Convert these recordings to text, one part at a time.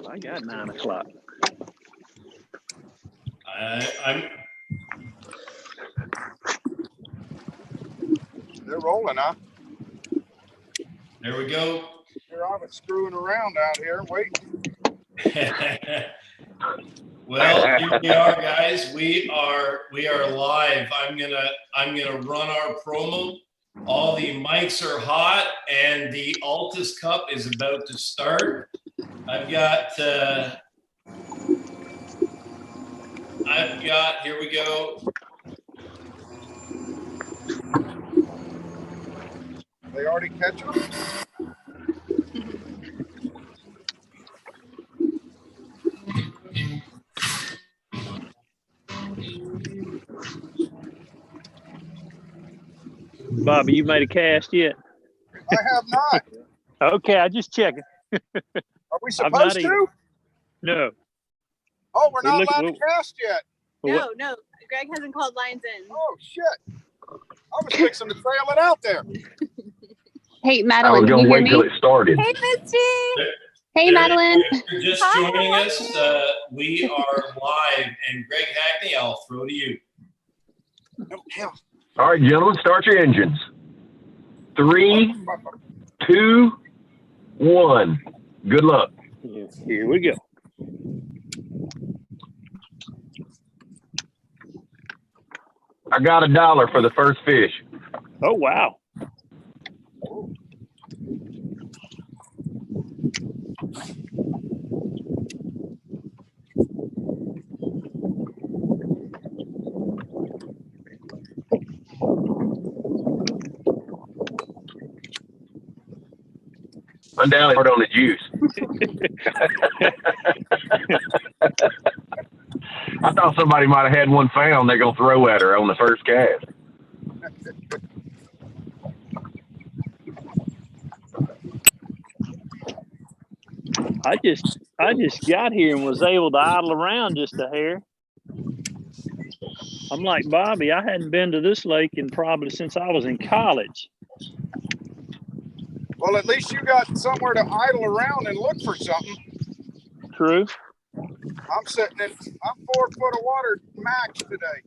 I got 9 o'clock. They're rolling, huh? There we go. Here I was screwing around out here. Wait. Well, here we are, guys. We are live. I'm gonna run our promo. All the mics are hot, and the Altus Cup is about to start. I've got. Here we go. They already catch them? Bobby, you made a cast yet? I have not. Okay, I just checking. Are we supposed to? No. Oh, we're not allowed to cast yet. No. Greg hasn't called lines in. Oh, shit. I was fixing to trail it out there. Hey, Madeline, can you hear me? Till it started. Hey, Misty. Hey, Madeline. If you're just joining us, we are live. And Greg Hackney, I'll throw to you. No, hell. All right, gentlemen, start your engines. 3, 2, 1. Good luck. Here we go. I got $1 for the first fish. Oh, wow. Undoubtedly hard on the juice. I thought somebody might have had one found they're going to throw at her on the first cast. I just got here and was able to idle around just a hair. I'm like, Bobby, I hadn't been to this lake in probably since I was in college. Well, at least you got somewhere to idle around and look for something. True. I'm 4 foot of water max today.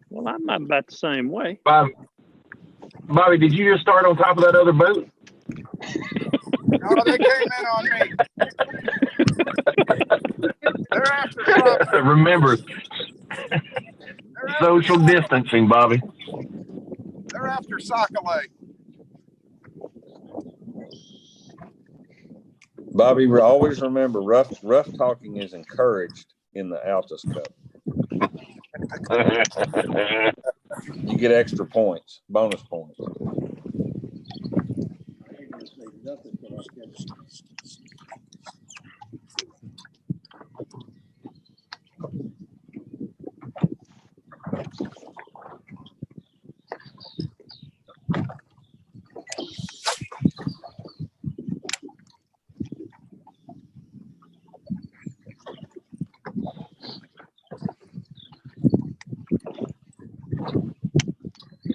Well, I'm not about the same way. Bobby, did you just start on top of that other boat? No, they came in on me. They're after Remember, social distancing, Bobby. They're after Sockaway. Bobby, always remember, rough talking is encouraged in the Altus Cup. You get extra points, bonus points.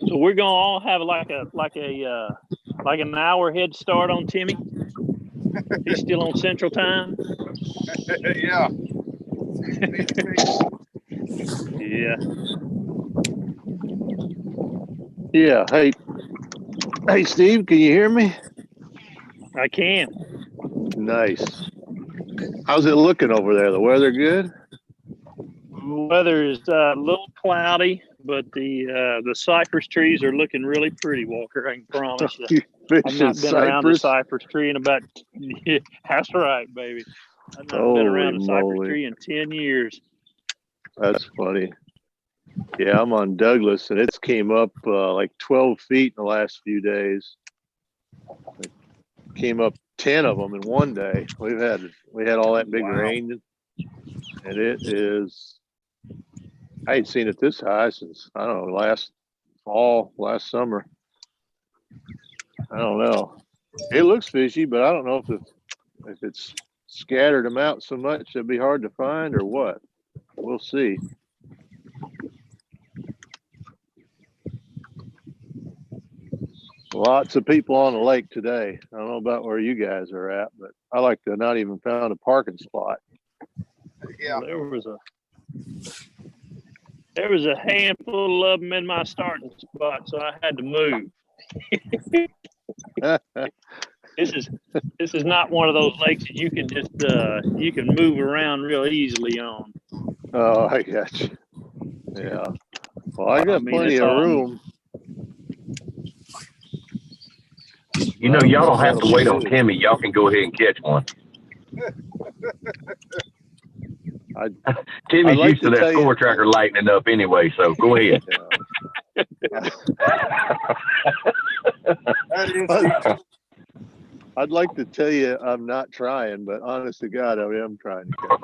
So we're gonna all have like an hour head start on Timmy. He's still on Central Time. Yeah. Yeah. Yeah. Hey, Steve, can you hear me? I can. Nice. How's it looking over there? The weather good? Weather is a little cloudy, but the cypress trees are looking really pretty, Walker. I can promise you. I've not been around the cypress tree in about. Yeah, that's right, baby. I've not been around a cypress tree in 10 years. That's funny. Yeah, I'm on Douglas, and it's came up like 12 feet in the last few days. It came up 10 of them in one day. We had all that big rain, and it is. I ain't seen it this high since, I don't know, last summer. I don't know. It looks fishy, but I don't know if it's scattered them out so much it'd be hard to find or what. We'll see. Lots of people on the lake today. I don't know about where you guys are at, but I like to not even found a parking spot. Yeah. There was a handful of them in my starting spot, so I had to move. This is not one of those lakes that you can just you can move around real easily on. Oh, I got you. Yeah. Well, I got plenty of room. You know, y'all don't have to wait on Timmy. Y'all can go ahead and catch one. Timmy's like used to that score tracker lightening up anyway, so go ahead. I'd like to tell you I'm not trying, but honest to God, I am trying to catch.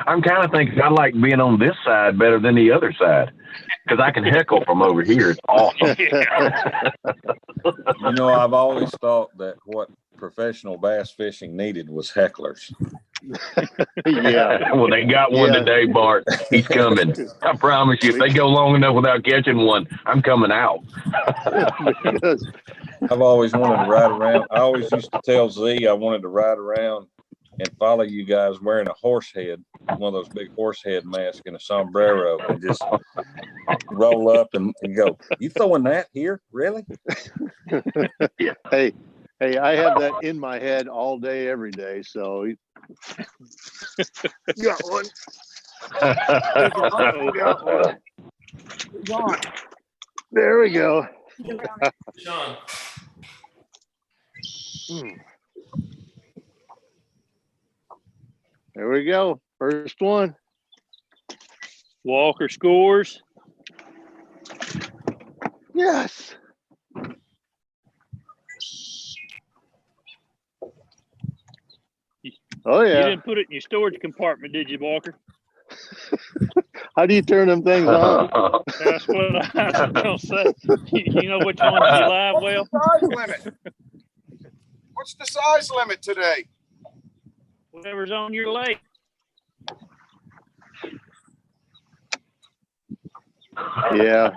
I'm kind of thinking I like being on this side better than the other side because I can heckle from over here. It's awesome. You know, I've always thought that what professional bass fishing needed was hecklers. Yeah. Well, they got one today, Bart. He's coming. I promise you, if they go long enough without catching one, I'm coming out. I've always wanted to ride around. I always used to tell Z I wanted to ride around and follow you guys wearing a horse head, one of those big horse head masks and a sombrero, and just roll up and go, "You throwing that here? Really?" Yeah. Hey, I have that in my head all day, every day. So you got one. Got one. There we go. Sean. There we go. First one. Walker scores. Yes. Oh You yeah. didn't put it in your storage compartment, did you, Walker? How do you turn them things on? That's what I was gonna say. You know which ones you live well? Size limit. What's the size limit today? Whatever's on your lake. Yeah.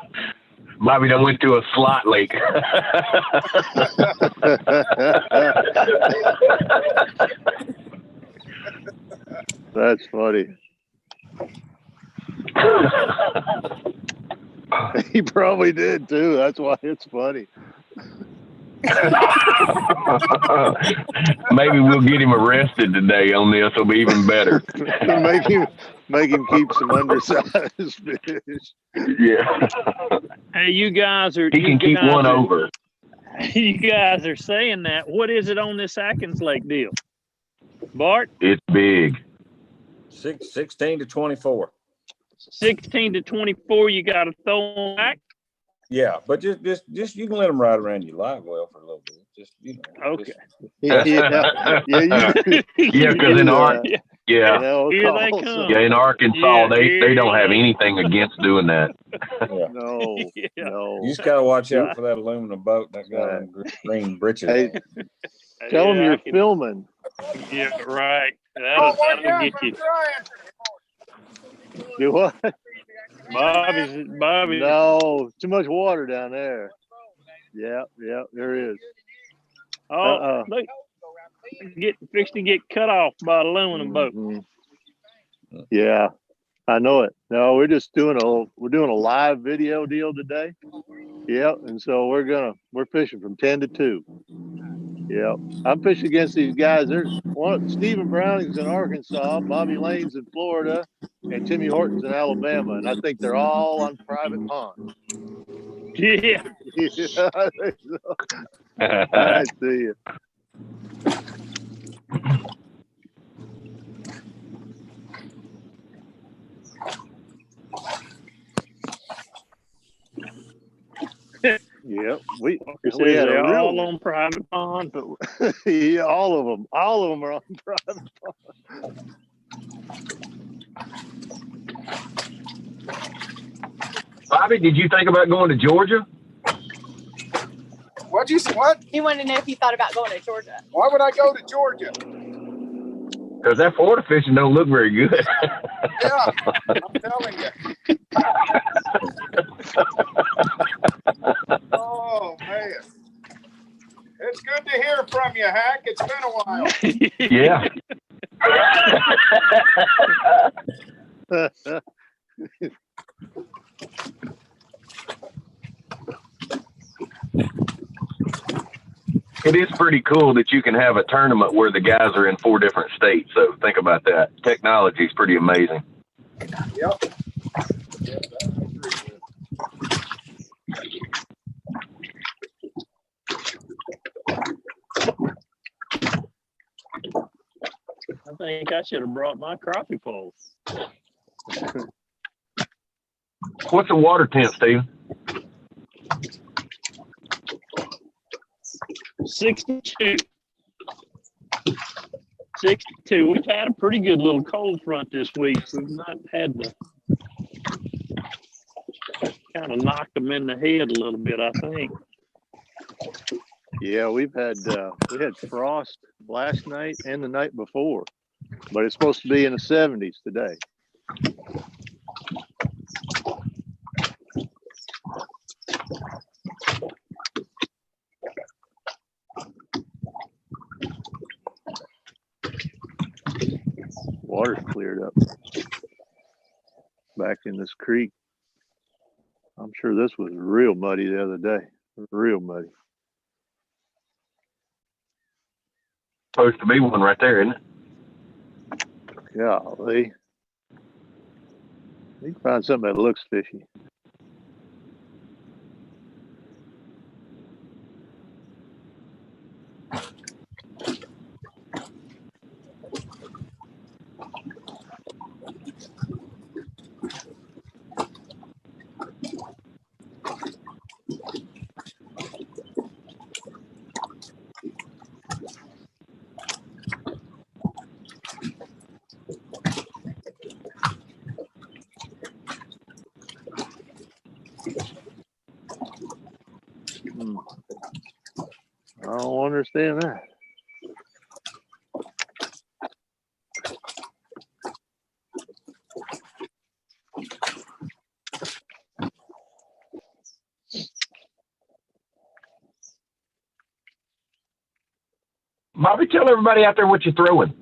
Bobby done went to a slot lake. That's funny. He probably did too. That's why it's funny. Maybe we'll get him arrested today on this. It'll be even better. make him keep some undersized fish. Yeah. Hey, you guys are. He can keep one over. You guys are saying that. What is it on this Atkins Lake deal, Bart? It's big. 16 to 24. 16 to 24. You got to throw them back. Yeah, but just you can let them ride around your live well for a little bit. Just Okay. Yeah, because in Arkansas, Here they come. Yeah, in Arkansas, they don't have anything against doing that. Yeah. No. You just gotta watch out for that aluminum boat that guy in green breeches. Hey, tell them you're filming. Yeah, right. That'll get you. Do what? Bobby. No, too much water down there. Yeah, there is. Oh, look, fixed to get cut off by aluminum boat. Yeah, I know it. No, we're just doing a live video deal today. Yep, and so we're fishing from 10 to 2. Yep, I'm fishing against these guys. There's Stephen Browning's in Arkansas, Bobby Lane's in Florida, and Timmy Horton's in Alabama, and I think they're all on private ponds. Yeah. Yeah, I think so. I see you. Yep, we had they're a all on private pond, but yeah, all of them are on private pond. Bobby, did you think about going to Georgia? What'd you say? What? He wanted to know if you thought about going to Georgia. Why would I go to Georgia? Because that Florida fishing don't look very good. Yeah, I'm telling you. you, Hack. It's been a while. Yeah. It is pretty cool that you can have a tournament where the guys are in 4 different states. So think about that. Technology is pretty amazing. Yep. I think I should have brought my crappie poles. What's a water temp, Steve? 62. 62. We've had a pretty good little cold front this week. We've not had the kind of knocked them in the head a little bit, I think. Yeah, we had frost last night and the night before, but it's supposed to be in the 70s today. Water's cleared up back in this creek. I'm sure this was real muddy the other day. Real muddy. Supposed to be one right there, isn't it? Golly. You can find something that looks fishy. I don't understand that. Bobby, tell everybody out there what you're throwing.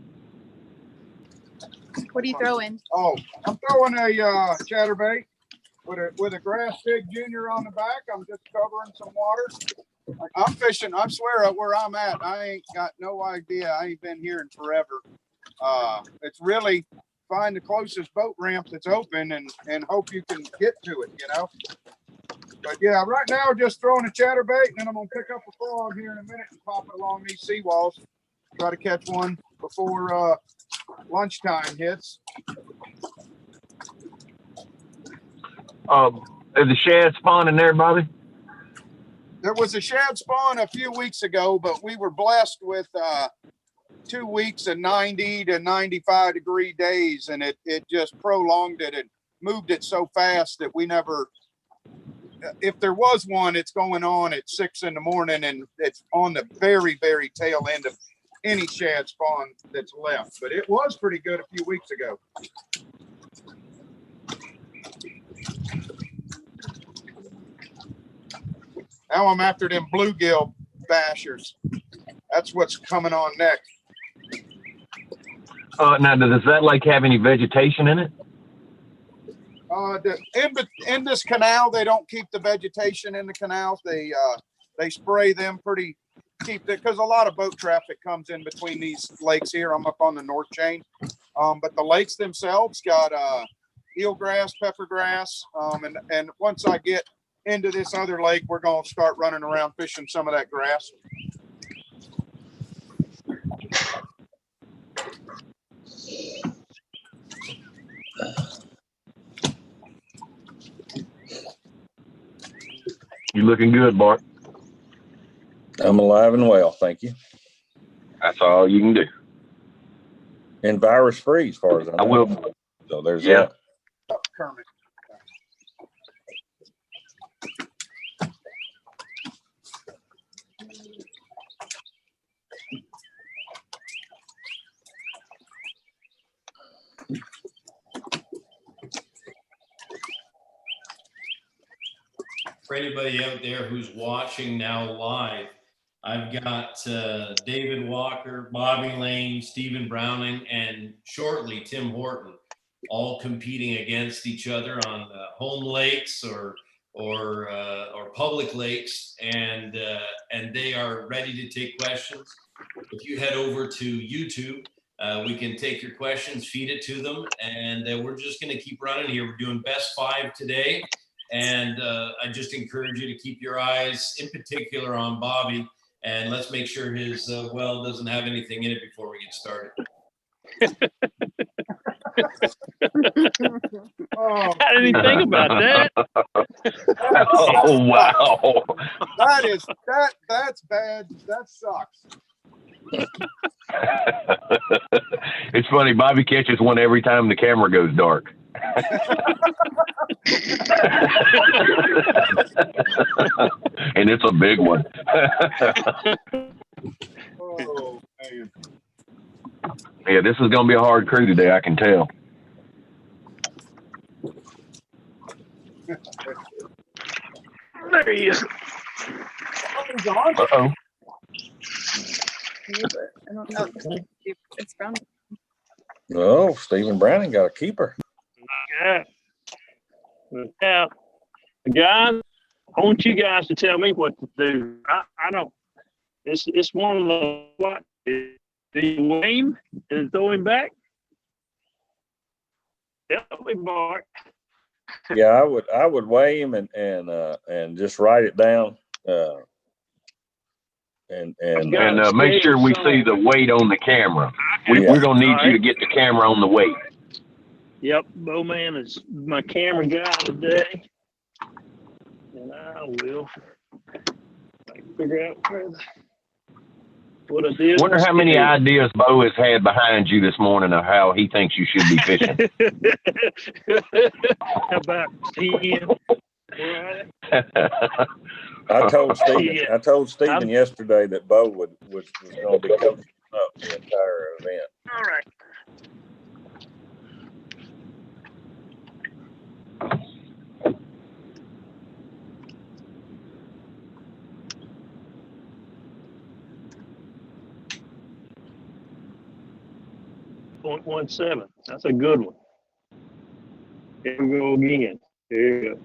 What are you throwing? Oh, I'm throwing a chatterbait with a grass pig junior on the back. I'm just covering some water. I'm fishing. I swear where I'm at, I ain't got no idea. I ain't been here in forever. It's really find the closest boat ramp that's open and hope you can get to it, you know. But yeah, right now just throwing a chatterbait, and then I'm gonna pick up a frog here in a minute and pop it along these seawalls. Try to catch one before lunchtime hits. Is the shad spawning there, Bobby? There was a shad spawn a few weeks ago, but we were blessed with 2 weeks of 90 to 95 degree days, and it just prolonged it and moved it so fast that we never, if there was one, it's going on at 6 in the morning, and it's on the very, very tail end of any shad spawn that's left. But it was pretty good a few weeks ago. Now I'm after them bluegill bashers. That's what's coming on next. Now, does that lake have any vegetation in it? In this canal, they don't keep the vegetation in the canals. They spray them pretty, because a lot of boat traffic comes in between these lakes here. I'm up on the north chain. But the lakes themselves got eelgrass, peppergrass, and once I get into this other lake, we're going to start running around fishing some of that grass. You looking good, Bart. I'm alive and well, thank you. That's all you can do. And virus free, as far as I know. I will. So there's that. Kermit. For anybody out there who's watching now live, I've got David Walker, Bobby Lane, Stephen Browning, and shortly Tim Horton, all competing against each other on home lakes or public lakes, and they are ready to take questions. If you head over to YouTube, we can take your questions, feed it to them, and we're just going to keep running here. We're doing best 5 today, and I just encourage you to keep your eyes, in particular, on Bobby, and let's make sure his well doesn't have anything in it before we get started. Oh, I didn't even think about that. Oh, wow. That's bad. That sucks. It's funny. Bobby catches one every time the camera goes dark. And it's a big one. Oh, man. Yeah, this is going to be a hard crew today, I can tell. There he is. Uh-oh. I don't know. It's brown. Oh, Stephen Browning got a keeper. Yeah. Yeah. Guys, I want you guys to tell me what to do. I don't. It's one of the what? Do you weigh him and throw him back? Tell me, Mark. Yeah, I would weigh him and just write it down. And make sure we see the weight on the camera. We're going to need you to get the camera on the weight. Yep, Bowman is my camera guy today. And I will figure out what I did. Wonder how many ideas Bo has had behind you this morning of how he thinks you should be fishing. How about 10? I told Stephen yesterday that Bo was going to be coaching up the entire event. All right. .17. That's a good one. Here we go again. Here we go.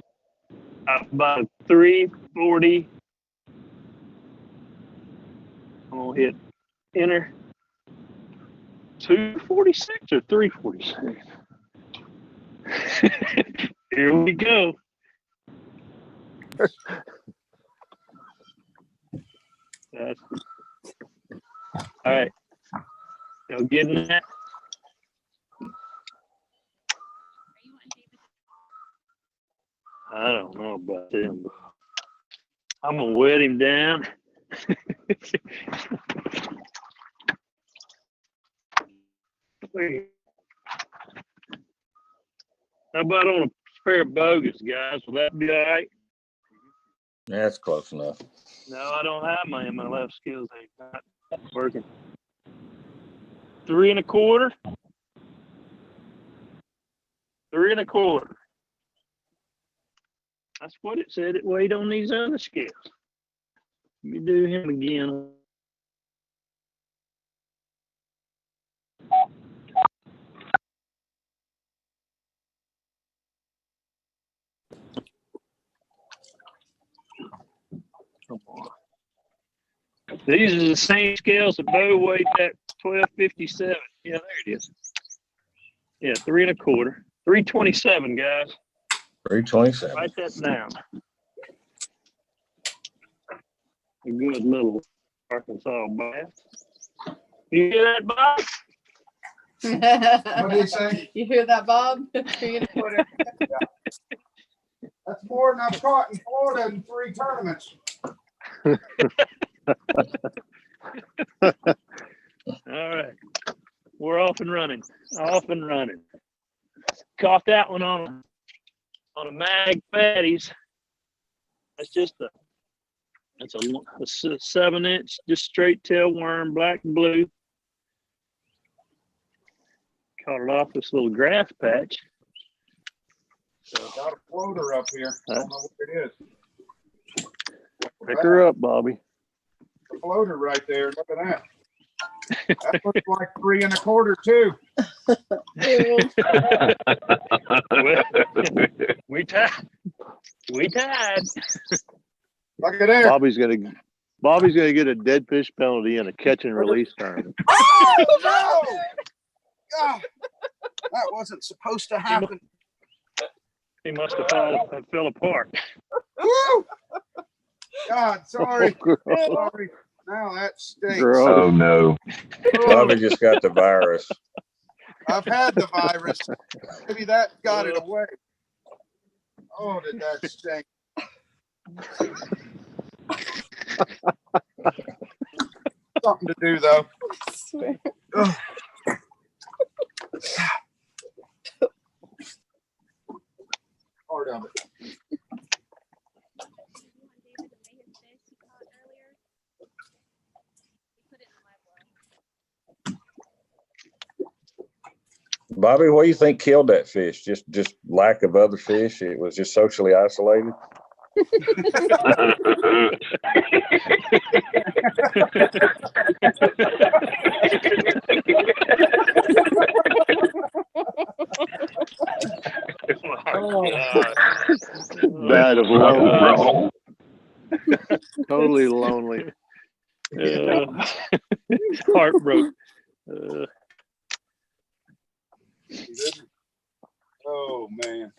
About 340. I'm gonna hit enter. 246 or 346. Here we go. That's all right. Y'all getting that? I don't know about them, but I'm gonna wet him down. How about on a pair of bogus, guys? Will that be all right? That's close enough. No, I don't have my MLF skills. They're not working. 3 1/4. 3 1/4. That's what it said it weighed on these other scales. Let me do him again. Come on. These are the same scales that Bo weighed that 1257. Yeah, there it is. Yeah, 3 1/4. 327, guys. 327. Write that down. A good little Arkansas bass. You hear that, Bob? What did he say? You hear that, Bob? 3 1/4. That's more than I've caught in Florida in 3 tournaments. All right. We're off and running. Off and running. Caught that one on a mag Faddis. That's just that's a 7-inch, just straight tail worm, black and blue. Caught it off this little grass patch. So got a floater up here. I don't know what it is. Pick her up, Bobby. floater right there. Look at that. That looks like 3 1/4 too. We tied. We tied. Look at there. Bobby's gonna get a dead fish penalty and a catch and release tournament. Oh no! God, that wasn't supposed to happen. He must have fell apart. Woo! God, sorry. Sorry. Now that stinks. Gross. Oh no. Bobby just got the virus. I've had the virus. Maybe that got it away. Oh, did that stink? Something to do though. I swear. Ugh. Part of it. Bobby, what do you think killed that fish? Just lack of other fish? It was just socially isolated? Oh, God. Bad of loneliness. Totally lonely. Heartbroken. Oh man.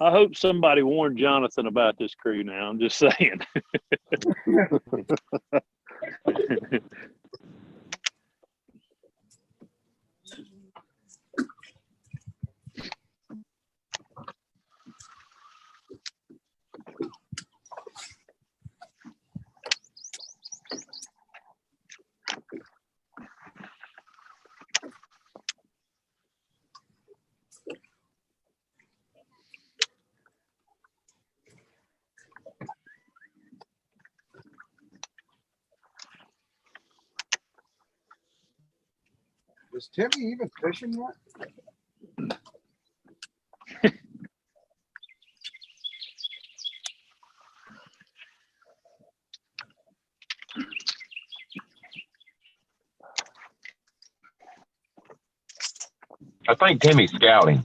I hope somebody warned Jonathan about this crew now. I'm just saying. Is Timmy even fishing yet? I think Timmy's scouting.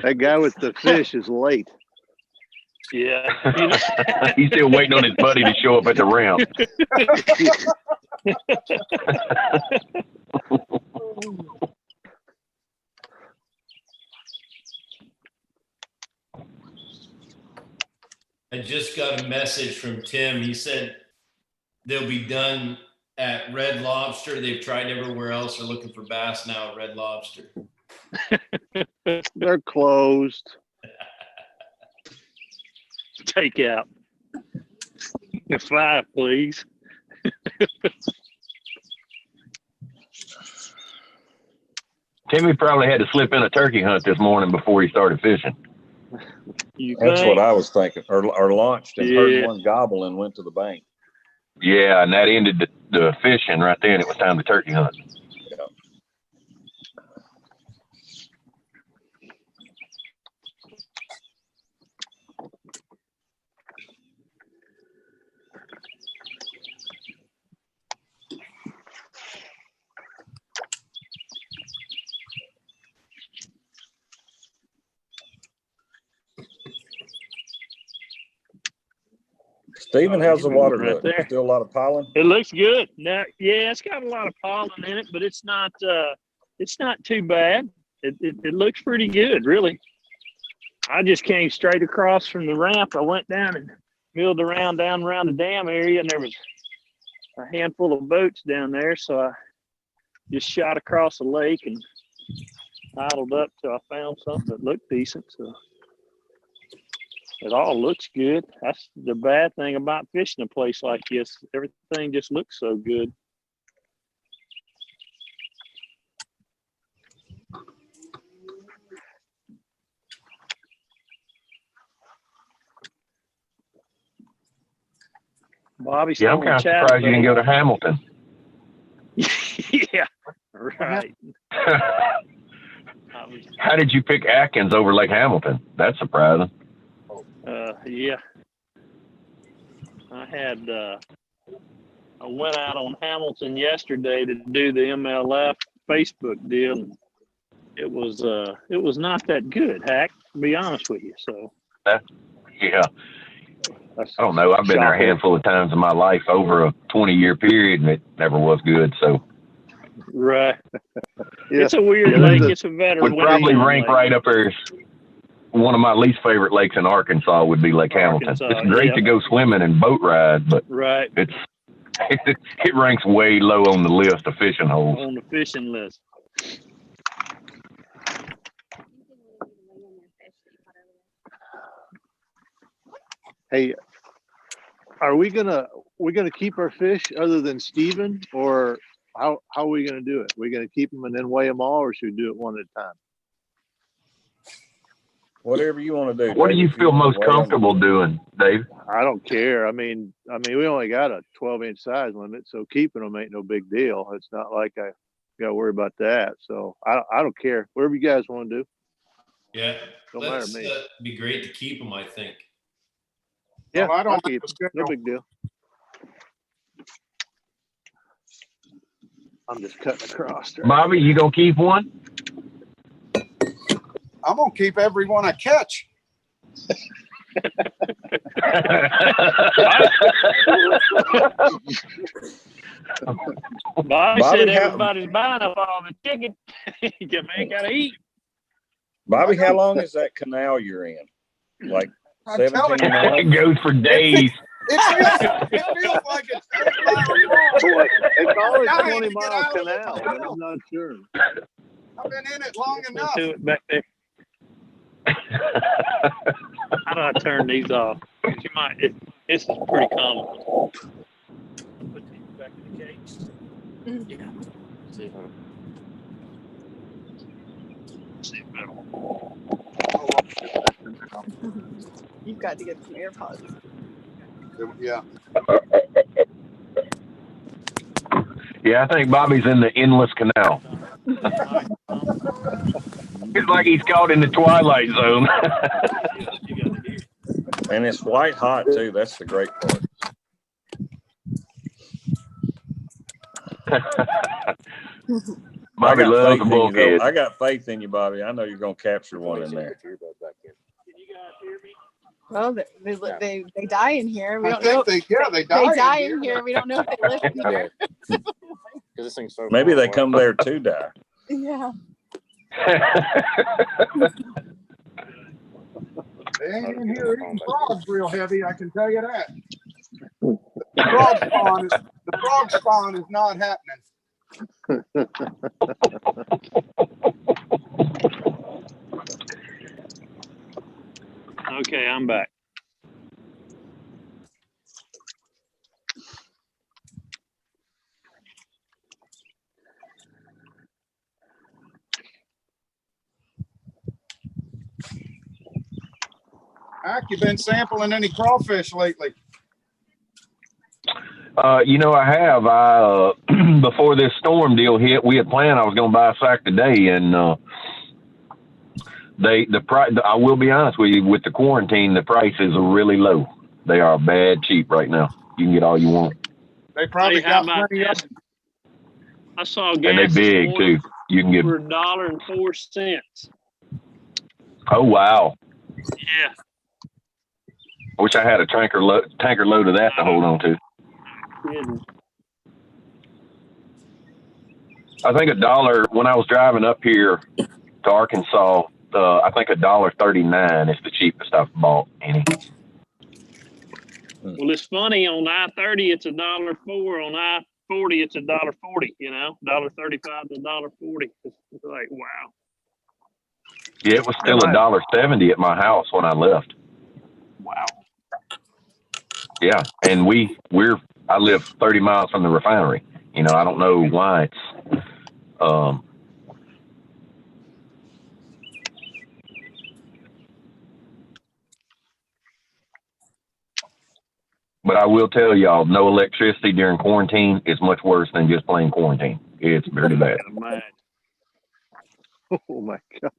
That guy with the fish is late. Yeah. He's still waiting on his buddy to show up at the ramp. I just got a message from Tim. He said they'll be done at Red Lobster. They've tried everywhere else. They're looking for bass now at Red Lobster. They're closed. Take out. 5, please. Timmy probably had to slip in a turkey hunt this morning before he started fishing. That's what I was thinking. Or launched and heard Yeah. one gobble and went to the bank. Yeah, and that ended the fishing right then. It was time to turkey hunt. Yeah. Stephen, how's the water right look? there. Still a lot of pollen? It looks good. Now, yeah, it's got a lot of pollen in it, but it's not too bad. It looks pretty good, really. I just came straight across from the ramp. I went down and milled around down around the dam area, and there was a handful of boats down there. So I just shot across the lake and idled up till I found something that looked decent. So it all looks good. That's the bad thing about fishing a place like this. Everything just looks so good. Bobby's Yeah, I'm kind of surprised you didn't go to Hamilton. Yeah, Right. How did you pick Atkins over Lake Hamilton? That's surprising. Yeah. I went out on Hamilton yesterday to do the MLF Facebook deal. It was not that good, Hack, to be honest with you. So yeah. I don't know. I've been there a handful of times in my life over a 20-year period, and it never was good. So right. Yeah. It's a weird lake. It's a better. Would probably rank right up there. One of my least favorite lakes in Arkansas would be Lake Hamilton. It's great to go swimming and boat ride, but right. It ranks way low on the list of fishing holes. On the fishing list. Hey, are we gonna keep our fish other than Steven, or how are we gonna do it? We're gonna keep them and then weigh them all, or should we do it one at a time? Whatever you want to do. What do you feel most comfortable doing, Dave? I don't care. I mean, we only got a 12-inch size limit, so keeping them ain't no big deal. It's not like I got to worry about that. So I don't care. Whatever you guys want to do. Yeah, don't matter to me. Be great to keep them, I think. Yeah, well, I don't keep them. No big deal. I'm just cutting across. Right? Bobby, you gonna keep one? I'm gonna keep every one I catch. Bobby said everybody's buying up all the chicken. You man gotta eat. Bobby, how long is that canal you're in? Like 17 miles? It goes for days. It feels like it's 8 miles long. It's always a 20-mile canal, but I'm not sure. I've been in it long enough. Do it back there. How do I turn these off? You might. This is pretty common. Put these back in the case. Yeah. See. See if that'll. You've got to get some AirPods. Yeah. Yeah, I think Bobby's in the endless canal. It's like he's caught in the twilight zone. And it's white hot too. That's the great part. Bobby loves the bulkhead. I got faith in you, Bobby. I know you're gonna capture one in there. Can you guys hear me? Well, they die in here. We don't I know. think they die in here. We don't know if they live in here. This thing's so maybe they come there to die. Yeah. They ain't in here eating frogs real heavy, I can tell you that. The frog spawn is not happening. Okay, I'm back. Hack, you been sampling any crawfish lately? I have. Before this storm deal hit, we had planned I was going to buy a sack today, and the price. I will be honest with you, with the quarantine, the prices are really low. They are bad cheap right now. You can get all you want. They probably got plenty of them. I saw gas. And they big too. You can get for $1.04. Oh wow! Yeah. I wish I had a tanker load of that to hold on to. I think $1 when I was driving up here to Arkansas. I think $1.39 is the cheapest I've bought any. Well, it's funny on I-30 it's $1.04. On I-40 it's $1.40. You know, $1.35 to $1.40. It's like wow. Yeah, it was still $1.70 at my house when I left. Wow. Yeah, and I live 30 miles from the refinery. You know, I don't know why it's but I will tell y'all, no electricity during quarantine is much worse than just plain quarantine. It's very bad. Oh my God.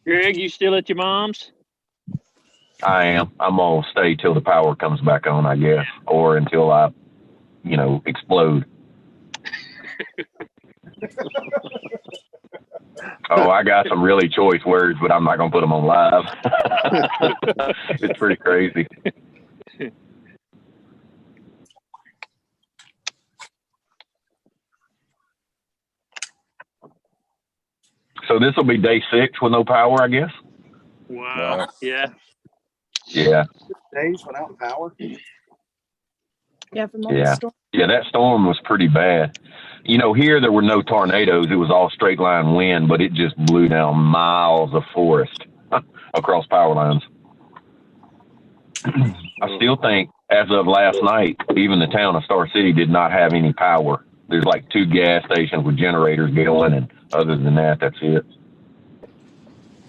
Greg, you still at your mom's? I am. I'm gonna stay till the power comes back on, I guess, or until I, explode. Oh, I got some really choice words, but I'm not gonna put them on live. It's pretty crazy. So this will be day 6 with no power, I guess. Wow. Yeah. Yeah. Days without power. Yeah, from all the Yeah. storm. Yeah, that storm was pretty bad. Here there were no tornadoes. It was all straight line wind, but it just blew down miles of forest across power lines. I still think, as of last night, even the town of Star City did not have any power. There's like 2 gas stations with generators going, and other than that, that's it.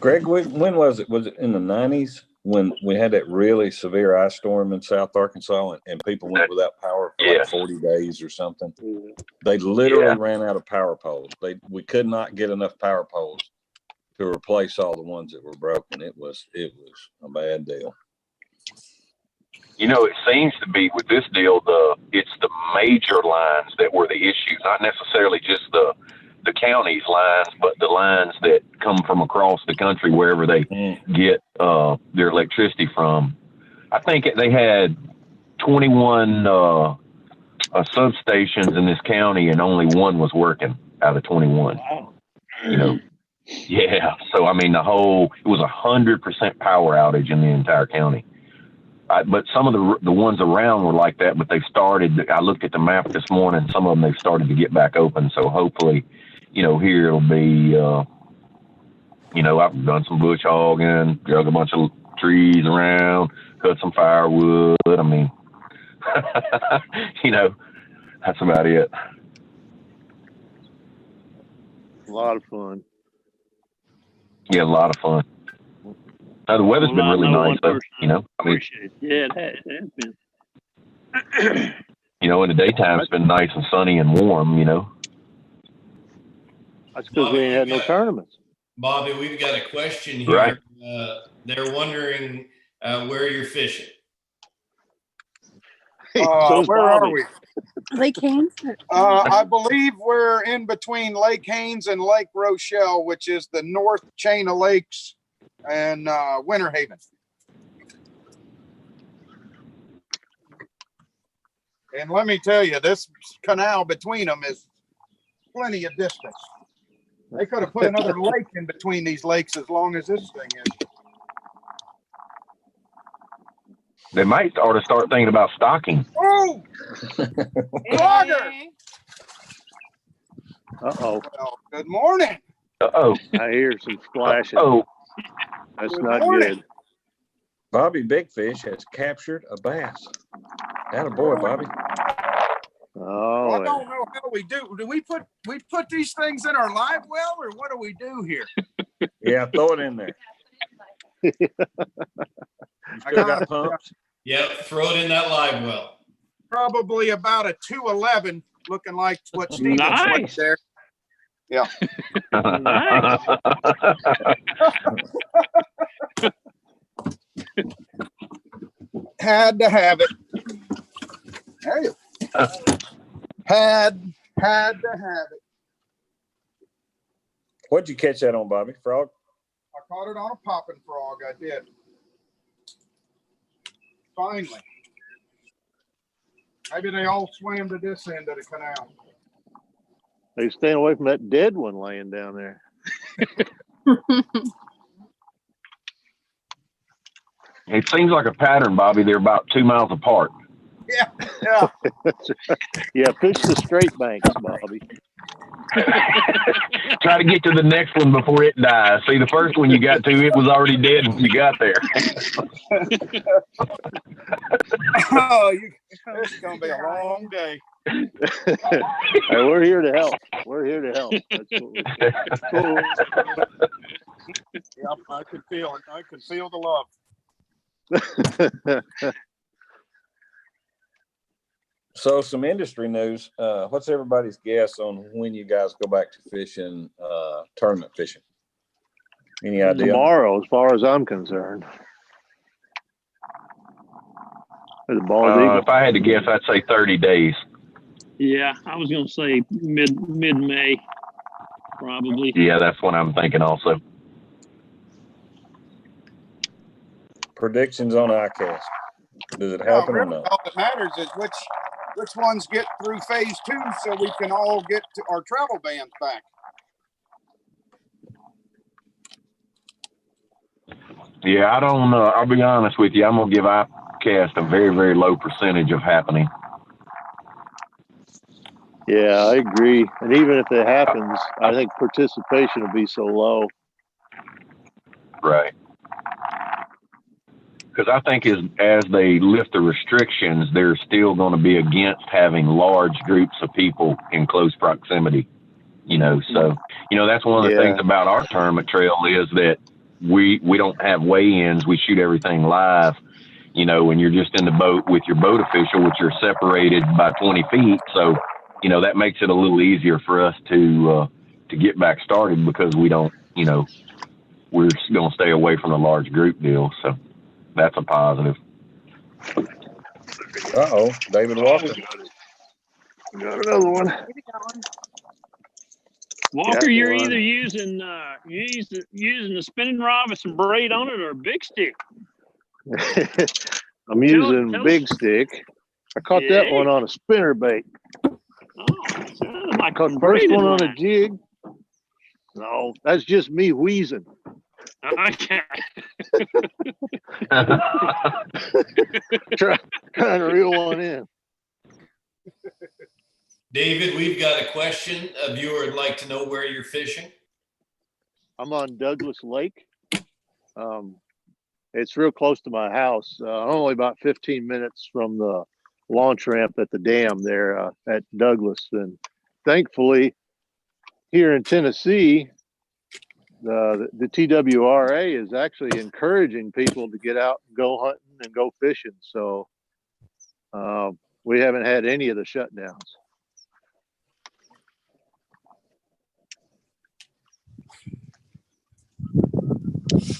Greg, when was it? Was it in the 90s when we had that really severe ice storm in South Arkansas and people went without power for like 40 days or something? They literally ran out of power poles. We could not get enough power poles to replace all the ones that were broken. It was a bad deal. It seems to be with this deal, it's the major lines that were the issue, not necessarily just the county's lines, but the lines that come from across the country, wherever they get their electricity from. I think they had 21 substations in this county, and only 1 was working out of 21. Wow. Yeah. So, it was 100% power outage in the entire county. But some of the ones around were like that, but they've started. I looked at the map this morning. Some of them they've started to get back open. So hopefully, here it'll be. I've done some bush hogging, dug a bunch of trees around, cut some firewood. That's about it. A lot of fun. Yeah, a lot of fun. The weather's been really nice, though. Appreciate it. Yeah, it has been. In the daytime, it's been nice and sunny and warm. That's because we ain't had no tournaments. Bobby, we've got a question here. Right. They're wondering where you're fishing. Where are we? Lake Haynes? I believe we're in between Lake Haynes and Lake Rochelle, which is the north chain of lakes, and Winter Haven. And let me tell you, this canal between them is plenty of distance. They could have put another lake in between these lakes as long as this thing is. They might ought to start thinking about stocking. Oh! Logger! Uh-oh. Well, good morning. Uh-oh. I hear some splashing. Oh. That's Good not morning. good. Bobby Big Fish has captured a bass. Attaboy, Bobby. Oh, Well, I don't know how we do. Do we put these things in our live well, or what do we do here? Yeah, throw it in there. You still got pumps? Yep, throw it in that live well. Probably about a 211, looking like what Steve Nice. there. Yeah. Nice. Had to have it. Hey. Had to have it. What'd you catch that on, Bobby? Frog? I caught it on a popping frog. I did. Finally. Maybe they all swam to this end of the canal. they staying away from that dead one laying down there. It seems like a pattern, Bobby. They're about 2 miles apart. Yeah, yeah. Yeah, fish the straight banks, Bobby. Try to get to the next one before it dies. See, the first one you got to, it was already dead when you got there. Oh, it's going to be a long day. Hey, we're here to help. We're here to help. That's what we're Yep, I could feel it. I could feel the love. So some industry news. What's everybody's guess on when you guys go back to fishing, tournament fishing? Any idea? Tomorrow, as far as I'm concerned. If I had to guess, I'd say 30 days. Yeah, I was going to say mid-May, probably. Yeah, that's what I'm thinking also. Predictions on ICAST. Does it happen or not? All that matters is which ones get through phase 2 so we can all get to our travel bans back. Yeah, I don't know. I'll be honest with you. I'm going to give ICAST a very, very low percentage of happening. Yeah, I agree. And even if it happens, I think participation will be so low. Right. Because I think as they lift the restrictions, they're still going to be against having large groups of people in close proximity. So, that's one of the things about our tournament trail is that we don't have weigh-ins. We shoot everything live, when you're just in the boat with your boat official, which are separated by 20 feet. So, that makes it a little easier for us to get back started because we don't, we're going to stay away from the large group deal. So that's a positive. David Walker. Got another one. Walker, you're either using the spinning rod with some braid on it or a big stick. I'm using big stick. I caught that one on a spinnerbait. I caught the first one on a jig. No, that's just me wheezing. Okay. Trying to reel one in. David, we've got a question. A viewer would like to know where you're fishing. I'm on Douglas Lake. It's real close to my house. Only about 15 minutes from the launch ramp at the dam there at Douglas. And thankfully, here in Tennessee, the TWRA is actually encouraging people to get out and go hunting and go fishing. So we haven't had any of the shutdowns.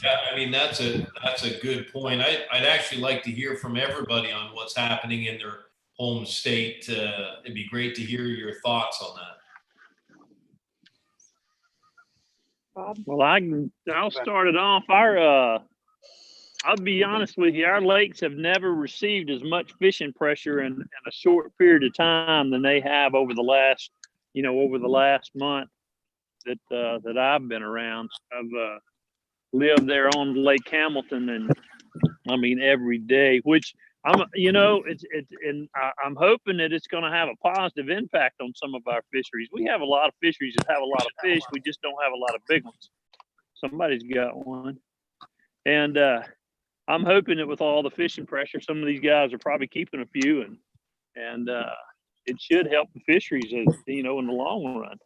Yeah, I mean, that's a good point. I'd actually like to hear from everybody on what's happening in their home state. It'd be great to hear your thoughts on that. Well, I'll start it off. I'll be honest with you, our lakes have never received as much fishing pressure in a short period of time than they have over the last month that I've been around. I've lived there on Lake Hamilton, and I mean every day, which I'm hoping that it's going to have a positive impact on some of our fisheries. We have a lot of fisheries that have a lot of fish. We just don't have a lot of big ones. Somebody's got one. And I'm hoping that with all the fishing pressure, some of these guys are probably keeping a few, and it should help the fisheries, in the long run.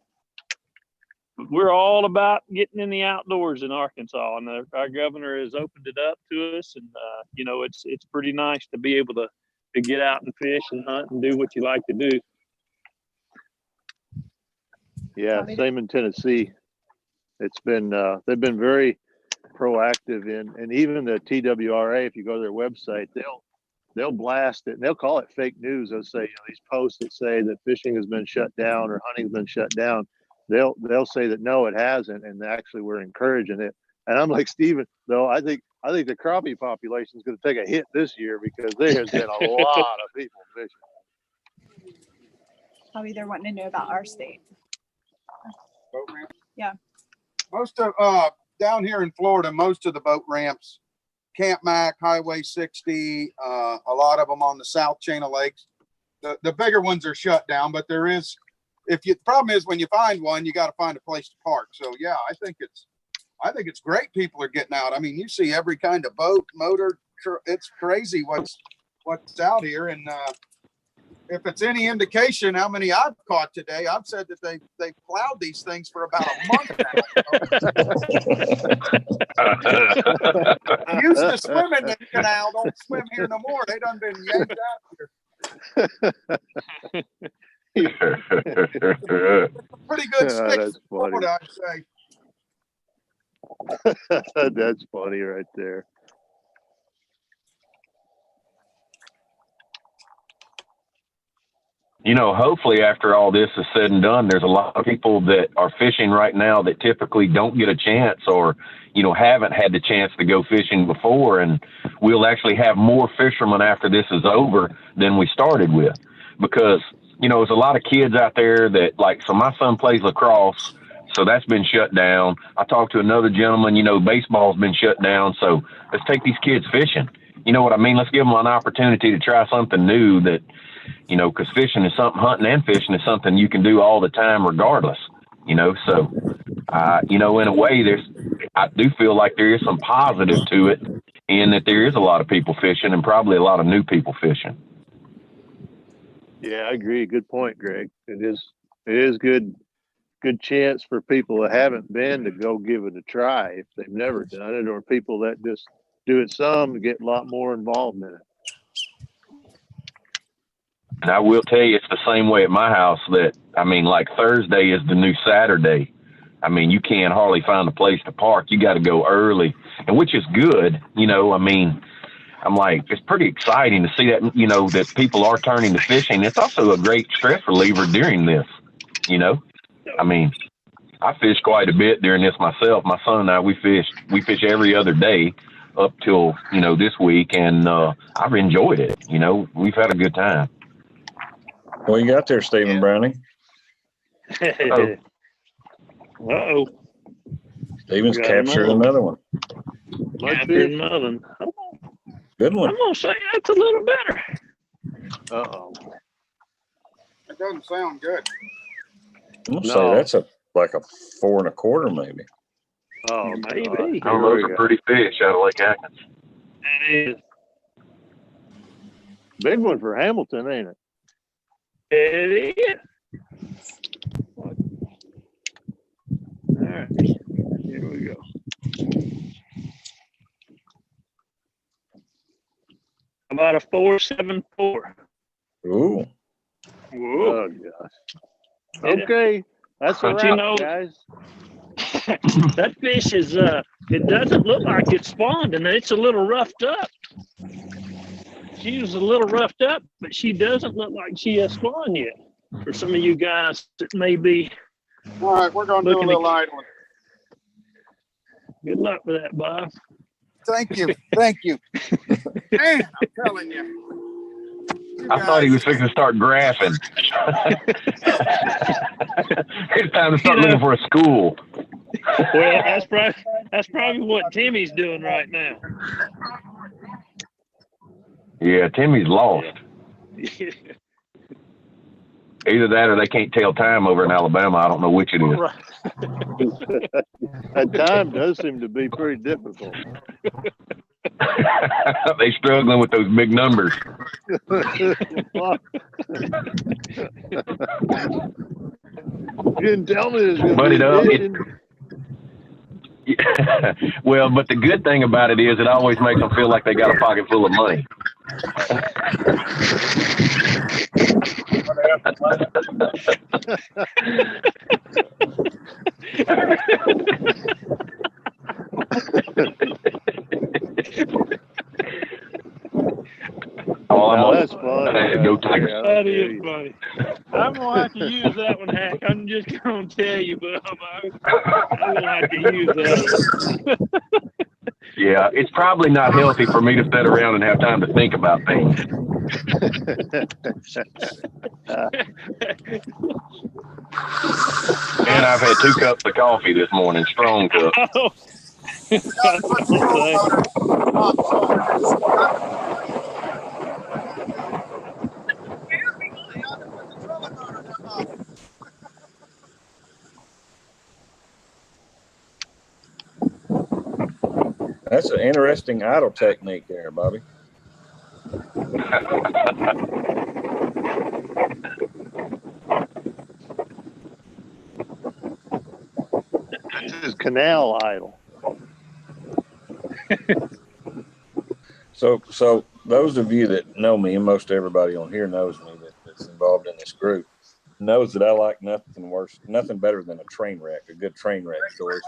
But we're all about getting in the outdoors in Arkansas, and our governor has opened it up to us, and it's pretty nice to be able to get out and fish and hunt and do what you like to do. Yeah, same in Tennessee. It's been they've been very proactive and even the TWRA, if you go to their website, they'll blast it and they'll call it fake news. They'll say these posts that say that fishing has been shut down or hunting has been shut down. They'll say that no, it hasn't, and actually we're encouraging it. And I'm like, Stephen, though, I think the crappie population is going to take a hit this year because there has been a lot of people fishing. Probably they're wanting to know about our state. Yeah. Most of down here in Florida, most of the boat ramps, Camp Mac, Highway 60, a lot of them on the South Chain of Lakes. The bigger ones are shut down, but there is. The problem is when you find one, you got to find a place to park. So yeah, I think it's great. People are getting out. I mean, you see every kind of boat, motor. It's crazy what's out here. And if it's any indication how many I've caught today, I've said that they plowed these things for about a month now. Used to swim in the canal, don't swim here no more. They done been yanked out here. Pretty good stick That's support, funny. I'd say. That's funny right there. You know, hopefully after all this is said and done, there's a lot of people that are fishing right now that typically don't get a chance or, you know, haven't had the chance to go fishing before. And we'll actually have more fishermen after this is over than we started with. Because, you know, there's a lot of kids out there that, like, so my son plays lacrosse, so that's been shut down. I talked to another gentleman, you know, baseball's been shut down. So let's take these kids fishing. You know what I mean? Let's give them an opportunity to try something new that, you know, because fishing is something, hunting and fishing is something you can do all the time regardless, you know. So, you know, in a way, I do feel like there is some positive to it in that there is a lot of people fishing and probably a lot of new people fishing. Yeah, I agree. Good point, Greg. It is good chance for people that haven't been to go give it a try if they've never done it, or people that just do it some to get a lot more involved in it. And I will tell you, it's the same way at my house that, I mean, like Thursday is the new Saturday. I mean, you can't hardly find a place to park. You got to go early, and which is good. You know, I mean, I'm like, it's pretty exciting to see that, you know, that people are turning to fishing. It's also a great stress reliever during this, you know. I mean, I fish quite a bit during this myself. My son and I, we fish every other day up till, you know, this week, and I've enjoyed it. You know, we've had a good time. What you got there, Stephen Browning? Uh-oh. Stephen's captured another one. Captured another one. Good one. I'm going to say that's a little better. Uh-oh. It doesn't sound good. I'm going to say that's like a 4 1/4 maybe. Oh, maybe. Oh, those are pretty fish out of Lake Atkins. It is. Big one for Hamilton, ain't it? It is. All right. Here we go. About a 4.74. Ooh. Whoa. Oh, gosh. Okay. That's a wrap, you know, guys. That fish is, it doesn't look like it spawned, and it's a little roughed up. She was a little roughed up, but she doesn't look like she has spawned yet. For some of you guys that may be. All right, we're going to do a little idling. Good luck with that, Bob. Thank you. Thank you. Man, I'm telling you. I thought he was fixing to start graphing. It's time to start looking for a school. Well, that's probably what Timmy's doing right now. Yeah, Timmy's lost. Either that or they can't tell time over in Alabama. I don't know which it is. That time does seem to be pretty difficult. They struggling with those big numbers. You didn't tell me this was going to be Well, but the good thing about it is it always makes them feel like they got a pocket full of money. That's funny. Go Tigers. That is funny. I'm going to have to use that one, Hack. I'm just going to tell you, Bob. I'm going to have to use that. Yeah, it's probably not healthy for me to sit around and have time to think about things. And I've had 2 cups of coffee this morning, strong cup. Oh. That's an interesting idle technique there, Bobby. This is canal idle. So those of you that know me, and most everybody on here knows me that's involved in this group, knows that I like nothing better than a train wreck, a good train wreck story.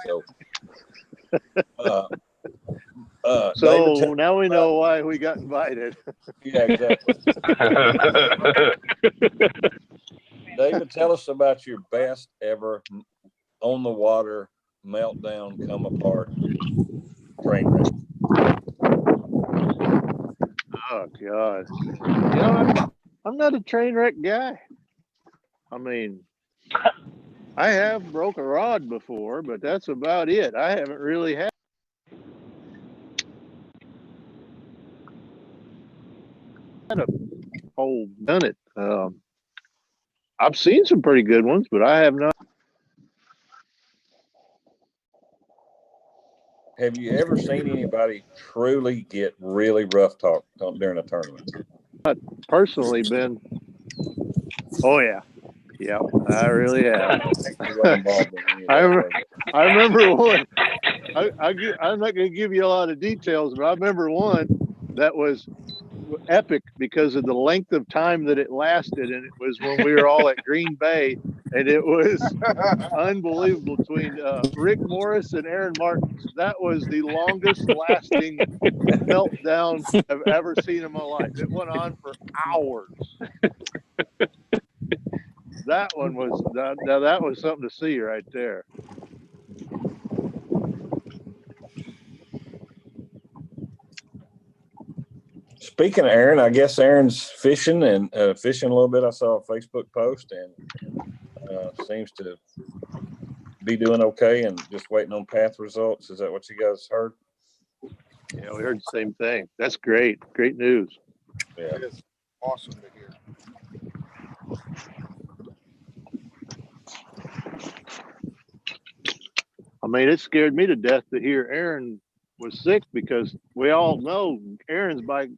So now we know why we got invited. Yeah, exactly. David, tell us about your best ever on the water meltdown, come apart train wreck. Oh God! You know, I'm not a train wreck guy. I mean, I have broke a rod before, but that's about it. I haven't really had a whole done it. I've seen some pretty good ones, but I have not. Have you ever seen anybody truly get really rough talk during a tournament? Not personally been. Oh yeah, yeah, I really have. I remember one. I'm not going to give you a lot of details, but I remember one that was epic because of the length of time that it lasted, and it was when we were all at Green Bay, and it was unbelievable between Rick Morris and Aaron Martins. That was the longest lasting meltdown I've ever seen in my life. It went on for hours. That one was that was something to see right there. Speaking of Aaron, I guess Aaron's fishing and fishing a little bit. I saw a Facebook post and seems to be doing okay and just waiting on path results. Is that what you guys heard? Yeah, we heard the same thing. That's great. Great news. Yeah. It is awesome to hear. I mean, it scared me to death to hear Aaron was sick because we all know Aaron's by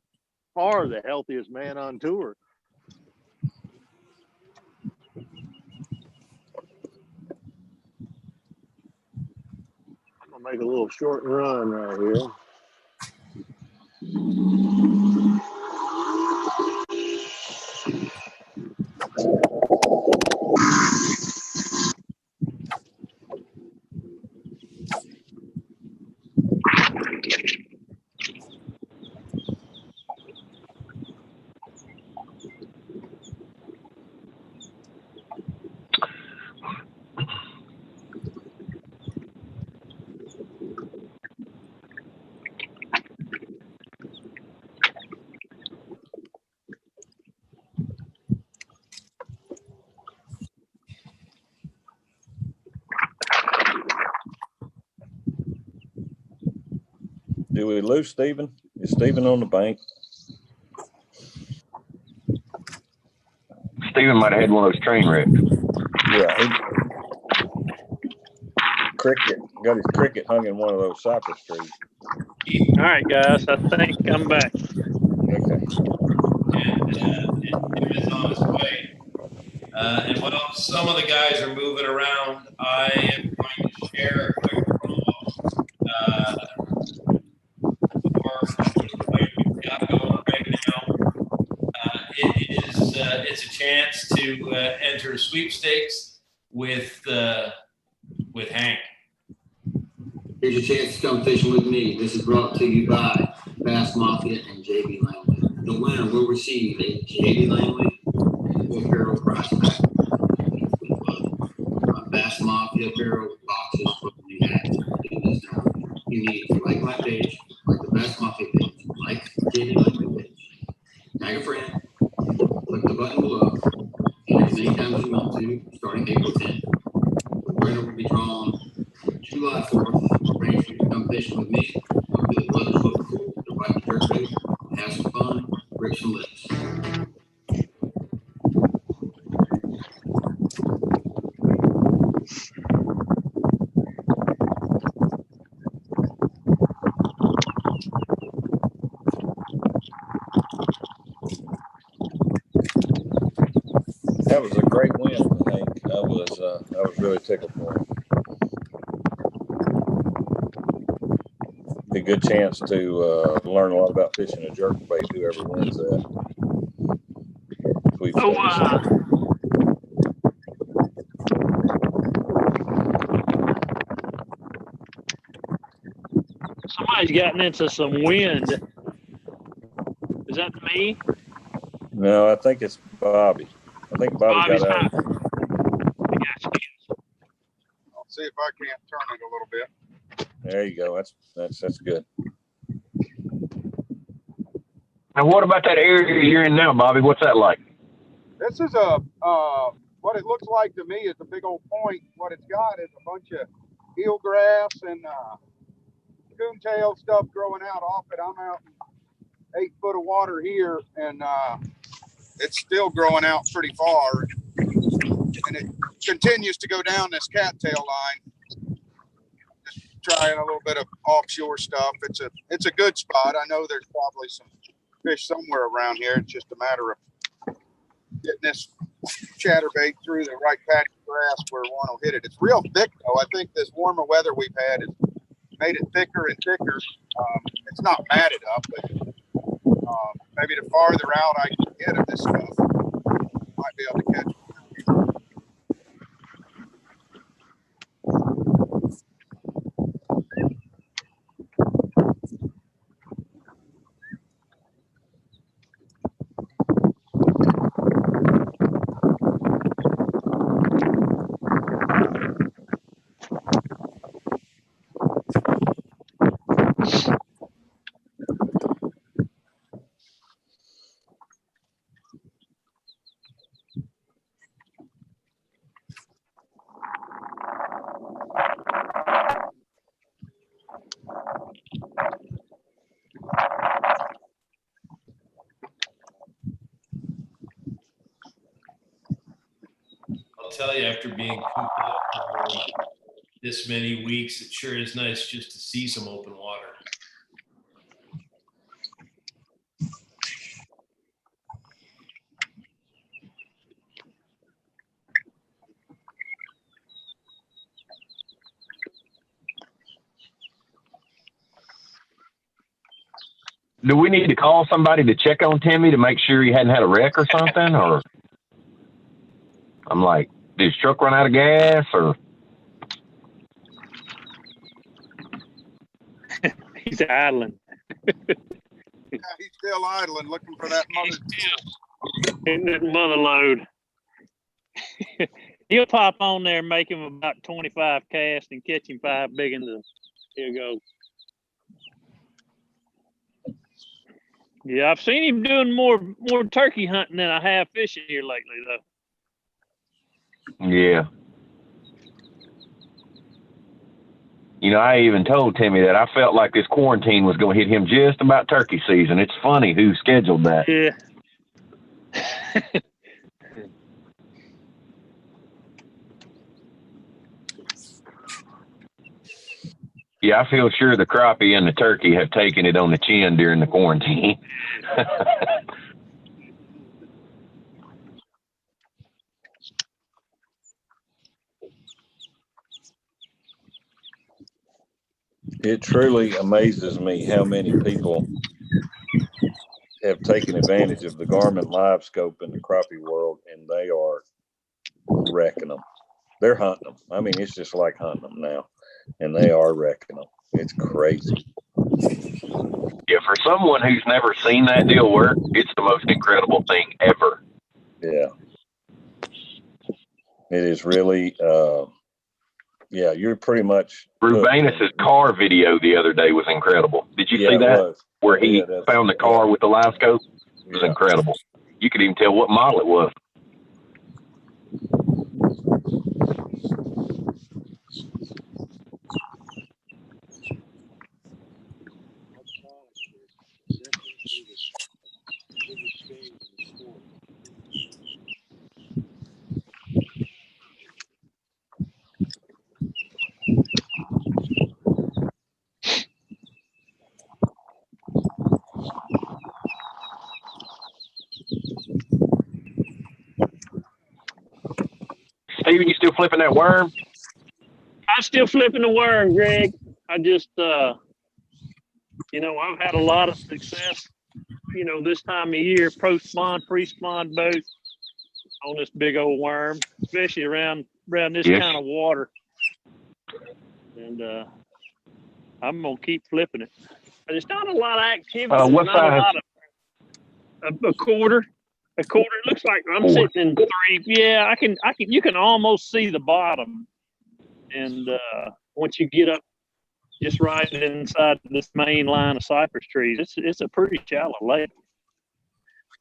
far the healthiest man on tour. I'm gonna make a little short run right here. Do we lose Stephen? Is Stephen on the bank? Stephen might have had one of those train wrecks. Yeah, got his cricket hung in one of those cypress trees. All right, guys, I think I'm back. Okay. And Tim is on his way. And while some of the guys are moving around, I am going to share a quick promo for what we've got going right now. It's a chance to enter sweepstakes with Hank. Here's your chance to come fishing with me. This is brought to you by Bass Mafia and JB Langley. The winner will receive a JB Langley apparel prize pack. Bass Mafia apparel boxes for you hats. You need to like my page, like the Bass Mafia page, like JB Langley page. Tag a friend, click the button below, and as many times as you want to, starting April 10th. The winner will be drawn July 4th. Arrange for you to come fishing with me. Hopefully the weather's looking cool. You'll bite the jerkbait, have some fun, rip some lips. That was a great win, Hank. I was really tickled for him. a good chance to learn a lot about fishing a jerkbait, whoever wins that. Somebody's gotten into some wind. Is that me? No, I think it's Bobby. I think Bobby got out. I'll see if I can't turn it a little bit. There you go. That's good. Now, what about that area you're in now, Bobby? What's that like? This is what it looks like to me is a big old point. What it's got is a bunch of eelgrass and coontail stuff growing out off it. I'm out in 8 foot of water here, and it's still growing out pretty far, and it continues to go down this cattail line. Just trying a little bit of offshore stuff. It's a good spot. I know there's probably some fish somewhere around here. It's just a matter of getting this chatterbait through the right patch of grass where one will hit it. It's real thick though. I think this warmer weather we've had has made it thicker and thicker. It's not matted up, but maybe the farther out I can get of this stuff, I might be able to catch it. Tell you, after being cooped up for this many weeks, it sure is nice just to see some open water. Do we need to call somebody to check on Timmy to make sure he hadn't had a wreck or something? Or I'm like, did his truck run out of gas? Or he's idling. Yeah, he's still idling, looking for that mother. Hitting that mother load. He'll pop on there and make him about 25 casts and catch him 5 big ones. He'll go. Yeah, I've seen him doing more turkey hunting than I have fishing here lately, though. yeah. You know, I even told Timmy that I felt like this quarantine was going to hit him just about turkey season. It's funny who scheduled that. Yeah. Yeah, I feel sure the crappie and the turkey have taken it on the chin during the quarantine. It truly amazes me how many people have taken advantage of the Garmin live scope in the crappie world, and they are wrecking them. They're hunting them. I mean, it's just like hunting them now, and they are wrecking them. It's crazy. Yeah, for someone who's never seen that deal work, it's the most incredible thing ever. Yeah. It is really, yeah, you're pretty much. Rubanus's car video the other day was incredible. Did you see that? Where he found the car with the live scope? It was incredible. You could even tell what model it was. Steven, you still flipping that worm? I'm still flipping the worm, Greg. I just You know, I've had a lot of success, you know, this time of year, post-spawn, pre-spawn boat on this big old worm, especially around this kind of water. And I'm going to keep flipping it. There's not a lot of activity. What size? A quarter. A quarter. It looks like I'm sitting in 3. Yeah, I can. You can almost see the bottom. And once you get up, just right inside this main line of cypress trees, it's a pretty shallow lake.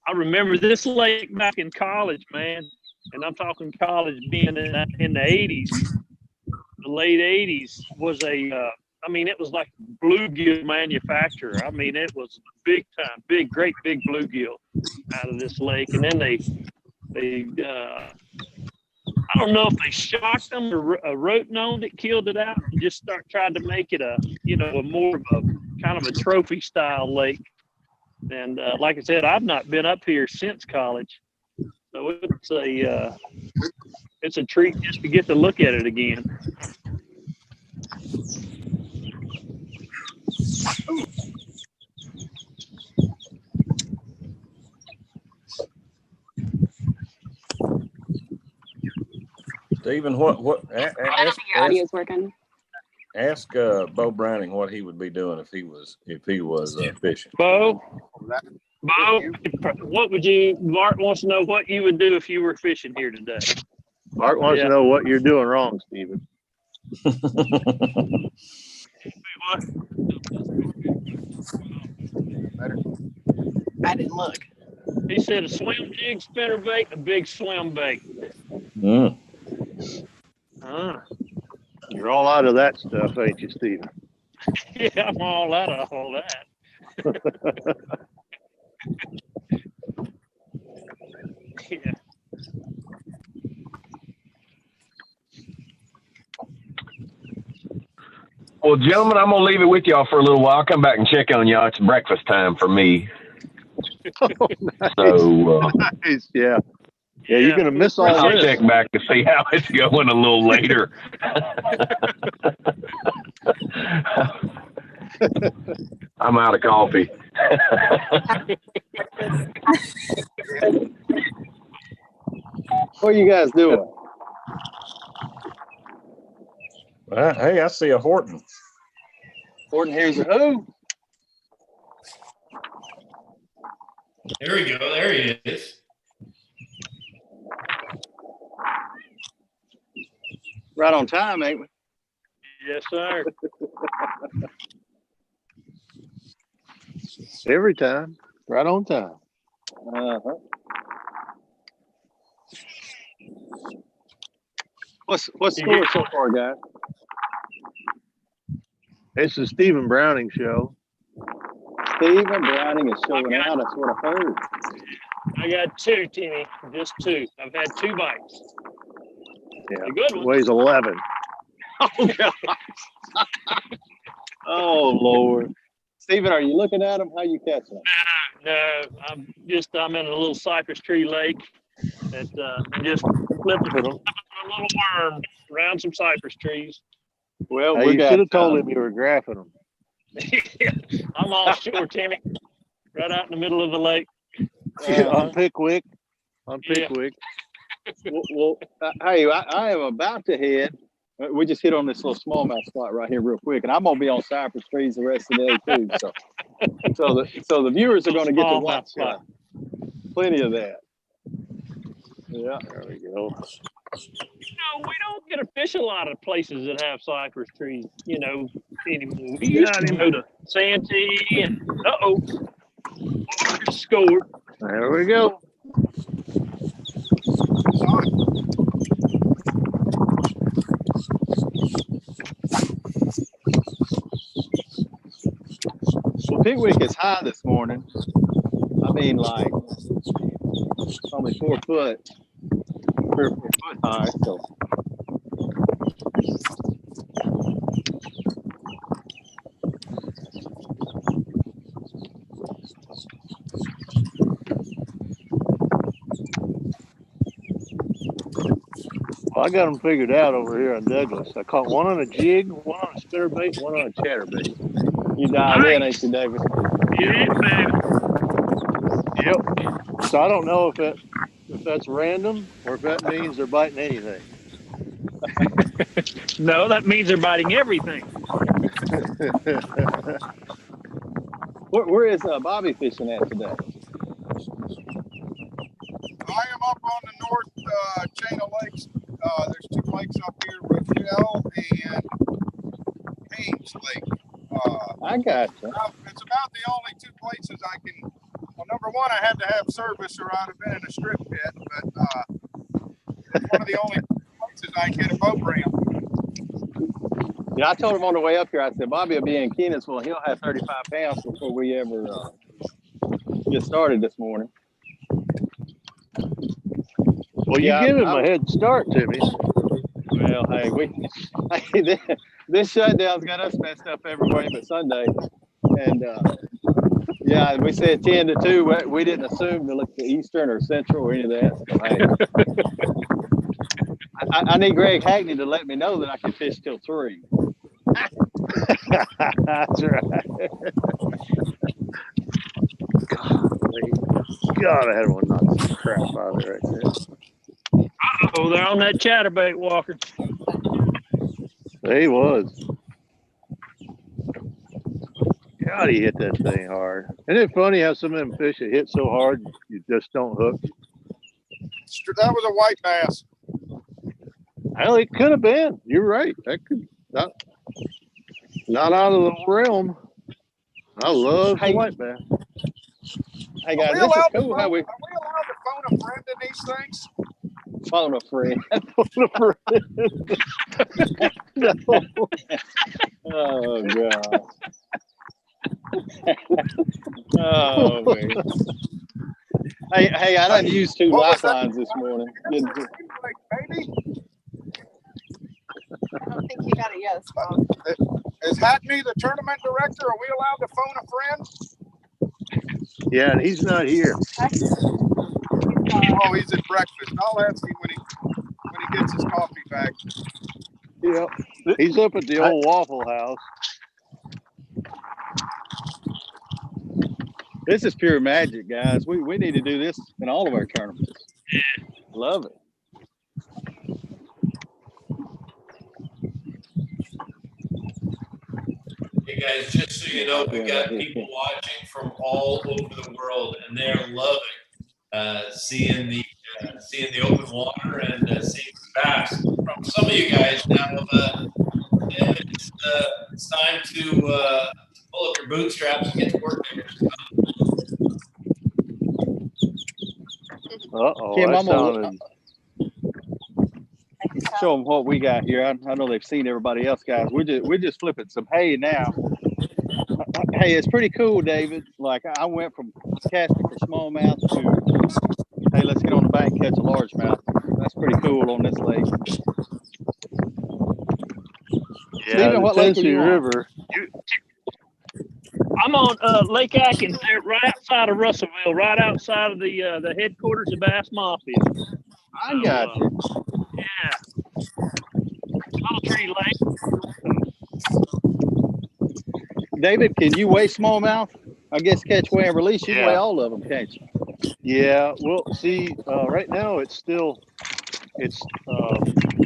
I remember this lake back in college, man, and I'm talking college being in the 80s, the late 80s was I mean, it was like bluegill manufacturer. I mean, it was big time, great big bluegill out of this lake. And then they I don't know if they shocked them or roten on it, killed it out, and just tried to make it a more of a kind of a trophy style lake. And like I said, I've not been up here since college, so it's a treat just to get to look at it again. Stephen, what? I don't think your audio's working. Ask Bo Browning what he would be doing if he was fishing. Bo, what would you? Mark wants to know what you would do if you were fishing here today. Mark wants to know what you're doing wrong, Stephen. I didn't look. He said a swim jig, spinnerbait, a big swim bait. You're all out of that stuff, ain't you, Stephen? Yeah, I'm all out of all that. Yeah. Well, gentlemen, I'm gonna leave it with y'all for a little while. I'll come back and check on y'all. It's breakfast time for me. Oh, nice. So nice. Yeah, you're gonna miss all I'll this. check back to see how it's going a little later. I'm out of coffee. What are you guys doing? Hey, I see a Horton. Horton, here's a who? There we go. There he is. Right on time, ain't we? Yes, sir. Every time, right on time. Uh-huh. What's the score so far, guys? It's the Stephen Browning show. Stephen Browning is showing out. That's what I heard. I got 2, Timmy. Just 2. I've had 2 bites. Yeah, good one. Weighs 11. Oh, God. Oh, Lord. Stephen, are you looking at them? How you catching them? No, I'm in a little cypress tree lake that just flipping a little worm around some cypress trees. Well, you should have told him you were graphing them. I'm offshore, Timmy, right out in the middle of the lake. On Pickwick. Well, hey, I am about to head. We just hit on this little smallmouth spot right here real quick, and I'm going to be on cypress trees the rest of the day, too. So the viewers are going to get to watch plenty of that. Yeah, there we go. We don't get to fish a lot of places that have cypress trees, anymore. We used to go to Santee and scored. There we go. Well, Pickwick is high this morning. I mean, like, only 4 foot. 3 or 4 foot high, so. Well, I got them figured out over here on Douglas. I caught one on a jig, one on a spinnerbait, one on a chatterbait. You dialed in, ain't you, David? Yeah, baby. Yep. So I don't know if that's random or if that means they're biting anything. No, that means they're biting everything. Where is Bobby fishing at today? I am up on the north chain of lakes. There's two lakes up here, Rochelle and Haynes Lake. I got you. It's about the only two places I can. Well, number one, I had to have service or I'd have been in a strip pit, but it's one of the only places I can get a boat ramp. Yeah, I told him on the way up here, I said, Bobby will be in Kenansville. He'll have 35 pounds before we ever get started this morning. Well, you give him a head start, Timmy. Well, hey, this shutdown's got us messed up every way but Sunday. And, yeah, we said 10 to 2. We didn't assume to look to Eastern or Central or any of that. So, hey, I need Greg Hackney to let me know that I can fish till 3. That's right. God, I had one knock some crap out of it right there. Oh, they're on that chatterbait, Walker. He was. God, he hit that thing hard. Isn't it funny how some of them fish that hit so hard you just don't hook? That was a white bass. Well, it could have been. You're right. That could not out of the realm. I love white bass. Hey guys, this is cool. Are we allowed to phone a friend in these things? Phone a friend. No. Oh God. Oh man. Hey, I done used 2 lifelines this morning. Baby? I don't think you got a yes, Bob. Is Hackney the tournament director? Are we allowed to phone a friend? Yeah, and he's not here. Oh, he's at breakfast. I'll ask him when he gets his coffee back. Yep. He's up at the old Waffle House. This is pure magic, guys. We need to do this in all of our tournaments. Yeah. Love it. Hey guys, just so you know, we got people watching from all over the world, and they are loving seeing the open water and seeing the bass. From some of you guys now, it's time to pull up your bootstraps and get to work there. Uh-oh, Kim, that sounded... Show them what we got here. I know they've seen everybody else, guys. We're just flipping some hay now. Hey, it's pretty cool, David. Like I went from casting for smallmouth to, hey, let's get on the bank and catch a largemouth. That's pretty cool on this lake. Yeah, Steven, what lake are you River. I'm on Lake Atkins, there, right outside of Russellville, right outside of the headquarters of Bass Mafia. I got you. Yeah. Little Tree Lake. David, can you weigh smallmouth? I guess catch, weigh, and release. You can weigh all of them, can't you? Yeah. Well, see, right now it's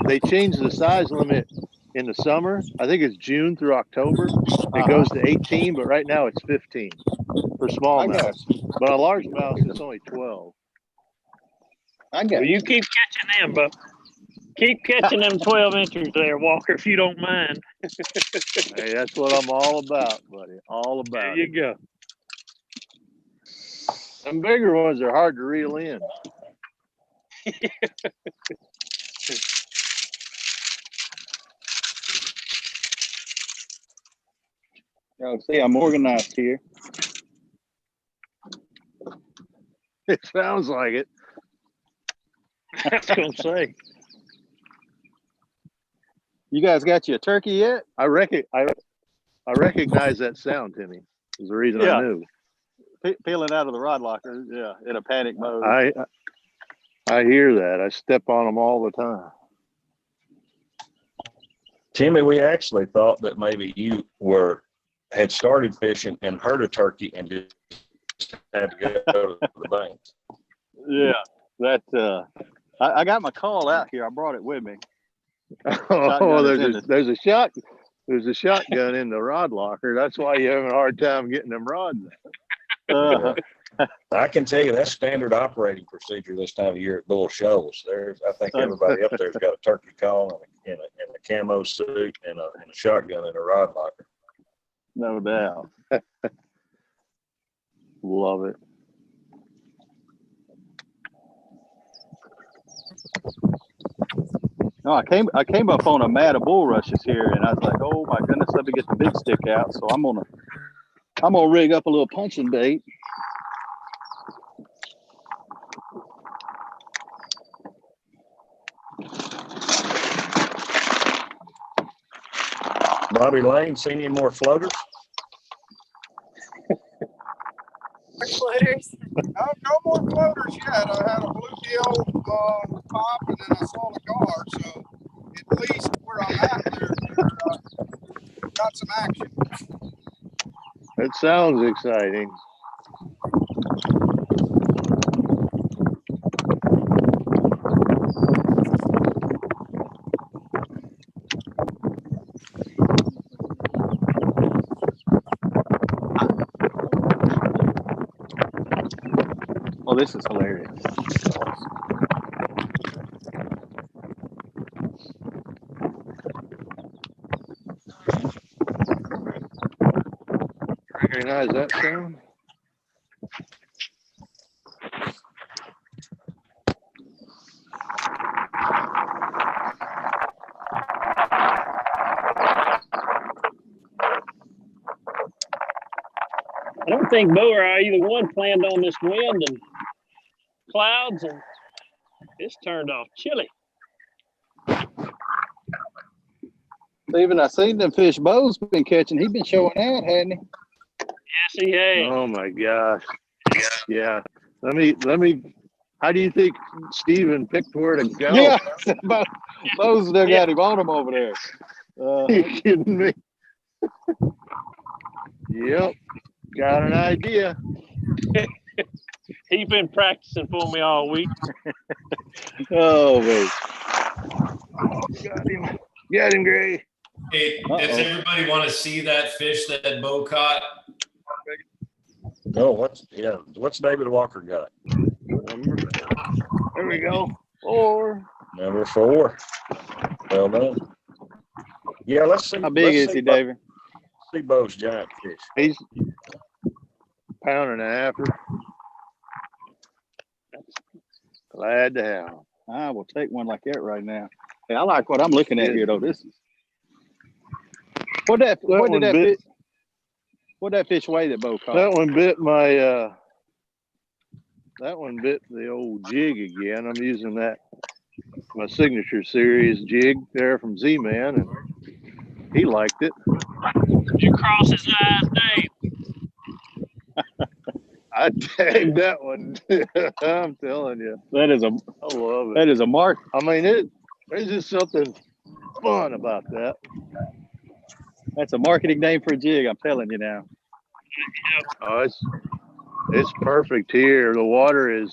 they changed the size limit in the summer. I think it's June through October. It goes to 18, but right now it's 15 for smallmouth. But on largemouth, it's only 12. Well, you keep catching them, but keep catching them 12 inches there, Walker, if you don't mind. Hey, that's what I'm all about, buddy. All about. There you go. Some bigger ones are hard to reel in. Oh, see, I'm organized here. It sounds like it. I was going to say. You guys got you a turkey yet? I recognize that sound, Timmy. Is the reason I knew. Peeling out of the rod locker, in a panic mode. I hear that. I step on them all the time. Timmy, we actually thought that maybe you had started fishing and heard a turkey and just had to go to the bank. Yeah, that I got my call out here. I brought it with me. Oh, there's a shotgun in the rod locker. That's why you're having a hard time getting them rods. I can tell you that's standard operating procedure this time of year at Bull Shoals. I think everybody up there's got a turkey call and a camo suit and a shotgun in a rod locker. No doubt. Love it. No, I came up on a mat of bulrushes here, and I was like, oh my goodness, let me get the big stick out. So I'm gonna rig up a little punching bait. Bobby Lane, seen any more floaters? Floaters. No more floaters yet. I had a bluegill pop, and then I saw the gar. So at least where I'm at, they're got some action. That sounds exciting. Oh, this is hilarious. Recognize that sound? I don't think Bo or I either one planned on this wind and clouds, and it's turned off chilly. Stephen, I seen them fish Bo's been catching. He's been showing out, hasn't he? Yes, he has. Oh my gosh. Yeah. Let me how do you think Stephen picked where to go? Yeah. Bo's still got him on him over there. You kidding me? Yep. Got an idea. He's been practicing for me all week. Oh, man. Got him, Gray. Hey, does everybody want to see that fish that Bo caught? No, what's David Walker got? There we go. Number 4. Well done. Yeah, let's see. How big is he, David? See Bo's giant fish. He's £1.5 pounder. Glad to have him. I will take one like that right now. Hey, I like what I'm looking at here, though. This is what did that fish weigh that Bo caught? That one bit the old jig again. I'm using my signature series jig there from Z-Man, and he liked it. You cross his eyes, Dave. I tagged that one. I'm telling you. I love it. That is a mark. I mean, there's just something fun about that. That's a marketing name for a jig, I'm telling you now. Oh, it's perfect here. The water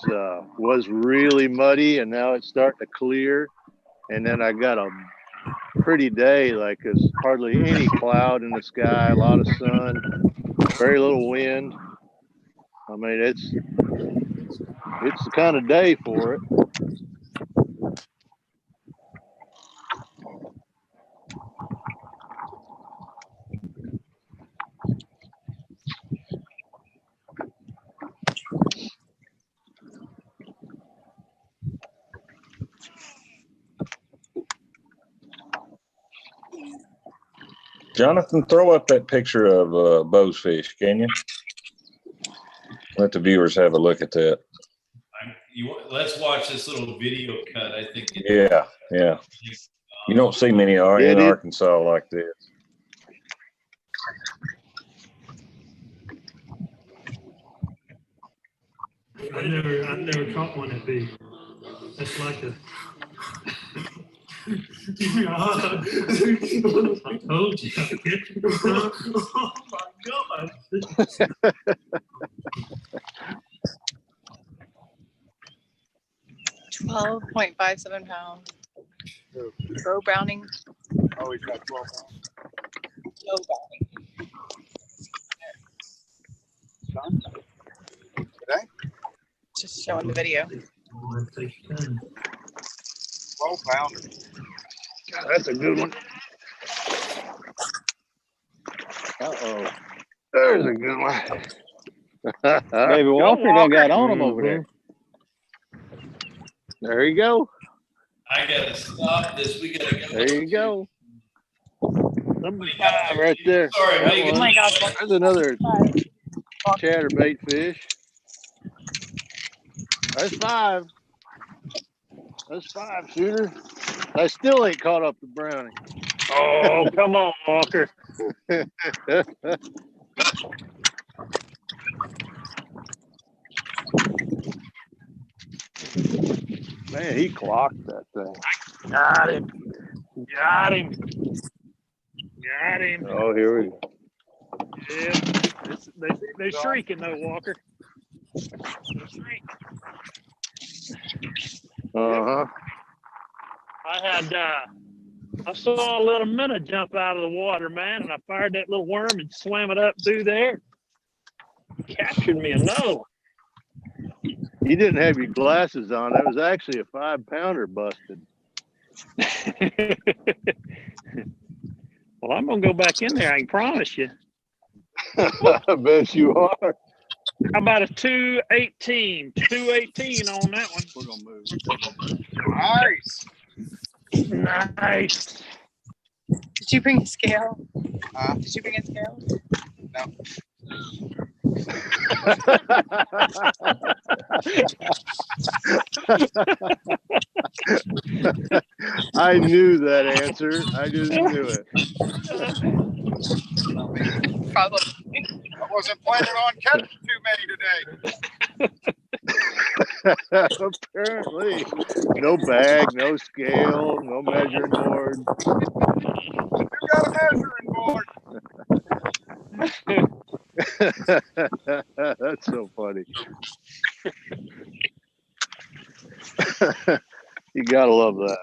was really muddy, and now it's starting to clear. And then I got a pretty day, like there's hardly any cloud in the sky, a lot of sun, very little wind. I mean, it's the kind of day for it. Jonathan, throw up that picture of Bo's fish, can you? Let the viewers have a look at that. Let's watch this little video cut. I think. Yeah. You don't see many in Arkansas like this. I never caught one that big. That's like a. I told you. Oh my God. 12.57 pounds. Roe Browning. Oh, he's got 12 pounds. Joe Browning. Son? Today? Just showing the video. 12 pounder. God, that's a good one. Uh-oh. There's a good one. Baby Walker done got on him over there. There you go. I gotta stop this. We gotta go. There you go. Number 5 right there. Sorry, That Megan. Oh one. my gosh. There's another chatterbait fish. That's 5. That's 5, shooter. I still ain't caught up to Brownie. Oh, come on, Walker. Man, he clocked that thing. Got him. Got him. Got him. Oh, here we go. Yeah. They're shrieking though, Walker. They're shrieking. Uh-huh. I saw a little minnow jump out of the water, man, and I fired that little worm and swam it up through there. Captured me another one. You didn't have your glasses on. That was actually a 5-pounder busted. Well, I'm gonna go back in there. I can promise you. I bet you are. How about a 218? 218 on that one. We're going to move. Nice. Nice. Did you bring a scale? Huh? Did you bring a scale? No. I knew that answer. I just knew it. Probably. I wasn't planning on catching too many today. Apparently. No bag, no scale, no measuring board. You got a measuring board. That's so funny. You gotta love that.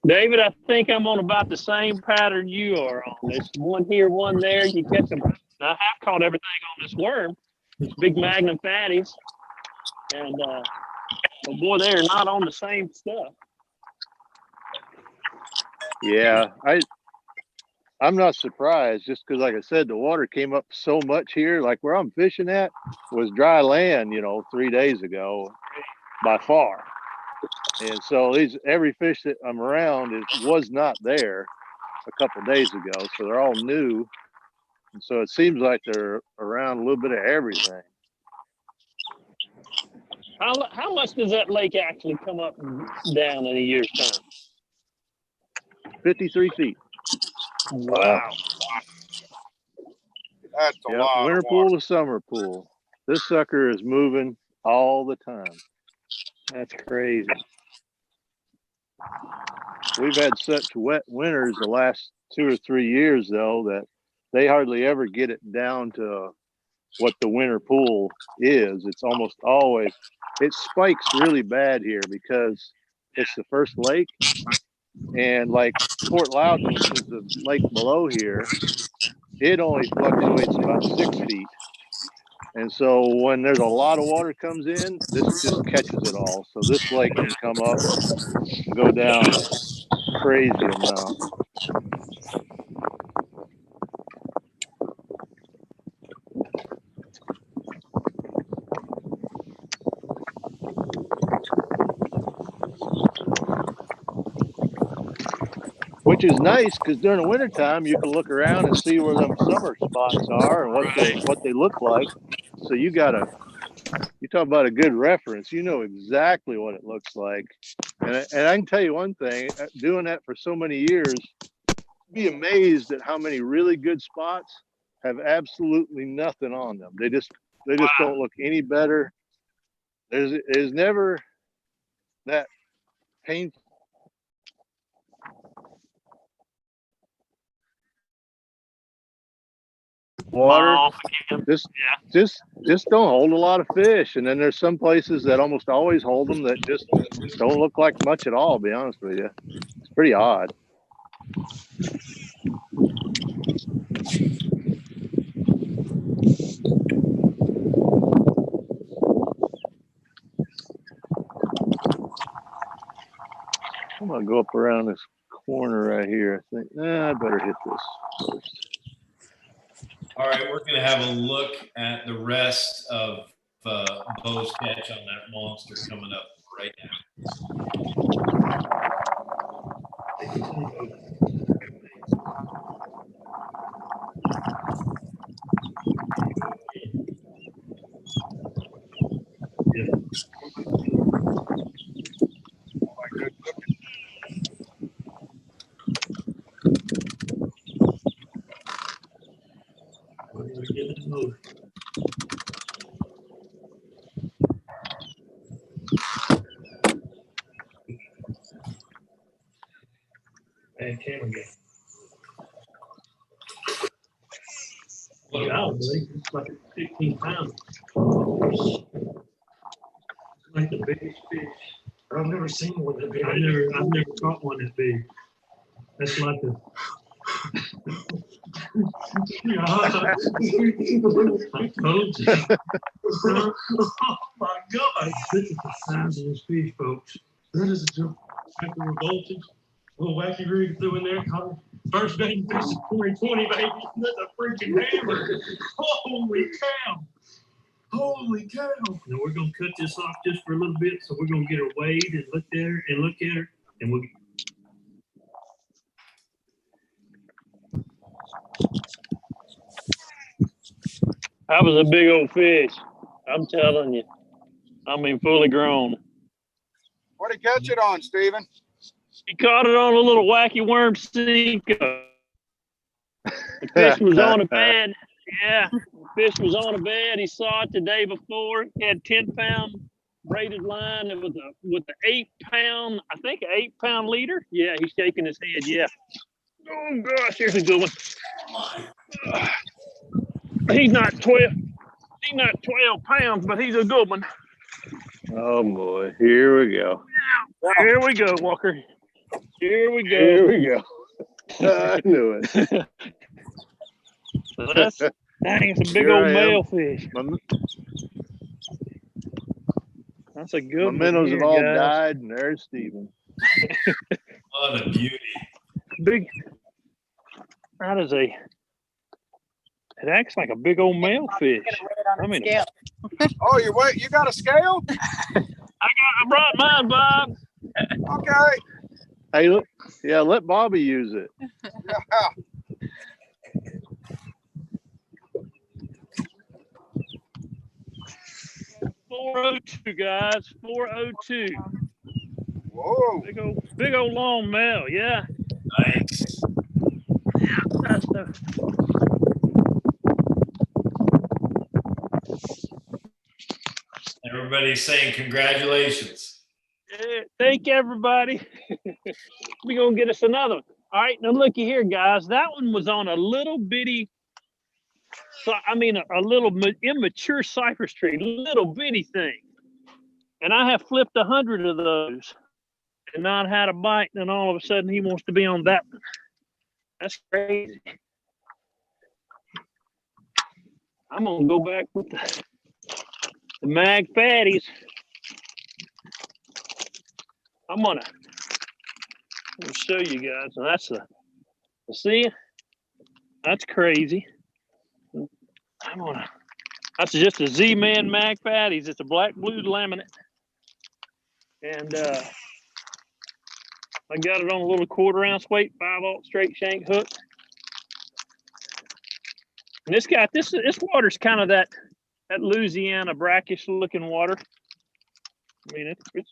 David, I think I'm on about the same pattern you are on. There's one here, one there. You catch them. I have caught everything on this worm. This big Magnum Faddis. And but boy, they're not on the same stuff. Yeah, I'm not surprised just because, like I said, the water came up so much here. Like where I'm fishing at was dry land, 3 days ago by far. And so every fish that I'm around was not there a couple of days ago. So they're all new. And so it seems like they're around a little bit of everything. How much does that lake actually come up and down in a year's time? 53 feet. Wow. That's a lot. Winter of pool water. to summer pool. This sucker is moving all the time. That's crazy. We've had such wet winters the last 2 or 3 years, though, that they hardly ever get it down to what the winter pool is. It's almost always, it spikes really bad here because it's the first lake. And like Fort Loudon, which is the lake below here, it only fluctuates about 6 feet. And so when there's a lot of water comes in, this just catches it all. So this lake can come up and go down a crazy amount. which is nice because during the wintertime you can look around and see where them summer spots are and what they look like. So you talk about a good reference. You know exactly what it looks like. And I can tell you one thing, doing that for so many years, be amazed at how many really good spots have absolutely nothing on them. They just don't look any better. There's never that painful water. Just don't hold a lot of fish. And then there's some places that almost always hold them that just don't look like much at all, to be honest with you. It's pretty odd. I'm gonna go up around this corner right here. I think, I better hit this first. All right, we're going to have a look at the rest of Bo's catch on that monster coming up right Bad camera game. It's like 15 pounds. Like the biggest fish. I've never seen one that big. I've never caught one that big. That's like the. I told you. Oh my God! This is the size of this fish, folks. That is a jump. After we're voltage. Little wacky rig threw in there, caught him. First day fish of 2020, baby. That's a freaking hammer. Holy cow. Holy cow. Now we're going to cut this off just for a little bit. So we're going to get her weighed and look there and look at her. And we'll. That was a big old fish. I'm telling you. I mean, fully grown. What did he catch it on, Stephen? He caught it on a little wacky worm sinker. The fish was on a bed. Yeah, the fish was on a bed. He saw it the day before. He had 10-pound braided line. It was with the 8-pound, I think an 8-pound leader. Yeah, he's shaking his head. Yeah. Oh gosh, here's a good one. He's not 12. He's not 12 pounds, but he's a good one. Oh boy, here we go. Here we go, Walker. Here we go. Here we go. I knew it. So that's, dang, it's a big old male fish. That's a good one. My minnows here, have all guys. died, and there's Stephen. What a beauty. Big. That is a. It acts like a big old male fish. I mean, oh, you got a scale? I brought mine, Bob. Okay. Hey, look, yeah, let Bobby use it. Yeah. 402, guys. 402. Whoa. Big old long male. Yeah. Nice. Yeah, that's the. Everybody's saying congratulations. Thank everybody. We're going to get us another one. All right, now looky here, guys. That one was on a little bitty, a little immature cypress tree, little bitty thing. And I have flipped 100 of those and not had a bite. And then all of a sudden he wants to be on that one. That's crazy. I'm going to go back with the mag Faddis. I'm gonna show you guys. And that's see, that's crazy. That's just a Z-Man mag Faddis. It's a black blue laminate. And I got it on a little 1/4 ounce weight, 5/0 straight shank hook. And this water's kind of that Louisiana brackish looking water. I mean, it's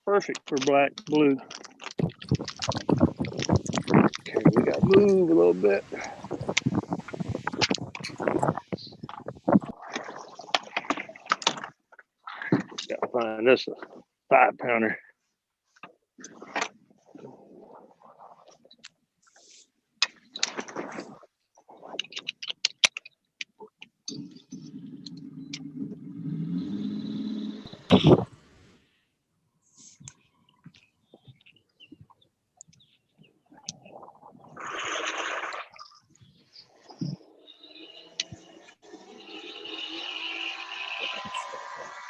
perfect for black blue. Okay, we got to move a little bit. Got to find this a 5-pounder.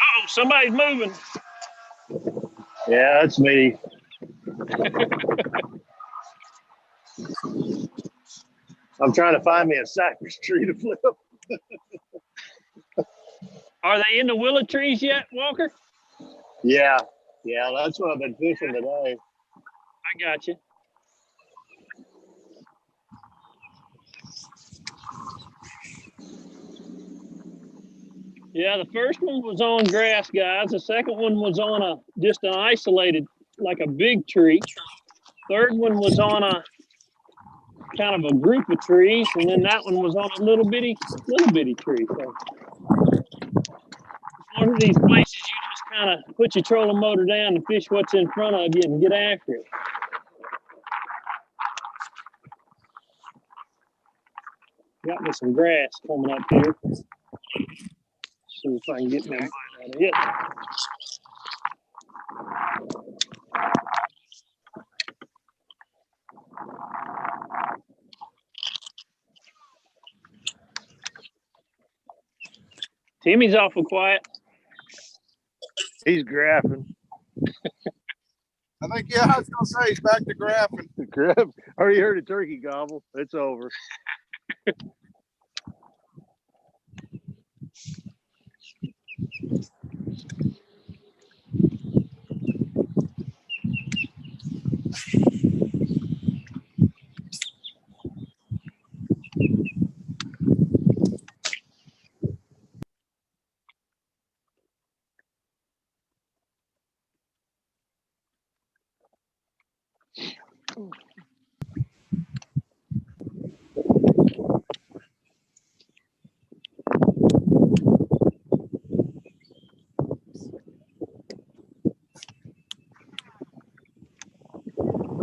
Oh, somebody's moving. Yeah, that's me. I'm trying to find me a cypress tree to flip. Are they in the willow trees yet, Walker? Yeah, that's what I've been fishing today. I got you. Yeah, the first one was on grass, guys. The second one was on just an isolated, like a big tree. Third one was on a kind of a group of trees, and then that one was on a little bitty tree. So one of these places you just kind of put your trolling motor down and fish what's in front of you and get after it. Got me some grass coming up here. See if I can get me a bite out of it. Timmy's awful quiet. He's graphing. I think, yeah, I was going to say he's back to graphing. Already heard a turkey gobble. It's over.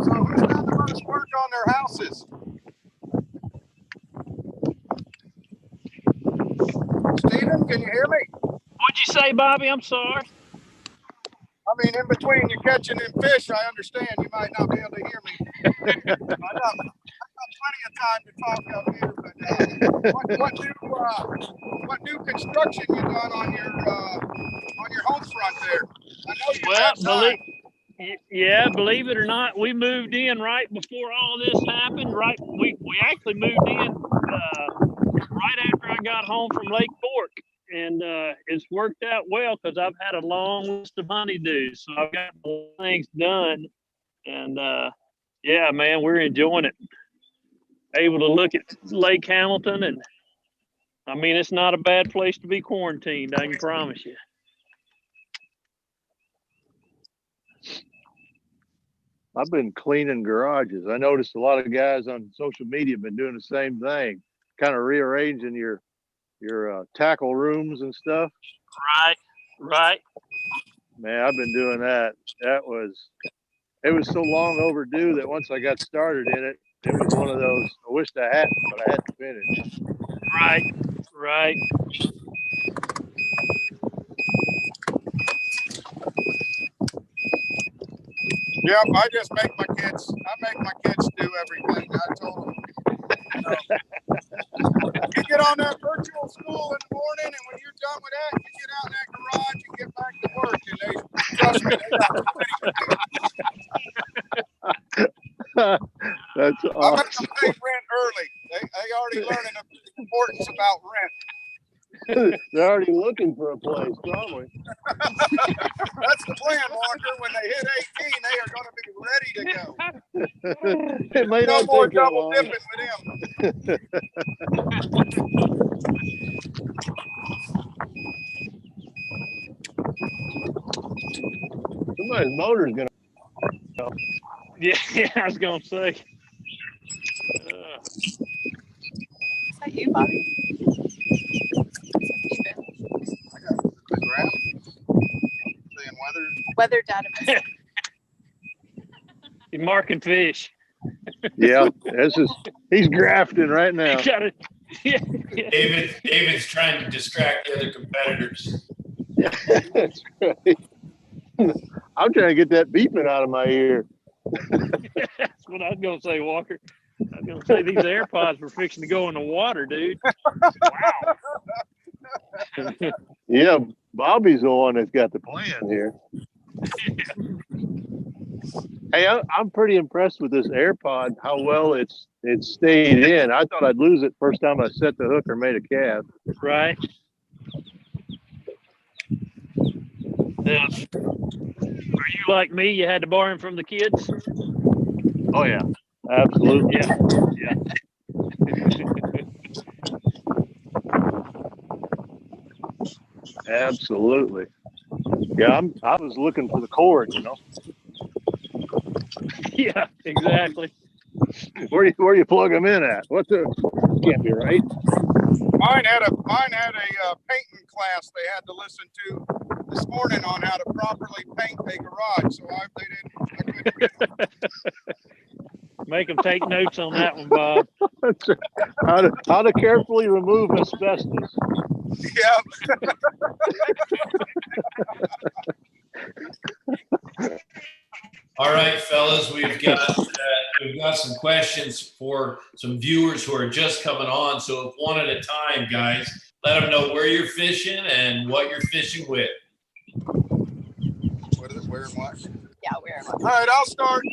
So who's done the most work on their houses? Steven, can you hear me? What'd you say, Bobby? I'm sorry. I mean, in between you catching them fish, I understand you might not be able to hear me. I've got plenty of time to talk up here, but what new construction you done on your home front there? I know you believe it or not, we moved in right before all this happened. Right, we actually moved in right after I got home from Lake Fork, and it's worked out well because I've had a long list of honeydews, so I've got things done, and yeah, man, we're enjoying it. Able to look at Lake Hamilton, and I mean, it's not a bad place to be quarantined, I can promise you. I've been cleaning garages. I noticed a lot of guys on social media have been doing the same thing, kind of rearranging your tackle rooms and stuff. Right. Man, I've been doing that. It was so long overdue that once I got started in it, it was one of those, I wished I hadn't, but I had to finish. Right. Yep, I just make my kids do everything. I told them. You get on that virtual school in the morning, and when you're done with that, you get out in that garage and get back to work. And they trust me, they got That's awesome. I'm going to pay rent early. They already learning the importance about rent. They're already looking for a place, probably. That's the plan, Walker. When they hit 18, they are going to be ready to go. It may No not more take that double long. dipping with him. Somebody's motor's gonna. Yeah, I was gonna say. Is that you, Bobby? Weather database. You're marking fish. Yeah, he's grafting right now. He got it. Yeah. David's trying to distract the other competitors. That's right. I'm trying to get that beeping out of my ear. That's what I was gonna say, Walker. I was gonna say these AirPods were fixing to go in the water, dude. Wow. Yeah, Bobby's the one that's got the plan here. Hey, I'm pretty impressed with this AirPod, how well it's stayed in. I thought I'd lose it first time I set the hook or made a cast. Right. Yeah. Are you like me? You had to borrow him from the kids? Oh yeah, absolutely. Yeah. Yeah. Absolutely. Yeah, I was looking for the cord, you know. Yeah, exactly. Where you plug them in at? What the? Can't be right. Mine had a painting class they had to listen to this morning on how to properly paint a garage. So I couldn't. Make them take notes on that one, Bob. How to carefully remove asbestos. Yep. All right, fellas, we've got some questions for some viewers who are just coming on. So if one at a time, guys, let them know where you're fishing and what you're fishing with. Where and what? Yeah, where and what. All right, I'll start.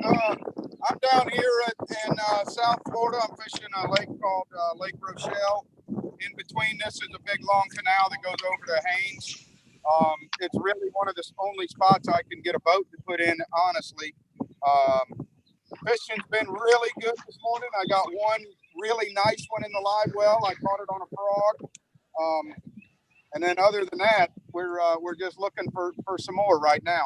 I'm down here in South Florida. I'm fishing a lake called Lake Rochelle. In between this is a big long canal that goes over to Haynes. It's really one of the only spots I can get a boat to put in, honestly. Fishing's been really good this morning. I got one really nice one in the live well. I caught it on a frog. And then other than that, we're just looking for some more right now.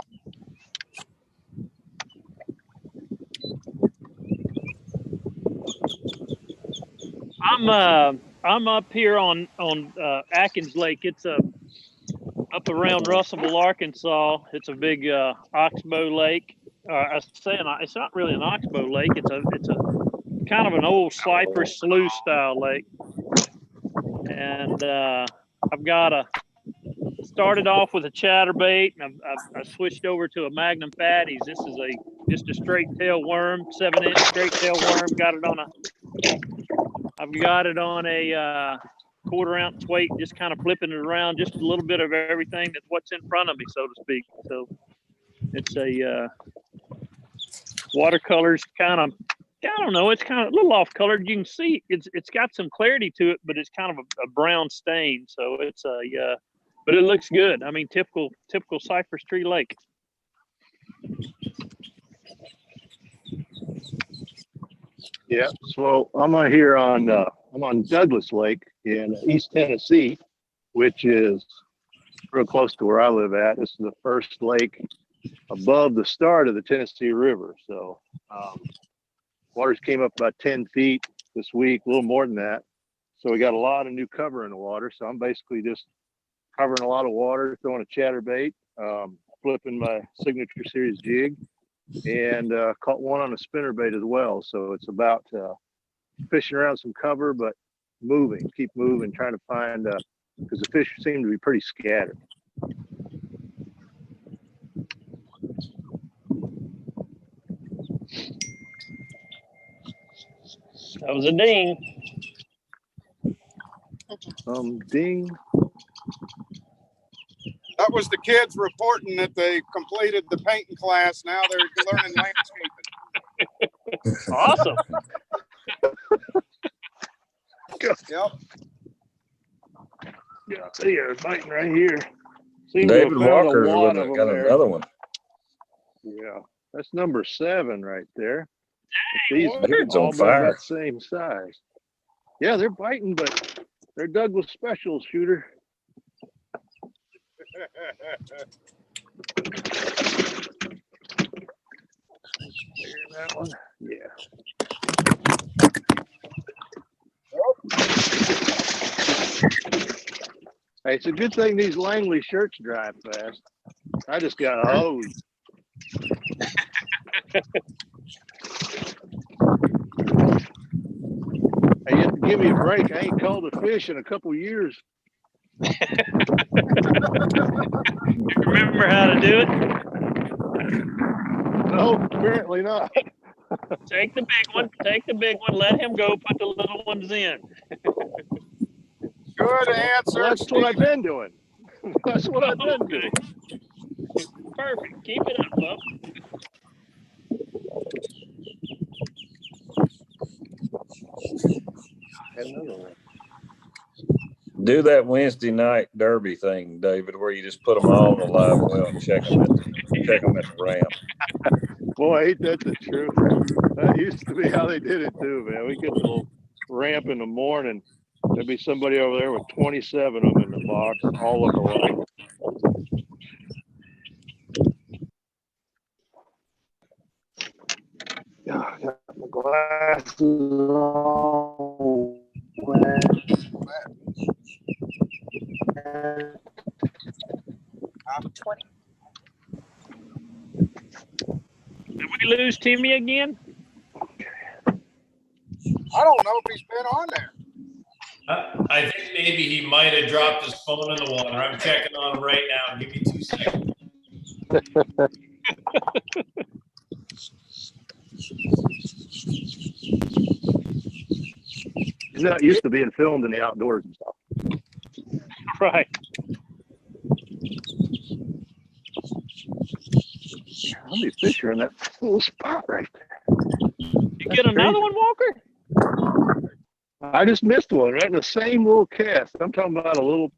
I'm up here on Atkins Lake. It's up around Russellville, Arkansas. It's a big oxbow lake. It's not really an oxbow lake. It's a kind of an old Cypress slough style lake. And I've got started off with a chatterbait, and I've switched over to a Magnum Faddis. This is just a straight tail worm, 7-inch straight tail worm. I've got it on a 1/4 ounce weight, just kind of flipping it around, just a little bit of everything that's what's in front of me, so to speak. So it's a Watercolors kind of, I don't know, it's kind of a little off colored. You can see it's got some clarity to it, but it's kind of a brown stain. So it's but it looks good. I mean, typical cypress tree lake. Yeah. So I'm here on Douglas Lake in East Tennessee, which is real close to where I live at. This is the first lake above the start of the Tennessee River. So waters came up about 10 feet this week, a little more than that. So we got a lot of new cover in the water. So I'm basically just covering a lot of water, throwing a chatterbait, flipping my signature series jig, and caught one on a spinnerbait as well. So it's about fishing around some cover, but keep moving, trying to find, because the fish seem to be pretty scattered. That was a ding. Ding. That was the kids reporting that they completed the painting class. Now they're learning landscaping. Awesome. Yep. Yeah, they're biting right here. Seem David to have found Walker's a lot with of it, them got there. another one. Yeah, that's number 7 right there. Dang, These David's all on been fire. about the same size. Yeah, they're biting, but they're Douglas specials, shooter. That one, yeah. Hey, it's a good thing these Langley shirts dry fast. I just got a hose. Hey, you have to give me a break. I ain't called a fish in a couple years. You remember how to do it? No, apparently not. Take the big one. Take the big one. Let him go. Put the little ones in. Good answer. Well, that's what I've been doing. That's what I've been doing. Perfect. Keep it up, bub. Another one. Do that Wednesday night derby thing, David, where you just put them all in the live well and check them at the ramp. Boy, ain't that the truth? That used to be how they did it too, man. We get the little ramp in the morning. There'd be somebody over there with 27 of them in the box, all look alike. Oh, got my glasses on. I'm 20. Did we lose Timmy again? I don't know if he's been on there. I think maybe he might have dropped his phone in the water. I'm checking on him right now. Give me 2 seconds. He's not used to being filmed in the outdoors and stuff. Right. How many fish are in that little spot right there? You get another one, Walker? I just missed one right in the same little cast. I'm talking about a little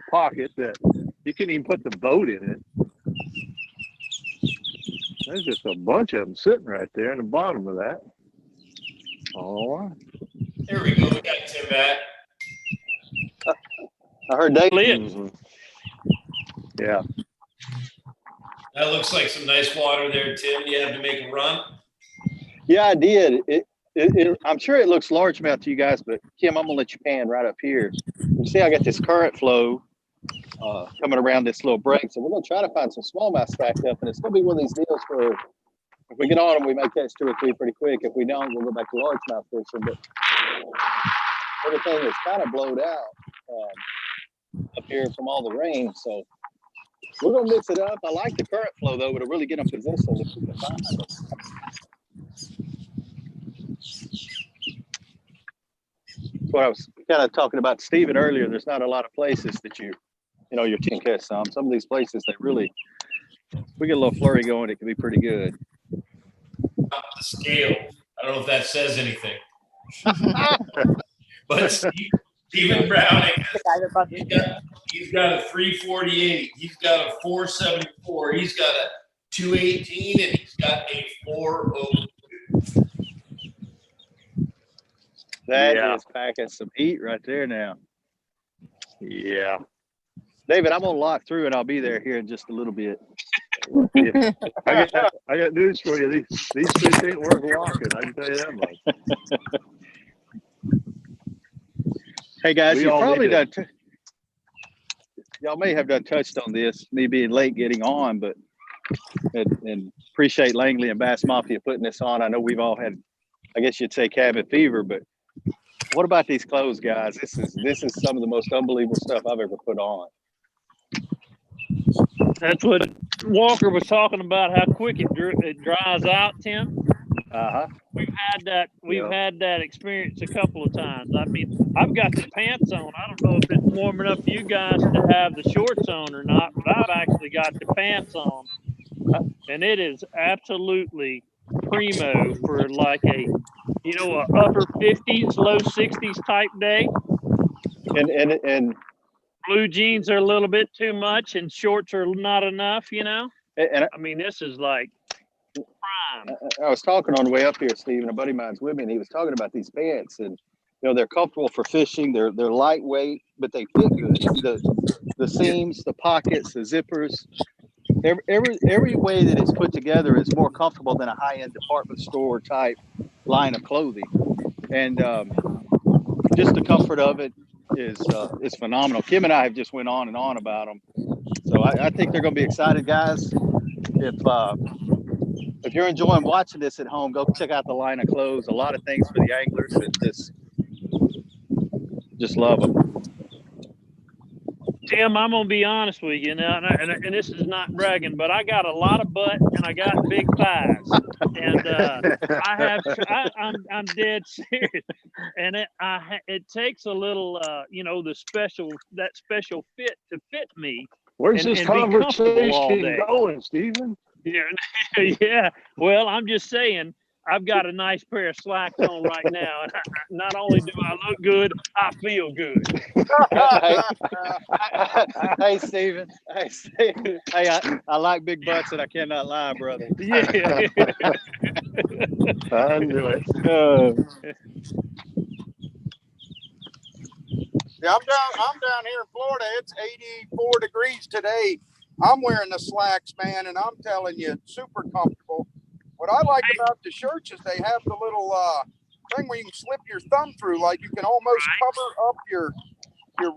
pocket that you can't even put the boat in it. There's just a bunch of them sitting right there in the bottom of that. Oh, Here we go. We got Tim back. I heard Dave. Mm-hmm. Yeah. That looks like some nice water there, Tim. You have to make a run. Yeah, I did. I'm sure it looks largemouth to you guys, but Kim, I'm gonna let you pan right up here. You see, I got this current flow coming around this little break, so we're gonna try to find some smallmouth stacked up, and it's gonna be one of these deals where if we get on them, we may catch 2 or 3 pretty quick. If we don't, we'll go back to largemouth fishing. But everything is kind of blowed out up here from all the rain, so we're gonna mix it up. I like the current flow though; it'll really get them positioned if we can find them. What I was kind of talking about to Steven earlier, there's not a lot of places that you can catch some. Some of these places, they really, if we get a little flurry going, it can be pretty good. Up the scale. I don't know if that says anything. But Stephen Browning, he's got a 348. He's got a 474. He's got a 218, and he's got a 402. That is packing some heat right there now. Yeah. David, I'm gonna lock through and I'll be there here in just a little bit. Yeah. I got news for you. These fish ain't worth walking. I can tell you that much. Hey guys, y'all may have done touched on this, me being late getting on, but and appreciate Langley and Bass Mafia putting this on. I know we've all had, I guess you'd say, cabin fever, but what about these clothes, guys? This is some of the most unbelievable stuff I've ever put on. That's what Walker was talking about, how quick it dries out, Tim. Uh-huh. We've had that experience a couple of times. I mean, I've got the pants on. I don't know if it's warm enough for you guys to have the shorts on or not, but I've actually got the pants on. And it is absolutely primo for like a upper 50s, low 60s type day. And blue jeans are a little bit too much and shorts are not enough, you know? And I mean, this is like prime. I was talking on the way up here, Steve, and a buddy of mine's with me, and he was talking about these pants, and you know they're comfortable for fishing. They're lightweight, but they fit good. The seams, the pockets, the zippers, every way that it's put together is more comfortable than a high-end department store type line of clothing, and just the comfort of it is phenomenal. Kim and I have just went on and on about them, so I think they're going to be excited, guys. If you're enjoying watching this at home, go check out the line of clothes. A lot of things for the anglers that just love them. Tim, I'm gonna be honest with you now, and this is not bragging, but I got a lot of butt and I got big thighs, and I'm dead serious, and it takes a little, you know, that special fit to fit me. Where's this conversation going, Stephen? Yeah, yeah. Well, I'm just saying, I've got a nice pair of slacks on right now, and not only do I look good, I feel good. Hey, Stephen. Hey, I like big butts, and I cannot lie, brother. Yeah. I knew it. Yeah, I'm down here in Florida. It's 84 degrees today. I'm wearing the slacks, man, and I'm telling you, it's super comfortable. What I like about the shirts is they have the little thing where you can slip your thumb through, like you can almost cover up your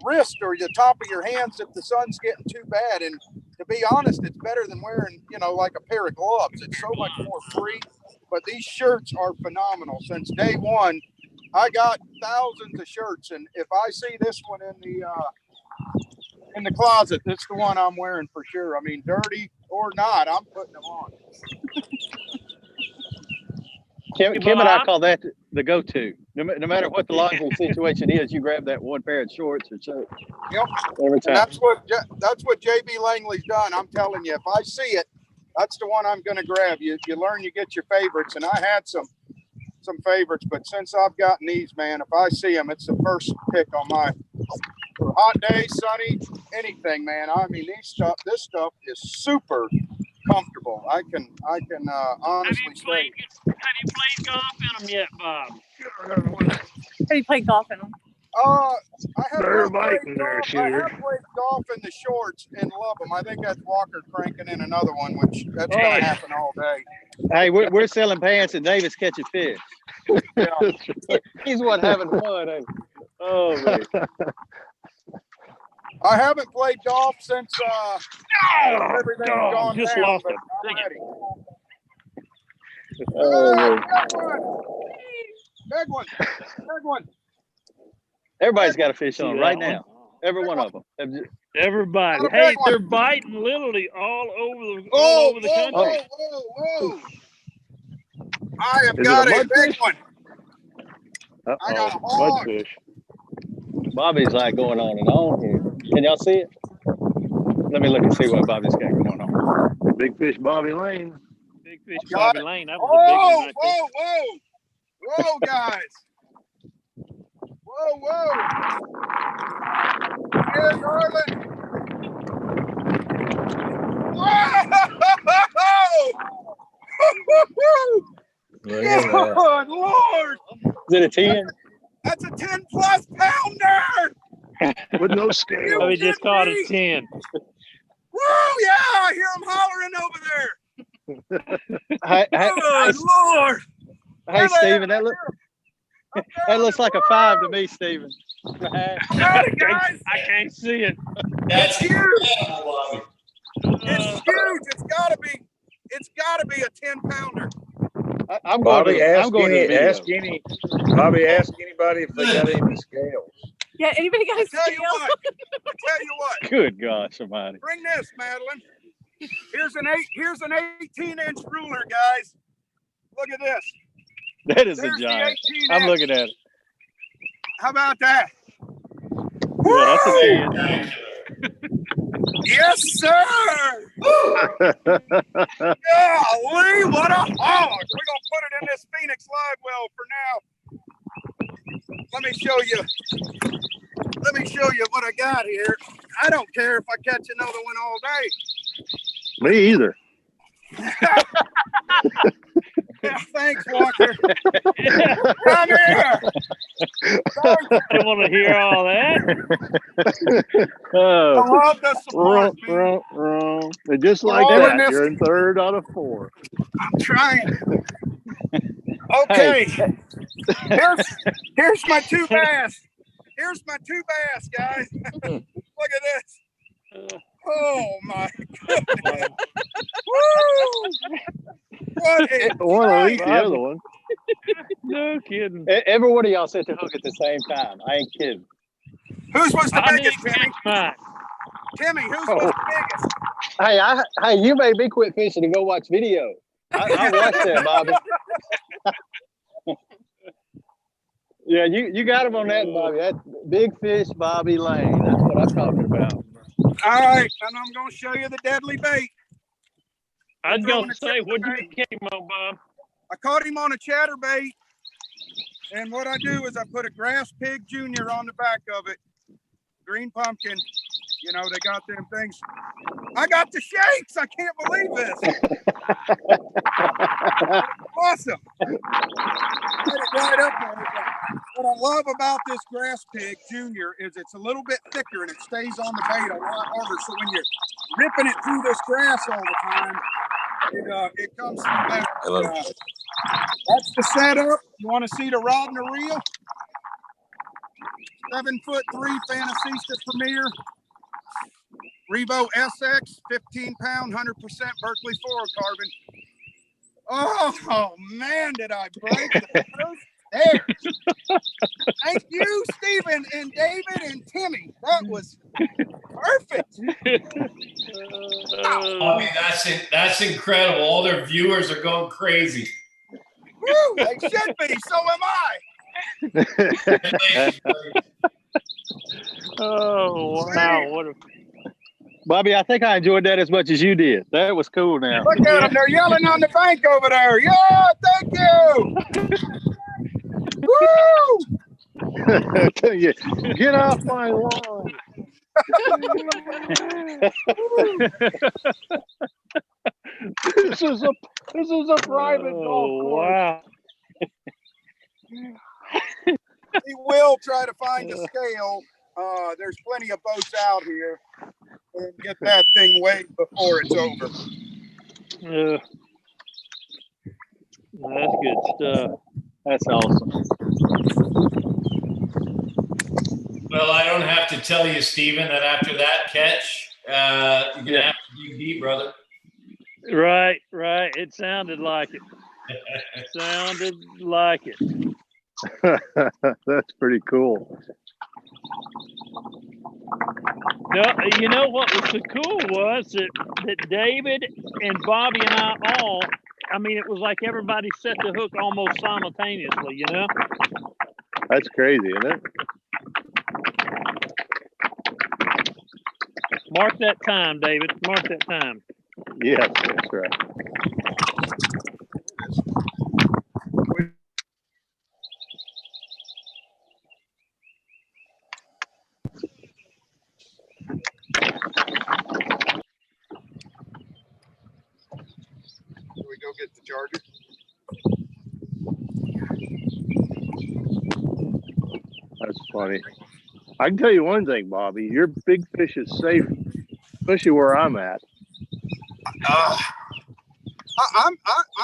wrist or the top of your hands if the sun's getting too bad. And to be honest, it's better than wearing, you know, like a pair of gloves. It's so much more free. But these shirts are phenomenal. Since day one, I got thousands of shirts, and if I see this one in the closet, it's the one I'm wearing for sure. I mean, dirty or not, I'm putting them on. Kim and I call that the go-to. No matter what the laundry situation is, you grab that one pair of shorts or shirt. Yep. Every time. And that's what JB Langley's done. I'm telling you, if I see it, that's the one I'm going to grab. You learn, you get your favorites, and I had some favorites, but since I've gotten these, man, if I see them, it's the first pick on my for hot day, sunny, anything, man. I mean, this stuff is super comfortable. I can honestly say. Have you played golf in them yet, Bob? Have you played golf in them? I have played golf in the shorts and love them. I think that's Walker cranking in another one, which that's going to happen all day. Hey, we're selling pants and David's catching fish. Yeah. He's what having fun. Ain't he? Oh man. I haven't played golf since everything's gone just down. lost But it. I'm ready. Oh, Big one. everybody's got a fish on right now. Every one of them. Everybody. Hey, they're biting literally all over the country. Whoa. I have got a big one. I got a hog. Mudfish. Bobby's like going on and on here. Can y'all see it? Let me look and see what Bobby's got going on. Big Fish Bobby Lane. Big Fish Bobby Lane. That was a big one right there. Whoa, guys. Whoa. Here, darling. Whoa! Good Lord. Is it a 10? That's a 10+ pounder. With no scale. We just caught a 10. Woo, yeah, I hear them hollering over there. Good Lord. Hey, Stephen, that looks like a 5 to me, Stephen. Got it, guys. I can't see it. That's huge. It's huge. It's gotta be a 10-pounder. I'm Bobby, going to ask anybody if they got any scales. Yeah, anybody got a scale? I tell you what. Good God, somebody. Bring this, Madeline. Here's an 18-inch ruler, guys. Look at this. That is There's a giant. the 18-inch. I'm looking at it. How about that? Yeah, that's a 10. Yes, sir. Golly, what a hog. We're going to put it in this Phoenix live well for now. Let me show you. Let me show you what I got here. I don't care if I catch another one all day. Me either. Yeah, thanks, Walker. Come here. I want to hear all that. I love the support, man. And just like that, you're in 3rd out of 4. I'm trying. Okay. Here's my 2 bass. Here's my 2 bass, guys. Look at this. Oh my goodness. Woo! What a one will eat the other one. No kidding. Every one of y'all set the hook at the same time. I ain't kidding. Whose was the biggest, Timmy? Timmy, whose was the biggest? Hey, you made me quit fishing and go watch video. I watched that, Bobby. Yeah, you got him on that, Bobby. That big fish, Bobby Lane. That's what I'm talking about. All right, and I'm going to show you the deadly bait. I was going to say, what did you catch him on, Bob? I caught him on a chatterbait, and what I do is I put a grass pig junior on the back of it. Green pumpkin. You know, they got them things. I got the shakes. I can't believe this. Awesome. Put it right up there. What I love about this grass pig junior is it's a little bit thicker and it stays on the bait a lot harder. So when you're ripping it through this grass all the time, it comes through that. That's the setup. You want to see the rod and the reel? 7'3" Fantasista Premier. Revo SX, 15-pound, 100% Berkeley fluorocarbon. Oh, man, did I break the first there. Thank you, Stephen and David and Timmy. That was perfect. Bobby, that's incredible. All their viewers are going crazy. Woo, they should be. So am I. Oh, wow. What a... Bobby, I think I enjoyed that as much as you did. That was cool now. Look at them. They're yelling on the bank over there. Yeah, thank you. Woo! Get off my lawn. This is a private golf course. Wow. He will try to find a scale. There's plenty of boats out here, and get that thing weighed before it's over. That's good stuff. That's awesome. Well, I don't have to tell you, Stephen, that after that catch, you're gonna have to dig deep, brother. Right. It sounded like it. Sounded like it. That's pretty cool. No, you know what was so cool was that David and Bobby and I all, I mean, it was like everybody set the hook almost simultaneously, you know? That's crazy, isn't it? Mark that time, David. Mark that time. Yes, that's right. Can we go get the charger? That's funny. I can tell you one thing, Bobby. Your big fish is safe, especially where I'm at.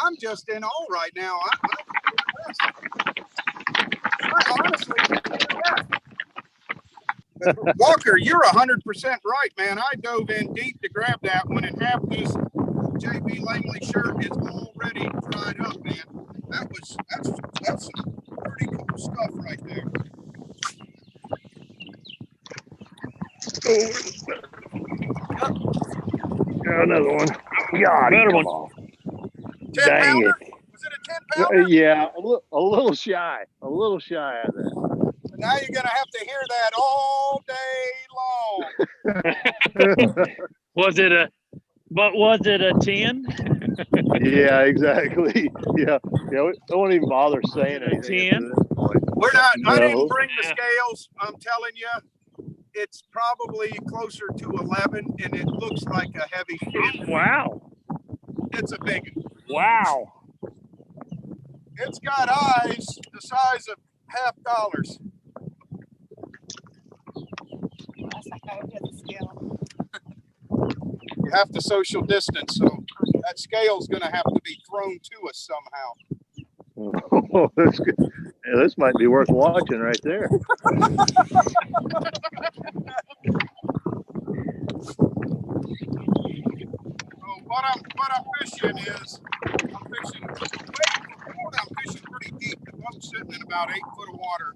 I'm just in awe right now. I honestly, Walker, you're 100% right, man. I dove in deep to grab that one, and half this JB Langley shirt is already dried up, man. That's some pretty cool stuff right there. Got another one. God, better one. 10 Dang pounder? it. Was it a 10 pounder? Yeah, a little shy. A little shy of that. Now you're gonna have to hear that all day long. Was it a 10? Yeah, exactly. Yeah. I won't even bother saying anything. 10? We're not. I didn't bring the scales. I'm telling you, it's probably closer to 11, and it looks like a heavy fish. Wow. It's a big one. Wow. It's got eyes the size of $50. You have to social distance, so that scale's going to have to be thrown to us somehow. Oh, that's good. Yeah, this might be worth watching right there. So what I'm fishing is, I'm fishing pretty deep. The boat's sitting in about 8 foot of water,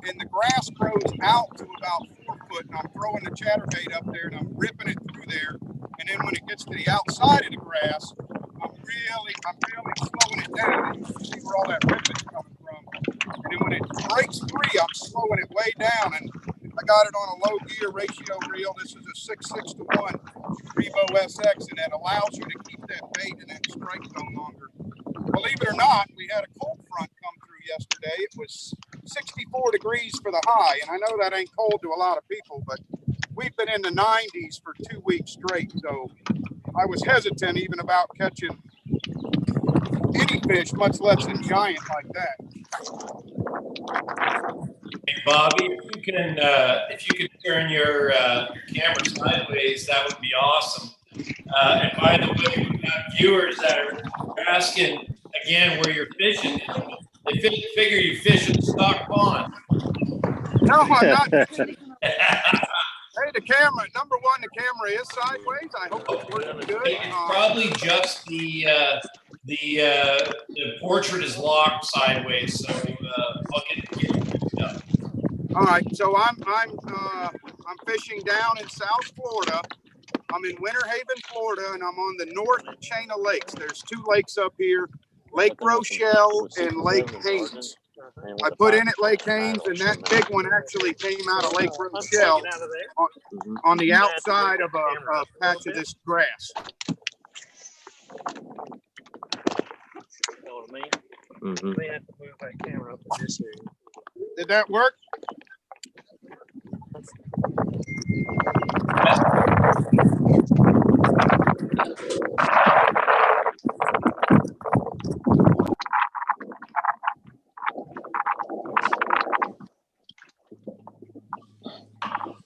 and the grass grows out to about 4 foot, and I'm throwing the chatterbait up there, and I'm ripping it through there, and then when it gets to the outside of the grass, I'm really slowing it down. You can see where all that ripping's coming from. And then when it breaks free, I'm slowing it way down, and I got it on a low gear ratio reel. This is a 6:6 to 1 Revo SX, and that allows you to keep that bait in that strike zone longer. Believe it or not, we had a cold front come through yesterday. It was 64 degrees for the high, and I know that ain't cold to a lot of people, but we've been in the 90s for 2 weeks straight, so I was hesitant even about catching any fish, much less a giant like that. Hey, Bobby, if you could turn your camera sideways, that would be awesome. And by the way, we have viewers that are asking again where you're fishing. They figure you fish in the stock pond. No, I'm not. Hey, the camera, number one, the camera is sideways. I hope it's working good. It's probably just the portrait is locked sideways, so I'll get it up. All right, so I'm fishing down in South Florida. I'm in Winter Haven, Florida, and I'm on the north chain of lakes. There's 2 lakes up here, Lake Rochelle and Lake Haynes. I put in at Lake Haynes, and that big one actually came out of Lake Rochelle on the outside of a patch of this grass. Know what I mean? Mm-hmm. They have to move that camera up to this area. Did that work?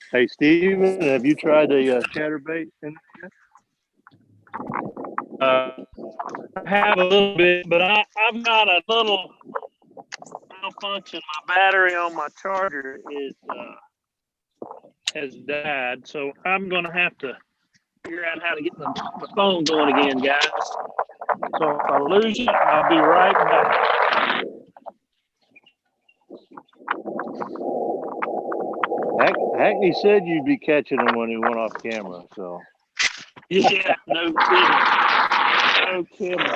Hey, Steven, have you tried a chatterbait? I have a little bit, but I've got a little malfunction. My battery on my charger has died, so I'm gonna have to figure out how to get the phone going again, guys. So if I lose it, I'll be right back. Hackney said you'd be catching them when he went off camera, so. Yeah, no kidding. No kidding.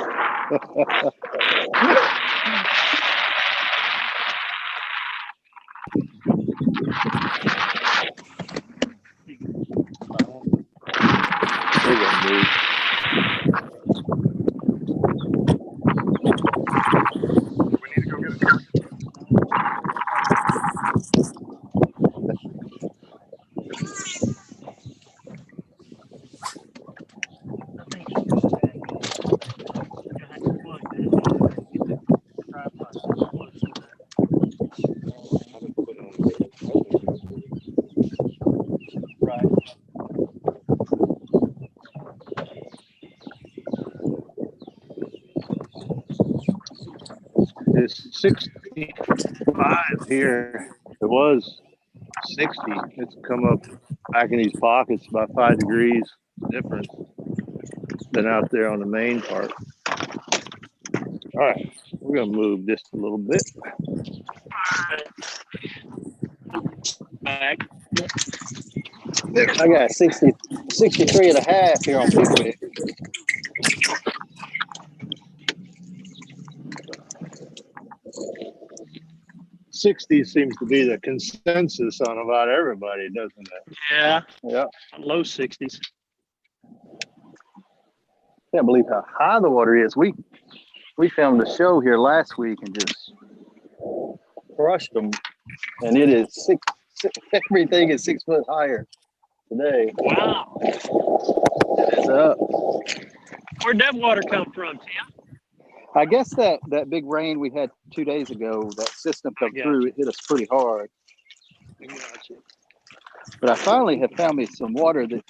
It's 65 here. It was 60. It's come up back in these pockets about 5 degrees difference than out there on the main part. All right, we're gonna move just a little bit. Back. I got 63 and a half here on Big. 60 seems to be the consensus on about everybody, doesn't it? Yeah. Yeah. Low 60s. Can't believe how high the water is. We filmed a show here last week and just crushed them, and it is everything is 6 foot higher today. Wow. It's up. Where'd that water come from, Tim? I guess that big rain we had 2 days ago, that system come through, it hit us pretty hard. I got you. But I finally have found me some water that,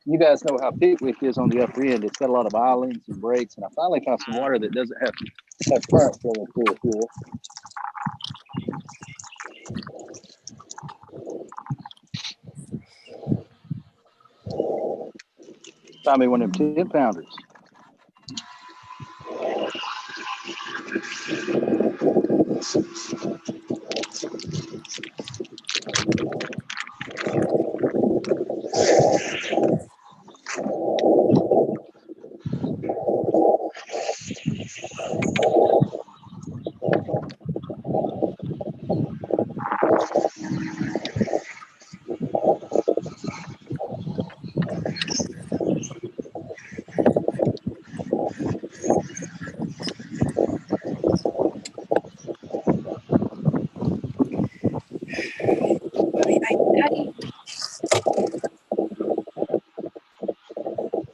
you guys know how Pickwick is on the upper end. It's got a lot of islands and breaks, and I finally found some water that doesn't have current flowing through it here. Found me one of them 10-pounders.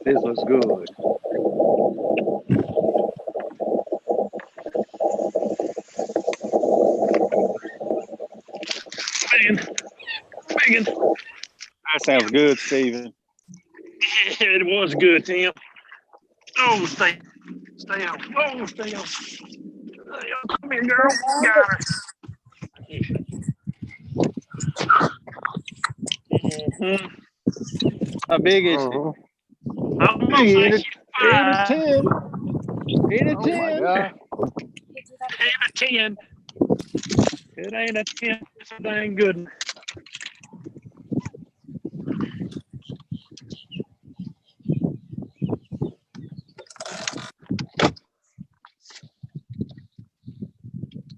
This looks good. Megan. That sounds good, Steven. It was good, Tim. Oh, stay on. Oh, stay on. Come here, girl. Got her. Mm-hmm. How big is she? I'm gonna say 8 or 10. 8 or 10. 8 or 10. It ain't a 10. It's a dang good one.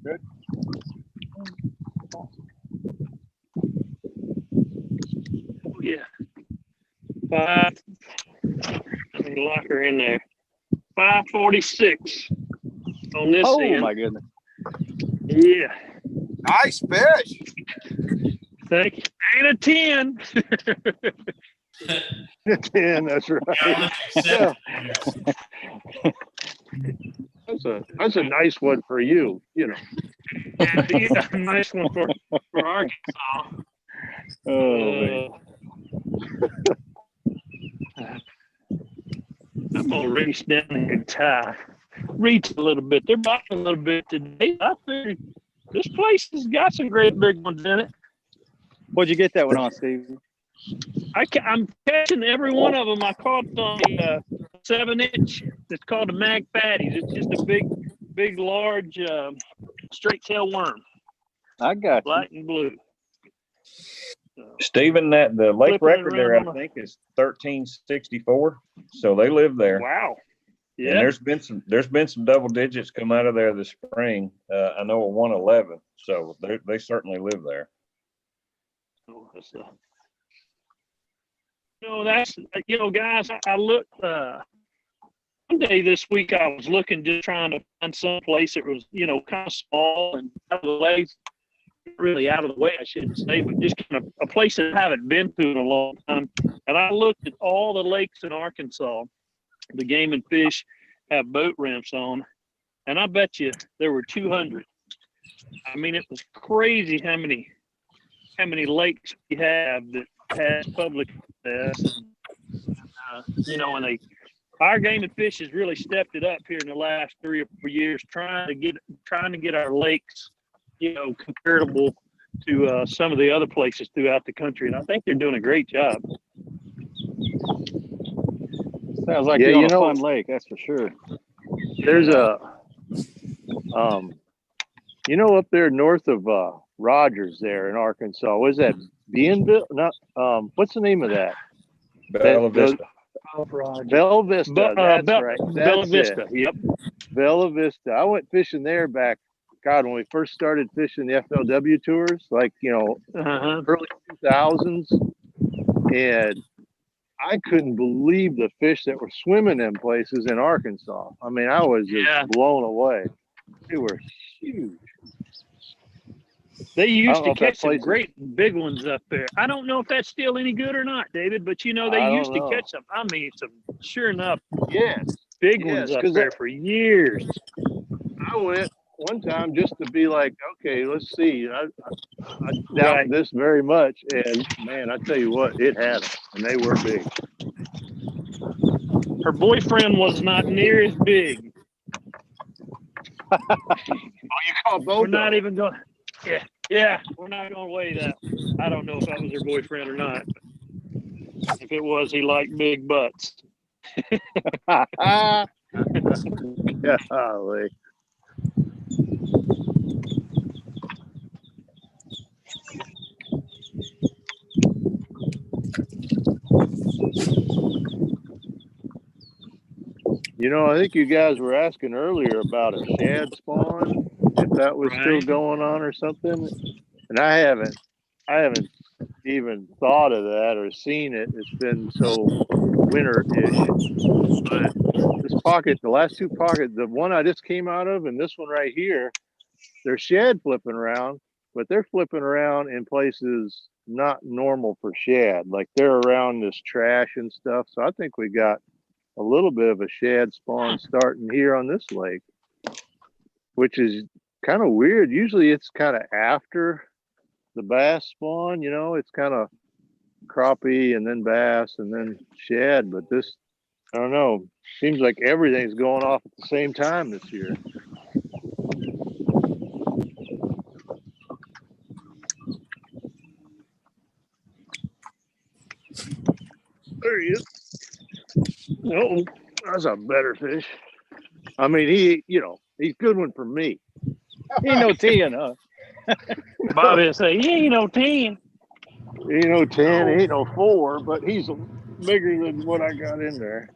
Good. Oh, yeah. 5. Let me lock her in there. 546 on this end. Oh my goodness. Yeah. Nice fish. Thank you. 8 or 10. 10, that's right. Yeah. That's a nice one for you, you know. Yeah, a nice one for Arkansas. I'm gonna reach down here and tie. Reach a little bit. They're biting a little bit today. I figured this place has got some great big ones in it. What'd you get that one on, Steve? I'm catching every one of them. I caught on the 7-inch. It's called a Faddis. It's just a big, large straight tail worm. I got black and blue. Stephen, the lake record there, I think, is 1364. So they live there. Wow. Yeah. And there's been some double digits come out of there this spring. I know a 111. So they certainly live there. Oh, that's guys, I looked one day this week. I was looking, just trying to find some place that was, kind of small and out of the way. Really out of the way, I shouldn't say, but just kind of a place that I haven't been to in a long time. And I looked at all the lakes in Arkansas. The Game and Fish have boat ramps on, and I bet you there were 200. I mean, it was crazy how many lakes we have that has public access. And our Game and Fish has really stepped it up here in the last 3 or 4 years, trying to get our lakes, comparable to some of the other places throughout the country, and I think they're doing a great job. Sounds like you're on a fun lake, that's for sure. There's up there north of Rogers there in Arkansas. What is that? Bienville? Not what's the name of that? Bella Vista. Bella Vista. That's right. Bella Vista. Yep. Bella Vista. I went fishing there back, God, when we first started fishing the FLW tours, like early 2000s, and I couldn't believe the fish that were swimming in places in Arkansas. I mean, I was just blown away. They were huge. They used to catch some great big ones up there. I don't know if that's still any good or not, David, but you know, they used to catch them. I mean, some sure enough, big ones up there for years. I went one time just to be like, okay, let's see. I doubt this very much. And man, I tell you what, it had them, and they were big. Her boyfriend was not near as big. Oh, you call both? We're not even going. Yeah, we're not going to weigh that. I don't know if that was her boyfriend or not. If it was, he liked big butts. Golly. You know, I think you guys were asking earlier about a shad spawn, if that was still going on or something. And I haven't even thought of that or seen it. It's been so winter-ish. But this pocket, the last two pockets, the one I just came out of and this one right here, they're shad flipping around, but they're flipping around in places not normal for shad. Like they're around this trash and stuff. So I think we got a little bit of a shad spawn starting here on this lake, which is kind of weird. Usually it's kind of after the bass spawn, you know, it's kind of crappie and then bass and then shad. But this, I don't know, seems like everything's going off at the same time this year. There he is. Oh, that's a better fish. I mean, he's a good one for me. He ain't no 10, huh? Bobby say, he ain't no 10. He ain't no 10, he ain't no 4, but he's bigger than what I got in there.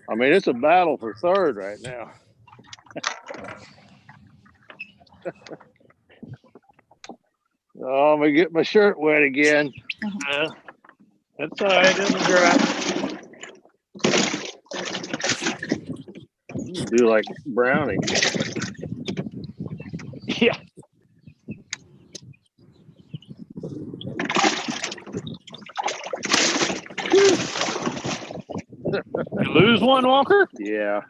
I mean, it's a battle for third right now. Oh, I'm going to get my shirt wet again. That's all right, it'll dry. Do like brownie. Yeah. You lose one, Walker? Yeah.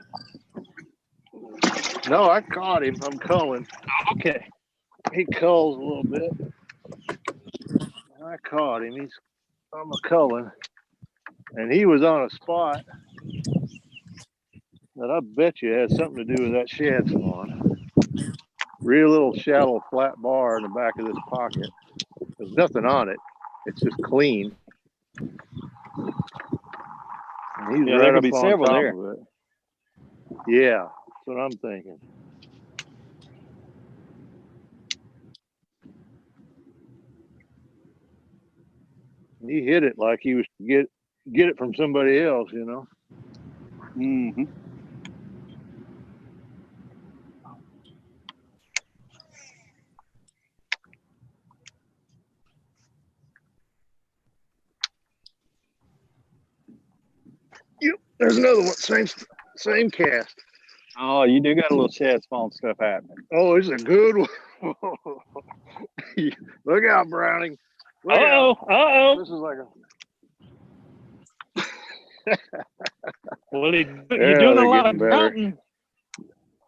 No, I caught him. I'm culling. Okay. He culls a little bit. I caught him. I'm a culling. And he was on a spot that I bet you has something to do with that shad spawn. Real little shallow flat bar in the back of this pocket. There's nothing on it. It's just clean. And he's there could be several there. Yeah, that's what I'm thinking. He hit it like he was to get it from somebody else, you know. Mm-hmm. Yep, there's another one. Same cast. Oh, you do got a little shad spawn stuff happening. Oh, it's a good one. Look out, Browning. Uh-oh. This is like a... Well, you're doing a lot of hunting.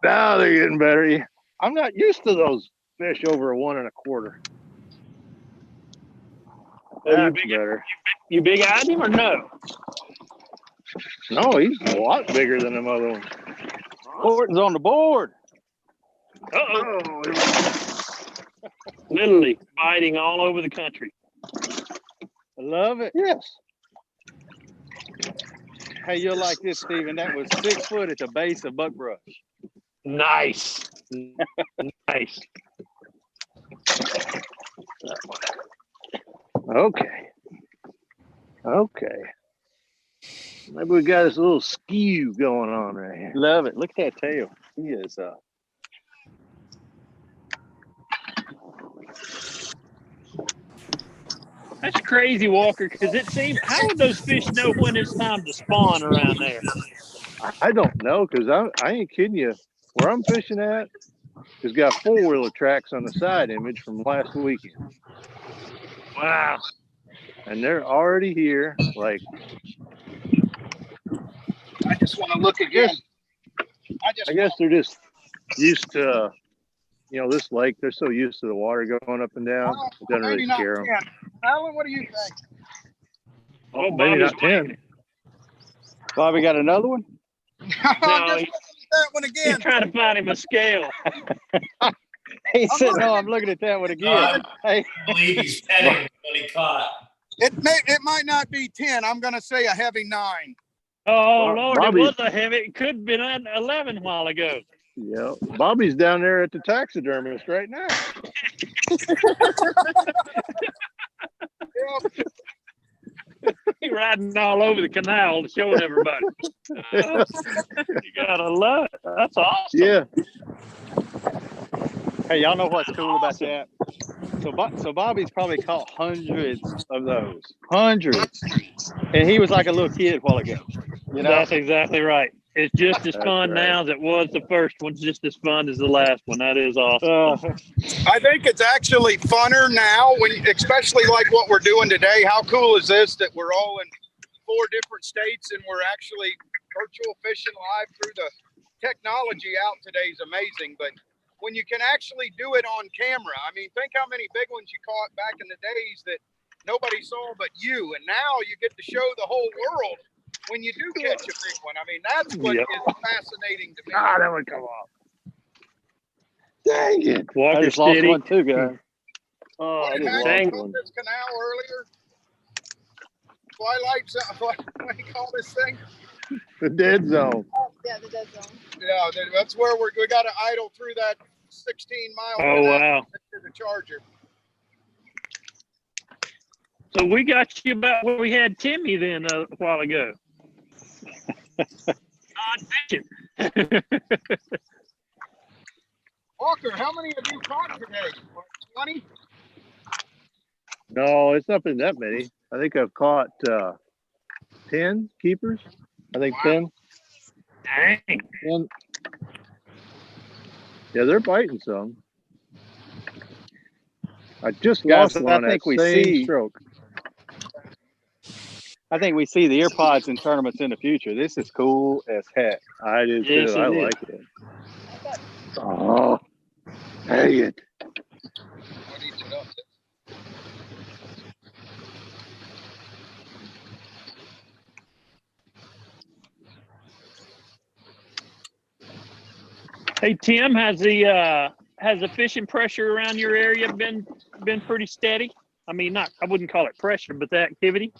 Now they're getting better. I'm not used to those fish over a 1 1/4. That's better. You big-eyed him or no? No, he's a lot bigger than them other ones. Horton's on the board. Uh-oh. Literally biting all over the country. I love it. Yes. Hey, you'll like this, Stephen. That was 6 foot at the base of buckbrush. Nice. Nice. Okay. Maybe we got this little skew going on right here. Love it. Look at that tail. He is That's crazy, Walker, because it seems, how would those fish know when it's time to spawn around there? I don't know, because I ain't kidding you. Where I'm fishing at, It's got 4-wheeler tracks on the side image from last weekend. Wow. And they're already here. Like, I just want to look again. I guess they're just used to, this lake. They're so used to the water going up and down. It doesn't really scare them. Alan, what do you think? Oh, maybe not 10. Bobby got another one? I'm just looking at that one again. He's trying to find him a scale. He said, "No, I'm looking at that one again." I believe he's petting when he caught. It might not be 10. I'm going to say a heavy 9. Oh, Lord, Bobby, it was a heavy. It could have been 11 a while ago. Yeah, Bobby's down there at the taxidermist right now. He's riding all over the canal showing everybody. You gotta love it. That's awesome. Yeah. Hey, y'all know what's cool about that? So Bobby's probably caught hundreds of those. Hundreds. And he was like a little kid a while ago. That's exactly right. It's just as fun now as it was the first one. Just as fun as the last one. That is awesome. I think it's actually funner now, especially like what we're doing today. How cool is this that we're all in 4 different states and we're actually virtual fishing live through the technology out today is amazing. But when you can actually do it on camera, I mean, think how many big ones you caught back in the days that nobody saw but you. And now you get to show the whole world when you do catch a big one. I mean, that's what is fascinating to me. That would come off. Dang it. I just lost one too, guys. Oh, I just lost one. This canal earlier. Twilight zone. What do you call this thing? The dead zone. Oh, yeah, the dead zone. Yeah, that's where we got to idle through that 16 miles. Oh, wow. To the Charger. So we got you about where we had Timmy then a while ago. Odd fishing. Walker, how many have you caught today? 20? No, it's not been that many. I think I've caught 10 keepers. I think 10. Dang. 10. Yeah, they're biting some. I just lost one on that same stroke. I think we see the ear pods in tournaments in the future. This is cool as heck. I do too. I like it. Oh, dang it. Hey Tim, has the fishing pressure around your area been pretty steady? I mean, I wouldn't call it pressure, but the activity.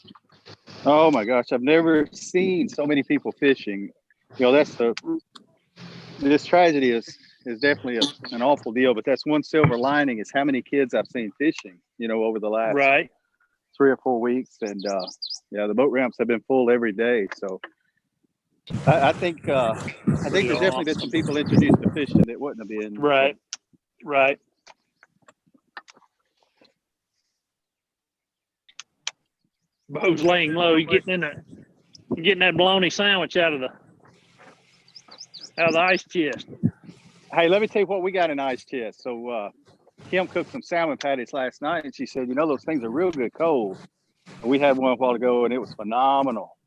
Oh my gosh, I've never seen so many people fishing. This tragedy is definitely an awful deal, but that's one silver lining is how many kids I've seen fishing, over the last 3 or 4 weeks. And the boat ramps have been full every day. So I think there's definitely been some people introduced to fishing that wouldn't have been. Right. Bo's laying low. You're getting that bologna sandwich out of the ice chest. Hey, let me tell you what we got in ice chest. So Kim cooked some salmon patties last night, and she said, those things are real good cold. We had one a while ago, and it was phenomenal.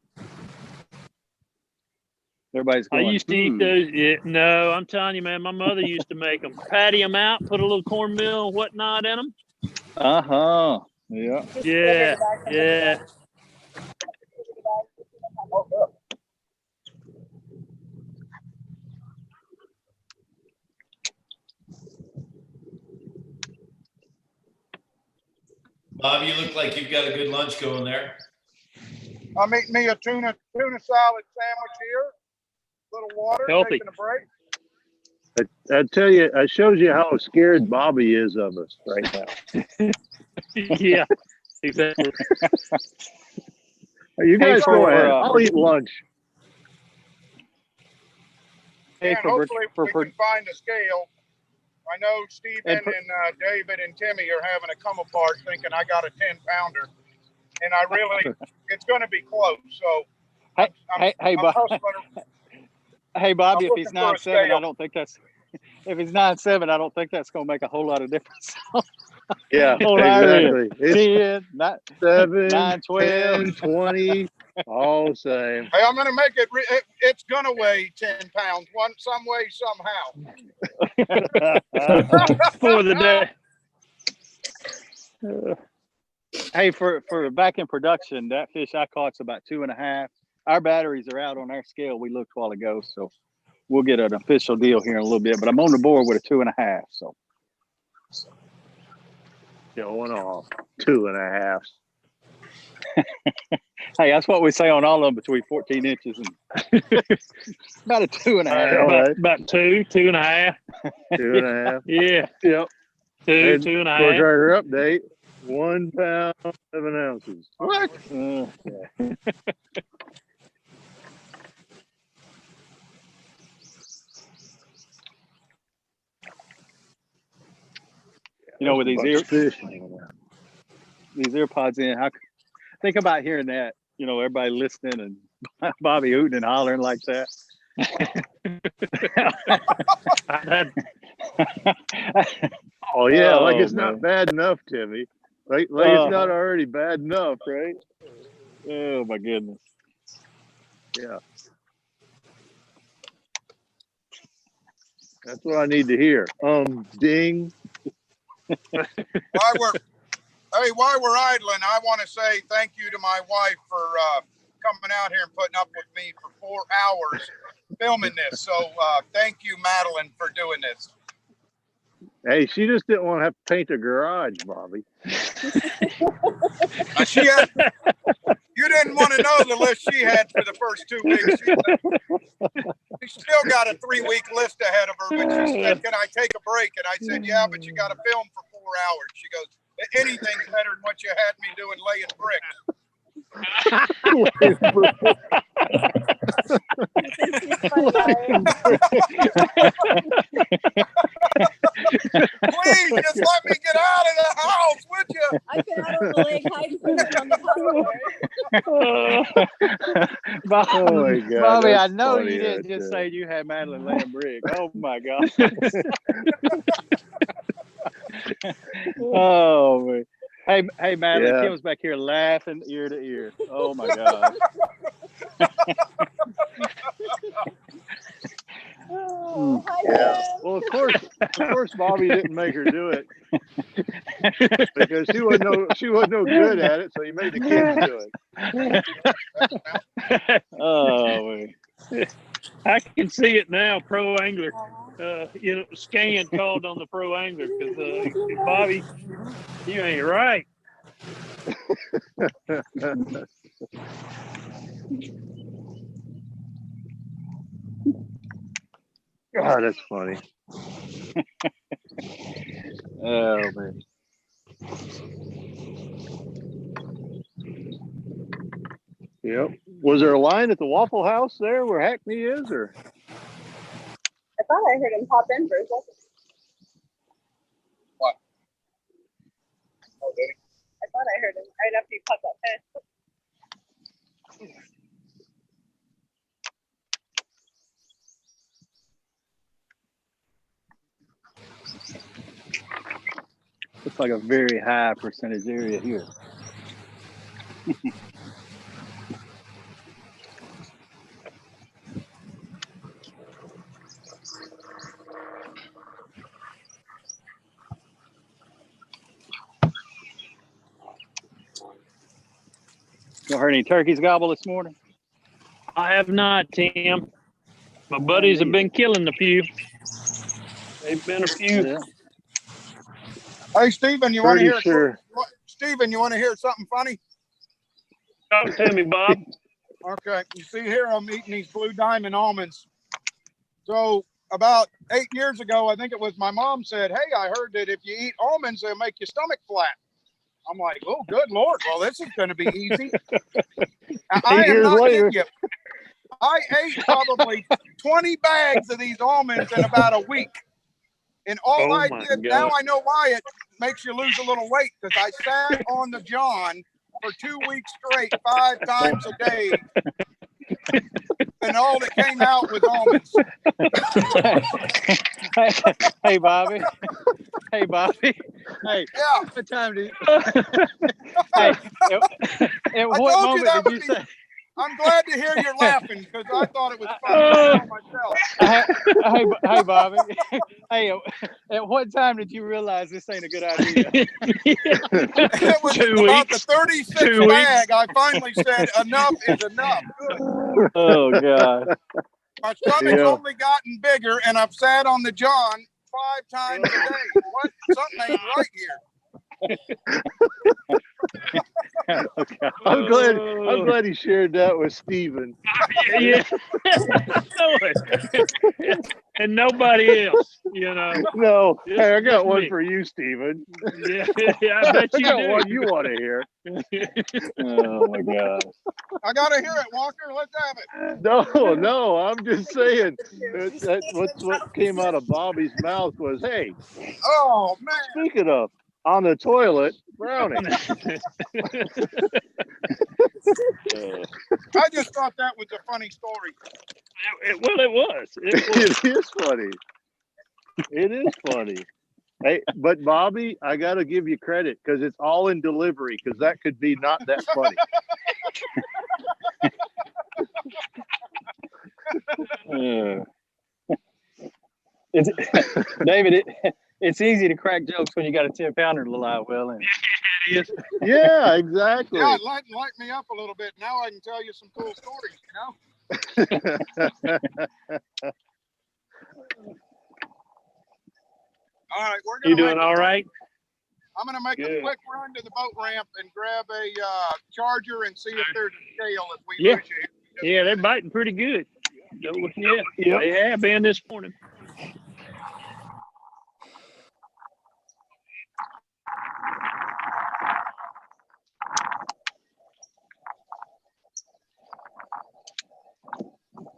Everybody's going, I used to eat those. Yeah, no, I'm telling you, man, my mother used to make them. Patty them out, put a little cornmeal and whatnot in them. Uh-huh. Yeah. Yeah. Bob, you look like you've got a good lunch going there. I'm eating me a tuna salad sandwich here. A little water, healthy. Taking a break. I tell you, it shows you how scared Bobby is of us right now. Yeah, exactly. You guys go ahead. I'll eat lunch. And hopefully we can find a scale. I know Stephen and David and Timmy are having a come apart thinking I got a 10-pounder. And I really, it's going to be close. So, hey, Bobby, if he's 9'7", if it's 9.7, I don't think that's going to make a whole lot of difference. Yeah, On our end. exactly. It's 10, 9, 7, 9, 12. 10, 20, all the same. Hey, I'm going to make it. It's going to weigh 10 pounds. Some way, somehow. For the day. Hey, for back in production, that fish I caught's about 2.5. Our batteries are out on our scale. We looked a while ago, so we'll get an official deal here in a little bit. But I'm on the board with a 2.5. So Going off 2.5. Hey, that's what we say on all of them, between 14 inches and about a 2.5. About 2.5. 2.5. Yeah. Yep. 2.5. Bushwhacker update. 1 pound, 7 ounces. What? You know, with these earpods in, think about hearing that. You know, everybody listening and Bobby hooting and hollering like that. Oh yeah, like it's not bad enough, Timmy. Like it's not already bad enough, right? Oh my goodness. Yeah. That's what I need to hear. Ding. While we're idling, I want to say thank you to my wife for coming out here and putting up with me for 4 hours filming this. So thank you, Madeline, for doing this. Hey, she just didn't want to have to paint a garage, Bobby. You didn't want to know the list she had for the first 2 weeks. She still got a 3-week list ahead of her, but she said, "Can I take a break?" And I said, "Yeah, but you got to film for 4 hours." She goes, "Anything's better than what you had me doing laying bricks." Please just let me get out of the house, would you? I've been out on the lake hiding from them on the Bobby, Oh my God, Bobby, I that's know funny you didn't right just there. say you had Madeline laying brick. Oh my God. Oh man. Hey, Madeline, Yeah. Kim's back here laughing ear to ear. Oh my God. Oh, hi, Yeah. Tim. Well, of course, Bobby didn't make her do it because she wasn't no good at it, so he made the kids do it. Oh man. I can see it now, pro angler. Scan called on the pro angler because Bobby, you ain't right. God, that's funny. Oh man. Yep. Was there a line at the Waffle House there where Hackney is, or? I thought I heard him pop in for a second. What? Oh, did he? I thought I heard him right after you popped that fish. Looks like a very high percentage area here. You heard any turkeys gobble this morning? I have not, Tim. My buddies have been killing a few. They've been a few. Yeah. Hey, Stephen, you want to hear? Sure. Stephen, you want to hear something funny? Talk to me, Bob. Okay, you see here I'm eating these Blue Diamond almonds. So about 8 years ago, I think it was, my mom said, "Hey, I heard that if you eat almonds, they'll make your stomach flat." I'm like, "Oh, good Lord. Well, this is going to be easy." I am not kidding you. I ate probably 20 bags of these almonds in about a week. And all I did, now I know why it makes you lose a little weight, because I sat on the John for 2 weeks straight, 5 times a day. And all that came out was almonds. Hey, Bobby. Hey, Bobby. Hey, Yeah. what time do you... Hey, at what told you moment that did would you be- say... I'm glad to hear you're laughing because I thought it was funny myself. Hey, Bobby. Hey, at what time did you realize this ain't a good idea? It was 2 about weeks. the 36th 2 weeks. bag. I finally said enough is enough. Oh, God. My stomach's only gotten bigger, and I've sat on the John 5 times a day. What? Something ain't right here. I'm glad he shared that with Steven. Yeah. I know it. And nobody else, you know. No, Just- hey, I got just one me. for you, Steven. Yeah, I bet you I got do. one you want to hear. Oh, my God. I got to hear it, Walker. Let's have it. No, I'm just saying. What came out of Bobby's mouth was, hey, Oh, man. speaking of, on the toilet, brownie. I just thought that was a funny story. Well, it was. It is funny. It is funny. Hey, but Bobby, I got to give you credit because it's all in delivery because that could be not that funny. David, it's easy to crack jokes when you got a 10-pounder to lie well in. It is. Yeah, exactly. Yeah, light me up a little bit. Now I can tell you some cool stories, you know? All right, we're You gonna doing all right? I'm gonna make a quick run to the boat ramp and grab a charger and see if there's a scale if we Yeah. lose you. Yeah, they're biting pretty good. Yeah, Yep. they have been this morning.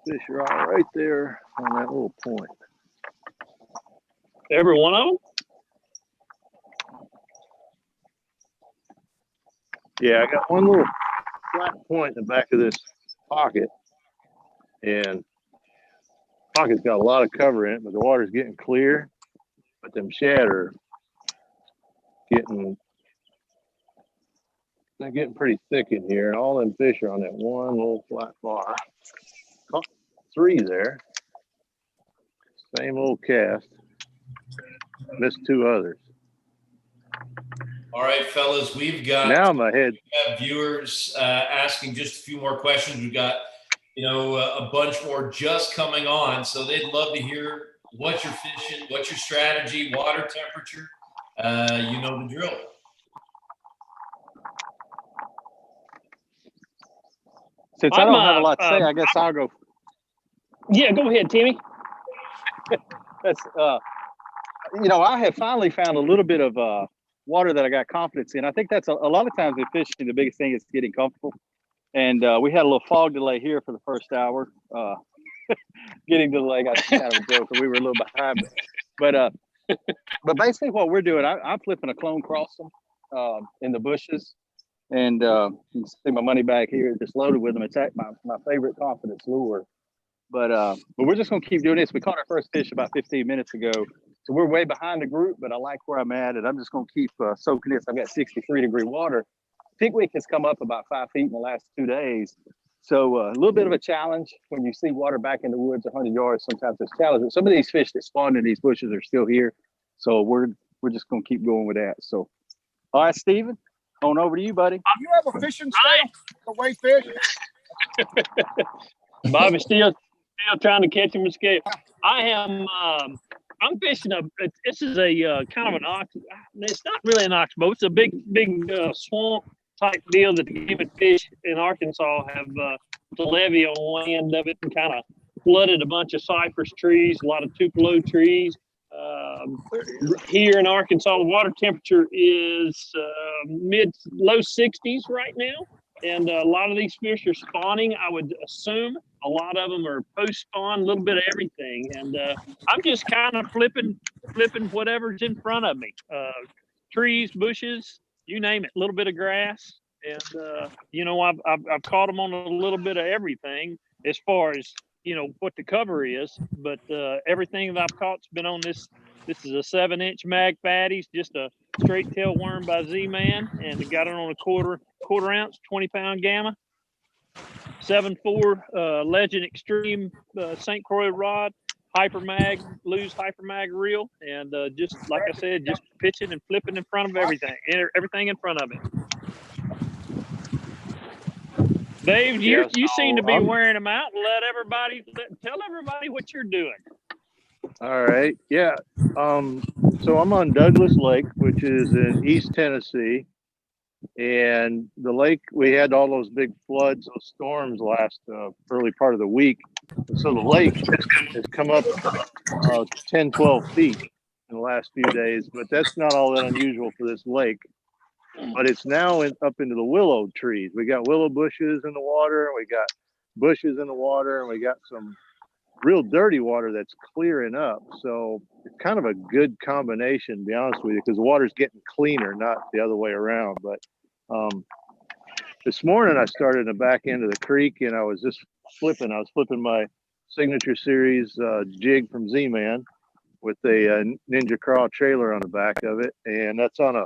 Fish are all right there on that little point. Every one of them? Yeah, I got one little flat point in the back of this pocket, and pocket's got a lot of cover in it, but the water's getting clear. But them shad are they're getting pretty thick in here, and all them fish are on that one little flat bar. Caught 3 there. Same old cast. Missed 2 others. All right, fellas, we've got Now my head. we have viewers asking just a few more questions. We've got, a bunch more just coming on, so they'd love to hear what you're fishing, what's your strategy, water temperature. You know the drill. Since I don't have a lot to say, I guess I'll go. Yeah, go ahead, Timmy. That's I have finally found a little bit of water that I got confidence in. I think that's a lot of times with fishing, the biggest thing is getting comfortable. And we had a little fog delay here for the first hour. Getting to the lake, I kind of a joke, we were a little behind. But basically what we're doing, I'm flipping a clone crossing in the bushes. And you can see my money back here, just loaded with them. It's my favorite confidence lure. But we're just gonna keep doing this. We caught our first fish about 15 minutes ago. So we're way behind the group, but I like where I'm at, and I'm just gonna keep soaking this. I've got 63-degree water. Peak week has come up about 5 feet in the last 2 days. So a little bit of a challenge when you see water back in the woods 100 yards. Sometimes it's challenging. Some of these fish that spawned in these bushes are still here. So we're just gonna keep going with that. So, all right, Steven, on over to you, buddy. You have a fishing scale to weigh fish? Bobby's still trying to catch him with scale. I am. I'm fishing this is a kind of an ox. It's not really an oxbow. It's a big swamp type deal that the game fish in Arkansas have the levee on one end of it and kind of flooded a bunch of cypress trees, a lot of tupelo trees. Here in Arkansas, the water temperature is low 60s right now. And a lot of these fish are spawning. I would assume a lot of them are post-spawn, a little bit of everything. And I'm just kind of flipping whatever's in front of me. Trees, bushes, you name it, a little bit of grass. And, I've caught them on a little bit of everything as far as you know, what the cover is, but everything that I've caught's been on this. This is a 7-inch mag Faddis, just a straight tail worm by Z-Man, and got it on a quarter ounce, 20-pound gamma. 7.4 Legend Extreme St. Croix rod, loose hypermag reel, and just like I said, just pitching and flipping in front of everything in front of it. Dave, you seem to be wearing them out. Tell everybody what you're doing. All right. Yeah. So I'm on Douglas Lake, which is in East Tennessee. And the lake, we had all those big floods, those storms last early part of the week. And so the lake has come up 10, 12 feet in the last few days, but that's not all that unusual for this lake. But it's now up into the willow trees. We got willow bushes in the water, we got bushes in the water, and we got some real dirty water that's clearing up. So it's kind of a good combination, to be honest with you, because the water's getting cleaner, not the other way around. But this morning I started in the back end of the creek, and I was just flipping. I was flipping my signature series jig from Z-Man with a Ninja Craw trailer on the back of it, and that's on a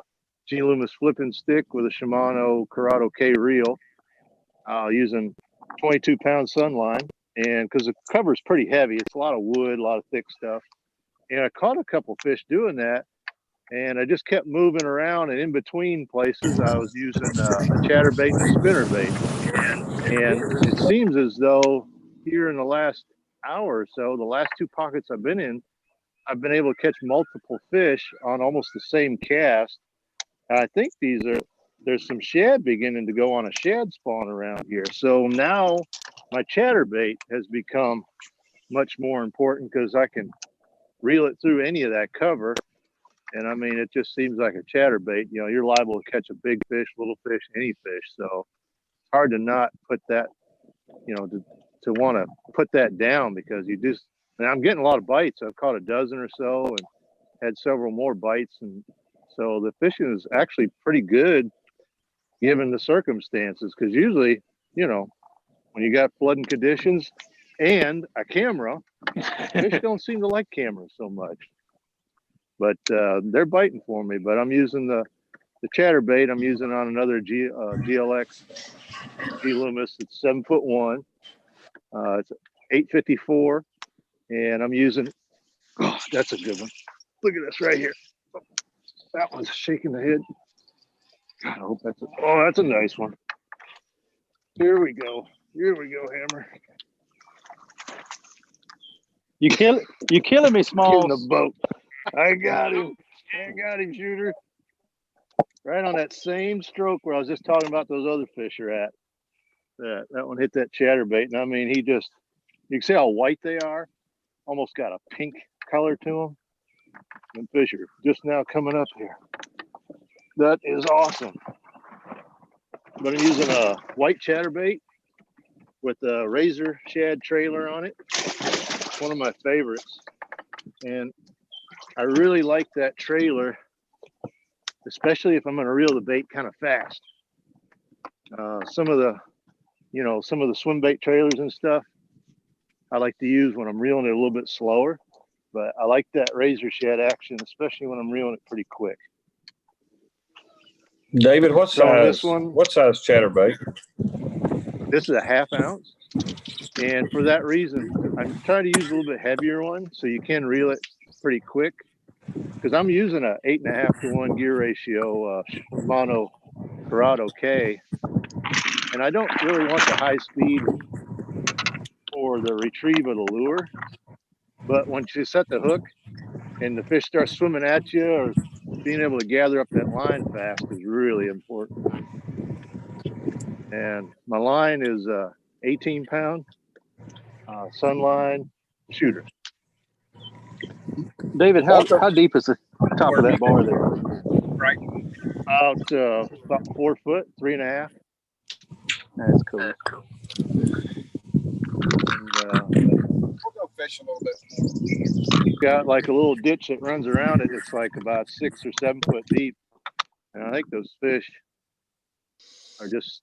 G Loomis flipping stick with a Shimano Corrado K reel, using 22-pound Sunline. And because the cover is pretty heavy, it's a lot of wood, a lot of thick stuff. And I caught a couple fish doing that, and I just kept moving around. And in between places, I was using a chatterbait and a spinnerbait. And it seems as though here in the last hour or so, the last two pockets I've been in, I've been able to catch multiple fish on almost the same cast. And I think there's some shad beginning to go on a shad spawn around here. So now my chatterbait has become much more important because I can reel it through any of that cover. And I mean, it just seems like a chatterbait. You know, you're liable to catch a big fish, little fish, any fish. So it's hard to not put that, you know, to want to put that down, because you just, and I'm getting a lot of bites. I've caught a dozen or so and had several more bites. And so the fishing is actually pretty good given the circumstances, because usually, you know, when you got flooding conditions and a camera, fish don't seem to like cameras so much. But they're biting for me. But I'm using the chatterbait. I'm using on another GLX G Loomis. It's 7'1". It's 854, and I'm using. Oh, that's a good one. Look at this right here. That one's shaking the head. God, I hope that's that's a nice one. Here we go. Here we go, Hammer. You killing me, Small. In the boat. I got him. I got him, Shooter. Right on that same stroke where I was just talking about those other fish are at. That one hit that chatterbait. And I mean, you can see how white they are. Almost got a pink color to them. And fish are just now coming up here. That is awesome. But I'm using a white chatterbait with a razor shad trailer on it. It's one of my favorites. And I really like that trailer, especially if I'm going to reel the bait kind of fast. Some of the swim bait trailers and stuff, I like to use when I'm reeling it a little bit slower. But I like that razor shad action, especially when I'm reeling it pretty quick. David, what size chatterbait? This is a 1/2 ounce. And for that reason, I'm trying to use a little bit heavier one so you can reel it pretty quick. Because I'm using a 8.5 to 1 gear ratio Shimano Corrado K. And I don't really want the high speed for the retrieve of the lure. But once you set the hook and the fish starts swimming at you, or being able to gather up that line fast is really important. And my line is 18-pound Sunline Shooter. David, how deep is the top of that bar there? Right. About 4 foot, 3.5. That's cool. And, We'll go fish a little bit more. you've got like a little ditch that runs around it. It's like about 6 or 7 foot deep. And I think those fish are just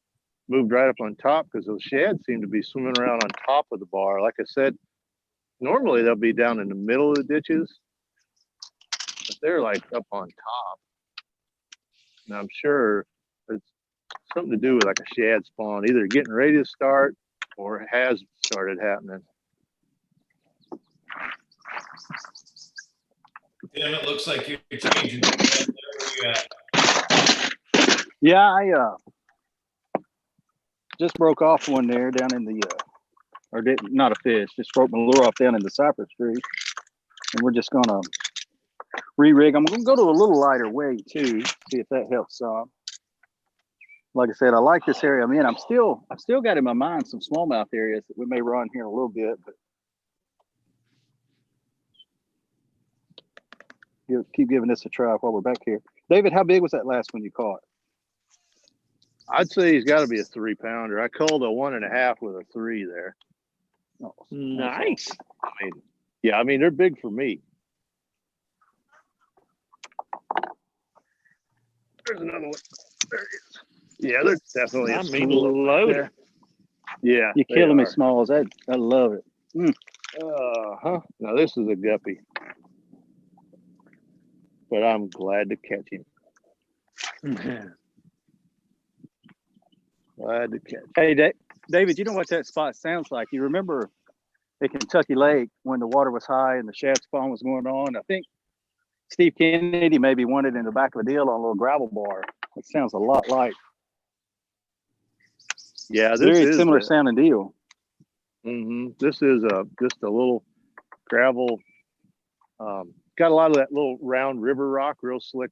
moved right up on top because those shads seem to be swimming around on top of the bar. Like I said, normally they'll be down in the middle of the ditches, but they're like up on top. And I'm sure it's something to do with like a shad spawn, either getting ready to start or it has started happening. Damn, it looks like you're changing. Where you at? Yeah, I just broke off one there down in the not a fish, just broke my lure off down in the cypress tree, and we're just gonna re-rig. I'm gonna go to a little lighter weight too, see if that helps some. Like I said, I like this area I'm in. I've still got in my mind some smallmouth areas that we may run here in a little bit, but keep giving this a try while we're back here. David, how big was that last one you caught? I'd say he's got to be a 3-pounder. I called a 1.5 with a 3 there. Oh, nice. I mean, they're big for me. There's another one. There it is. Yeah, they're definitely I mean, loaded. Yeah, you're killing me, Smalls. I love it. Now this is a guppy, but I'm glad to catch him. Glad to catch him. Hey, David, you know what that spot sounds like? You remember at Kentucky Lake when the water was high and the shad spawn was going on? I think Steve Kennedy maybe wanted in the back of a deal on a little gravel bar. It sounds a lot like. Yeah, this very is similar sounding deal. This is just a little gravel. Got a lot of that little round river rock, real slick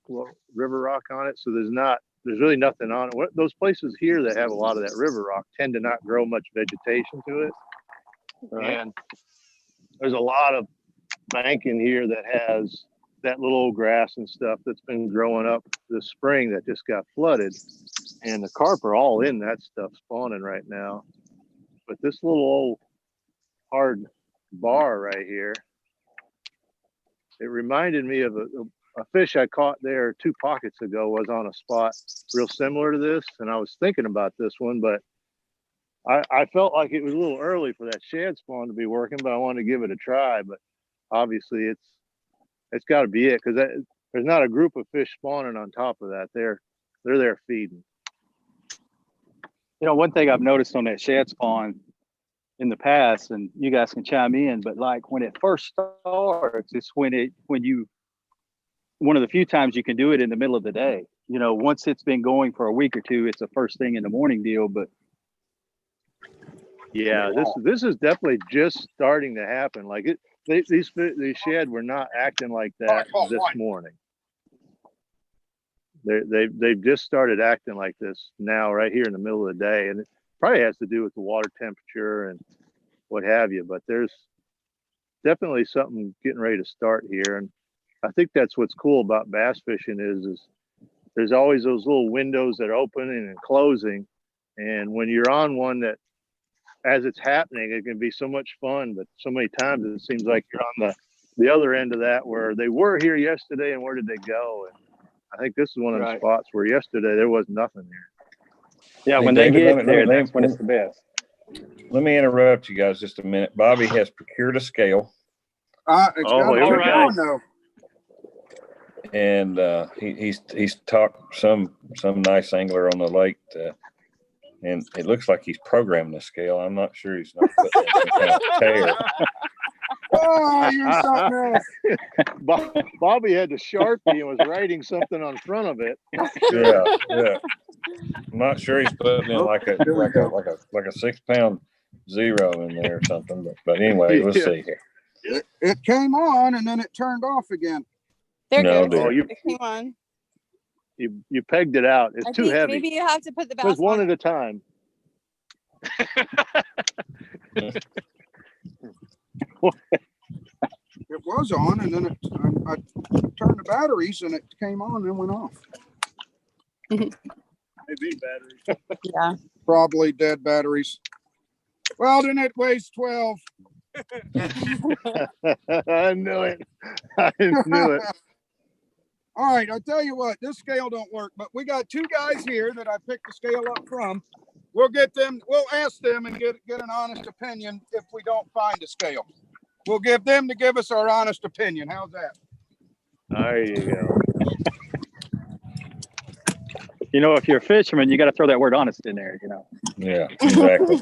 river rock on it. So there's really nothing on it. Those places here that have a lot of that river rock tend to not grow much vegetation to it. Right. And there's a lot of banking here that has that little grass and stuff that's been growing up this spring that just got flooded. And the carp are all in that stuff spawning right now. But this little old hard bar right here, it reminded me of a fish I caught there 2 pockets ago was on a spot real similar to this. And I was thinking about this one, but I felt like it was a little early for that shad spawn to be working, but I wanted to give it a try. But obviously it's got to be it, because there's not a group of fish spawning on top of that. They're there feeding. You know, one thing I've noticed on that shad spawn in the past, and you guys can chime in, but like when it first starts, it's one of the few times you can do it in the middle of the day. You know, once it's been going for a week or two, it's a first thing in the morning deal. But yeah, this is definitely just starting to happen. Like these shad were not acting like that this morning. They've just started acting like this now, right here in the middle of the day, and it probably has to do with the water temperature and what have you. But there's definitely something getting ready to start here, and I think that's what's cool about bass fishing is there's always those little windows that are opening and closing, and when you're on one that, as it's happening, it can be so much fun, but so many times it seems like you're on the other end of that, where they were here yesterday and where did they go? And I think this is one of the spots where yesterday there was nothing there. Yeah, Hey, when David, they get let there, me- that's when it's the best. Let me interrupt you guys just a minute. Bobby has procured a scale. It's got to be going though. And he's talked some nice angler on the lake, and it looks like he's programming the scale. I'm not sure he's not putting it in some kind of tear. Oh, you're something else. Bobby had the Sharpie and was writing something on front of it. Yeah. I'm not sure he's putting in like a 6-pound zero in there or something. But anyway, we'll see here. It came on and then it turned off again. There No, goes. dear. It came on. You pegged it out. It's too heavy. Maybe you have to put the bass Just one on. at a time. It was on, and then I turned the batteries, and it came on, and then went off. Maybe batteries. Yeah. Probably dead batteries. Well, then it weighs 12. I knew it. I knew it. All right, I'll tell you what, this scale don't work, but we got 2 guys here that I picked the scale up from, We'll get them. We'll ask them and get an honest opinion if we don't find a scale. We'll give them to give us our honest opinion. How's that? There you go. You know, if you're a fisherman, you got to throw that word honest in there, you know. Yeah, exactly.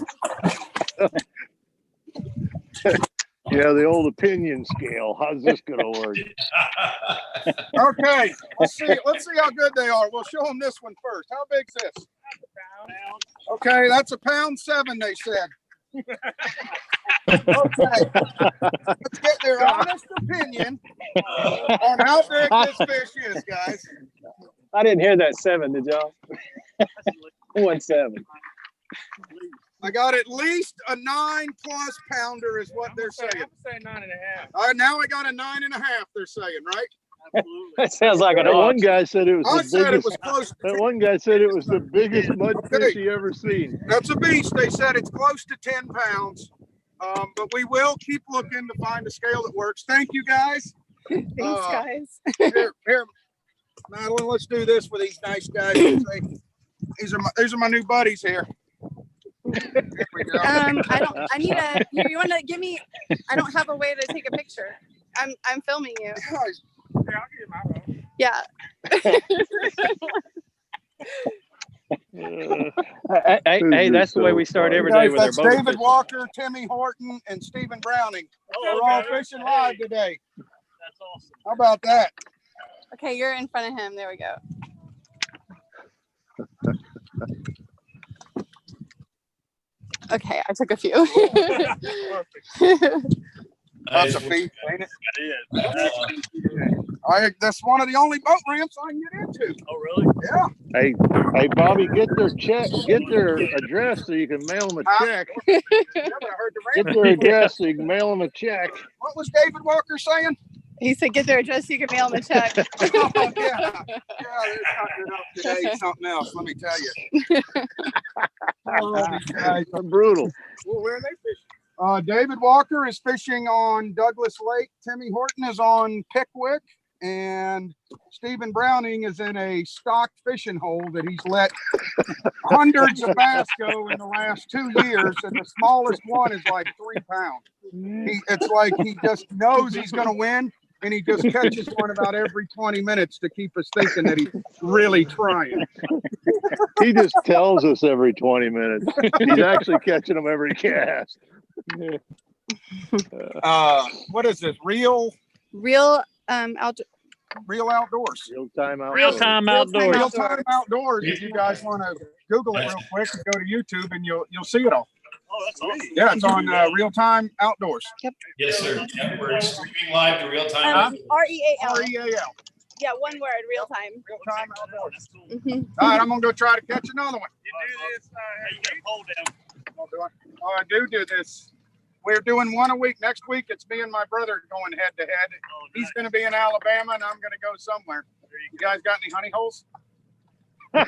Yeah, the old opinion scale. How's this gonna work? Okay, let's see how good they are. We'll show them this one first. How big's this? Okay, that's £1.7, they said. Okay, let's get their honest opinion on how big this fish is, guys. I didn't hear that 7, did y'all? 1.7. I got at least a 9+ pounder is what they're saying. I'm saying 9.5. Now I got a 9.5, they're saying, right? Absolutely. That sounds like an That one ox. guy said it was I the said it biggest. was close. That one guy said it was the biggest mudfish he ever seen. That's a beast. They said it's close to 10 pounds. But we will keep looking to find a scale that works. Thank you, guys. Thanks, guys. Here, Madeline, let's do this with these nice guys. These are my new buddies here. Here we go. I need a. You want to give me? I don't have a way to take a picture. I'm filming you. Yeah, I'll give you my phone. Yeah. Hey, that's the way we start every day with our That's boat David fishing. Walker, Timmy Horton, and Stephen Browning. We're all fishing live today. That's awesome. How about that? Okay, you're in front of him. There we go. Okay, I took a few. That's a feat, ain't it? That's one of the only boat ramps I can get into. Oh, really? Yeah. Hey, Bobby, get their address so you can mail them a check. Yeah, but I heard the Get ramp. their address so you can mail them a check. What was David Walker saying? He said, "Get their address. So you can mail them a check." Oh, yeah, they're cutting it up today. Something else. Let me tell you. Oh, these guys are brutal. Well, where are they fishing? David Walker is fishing on Douglas Lake. Timmy Horton is on Pickwick, and Stephen Browning is in a stocked fishing hole that he's let hundreds of bass go in the last 2 years, and the smallest one is like 3 pounds. It's like he just knows he's going to win, and he just catches one about every 20 minutes to keep us thinking that he's really trying. He just tells us every 20 minutes. He's actually catching them every cast. What is this? Real outdoors. Real outdoors. Real-time outdoors. Real-time outdoors. Real-time outdoors. If you guys want to Google it real quick and go to YouTube, and you'll see it all. Oh, that's awesome. Yeah, it's on Real-Time Outdoors. Yep. Yes, sir. Yep, we're streaming live to Real Time. REAL. REAL. Yeah, one word. Real time. Real-Time Outdoors. Mm-hmm. All right, I'm gonna go try to catch another one. You do this. You got to hold down. Oh, I do this. We're doing one a week. Next week, it's me and my brother going head to head. He's going to be in Alabama, and I'm going to go somewhere. You guys got any honey holes? That's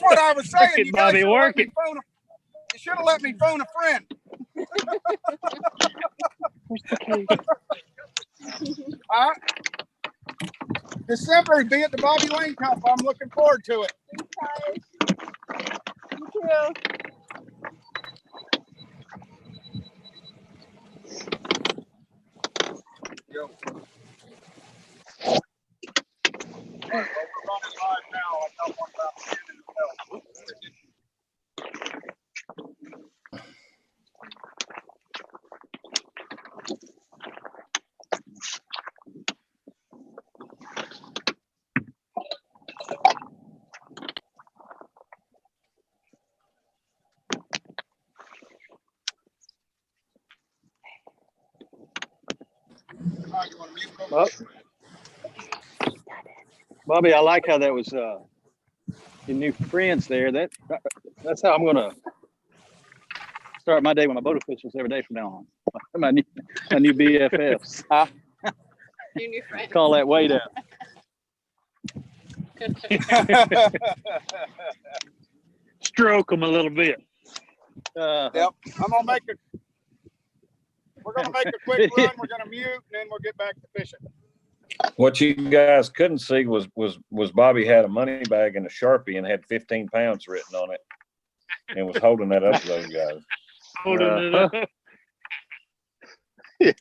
what I was saying. You guys should let me phone you should have let me phone a friend. December, be at the Bobby Lane Cup. I'm looking forward to it. Thank you. Yo. All right, well, we're running live now. I got one about 10 in the bell. Oh. Bobby, I like how that was your new friends there. That's how I'm gonna start my day when I boat officials every day from now on. My new BFFs. Your new friend. Call that weight out. Stroke them a little bit. Yep. We're gonna make a quick run. We're gonna mute, and then we'll get back to fishing. What you guys couldn't see was Bobby had a money bag and a Sharpie and had 15 pounds written on it and was holding that up to those guys. Holding it up. Yeah.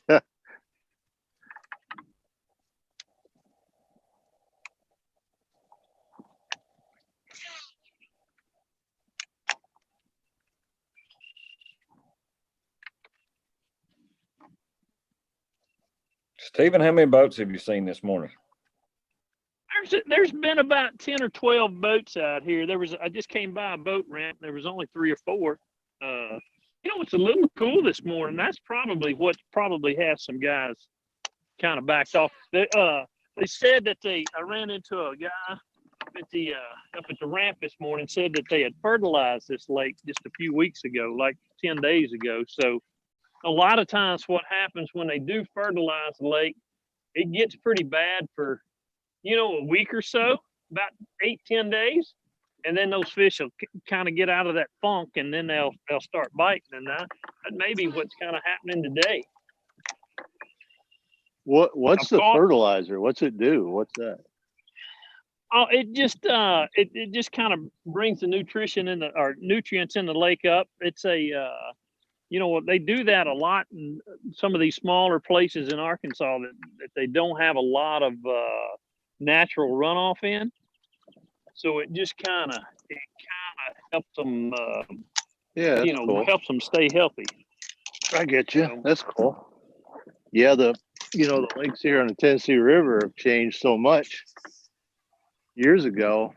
Stephen, how many boats have you seen this morning? There's been about 10 or 12 boats out here. I just came by a boat ramp. There was only 3 or 4. It's a little cool this morning. That's probably what has some guys kind of backed off. They said that I ran into a guy up at the ramp this morning, said that they had fertilized this lake just a few weeks ago, like 10 days ago. So a lot of times what happens when they do fertilize the lake, it gets pretty bad for, a week or so, about 8-10 days. And then those fish will kind of get out of that funk, and then they'll start biting. And that may be what's kind of happening today. What's the fertilizer? What's it do? What's that? Oh, it just kind of brings the nutrients in the lake up. It's they do that a lot in some of these smaller places in Arkansas that they don't have a lot of natural runoff in. So it just kind of helps them, cool. helps them stay healthy. I get you. That's cool. Yeah, the lakes here on the Tennessee River have changed so much. Years ago,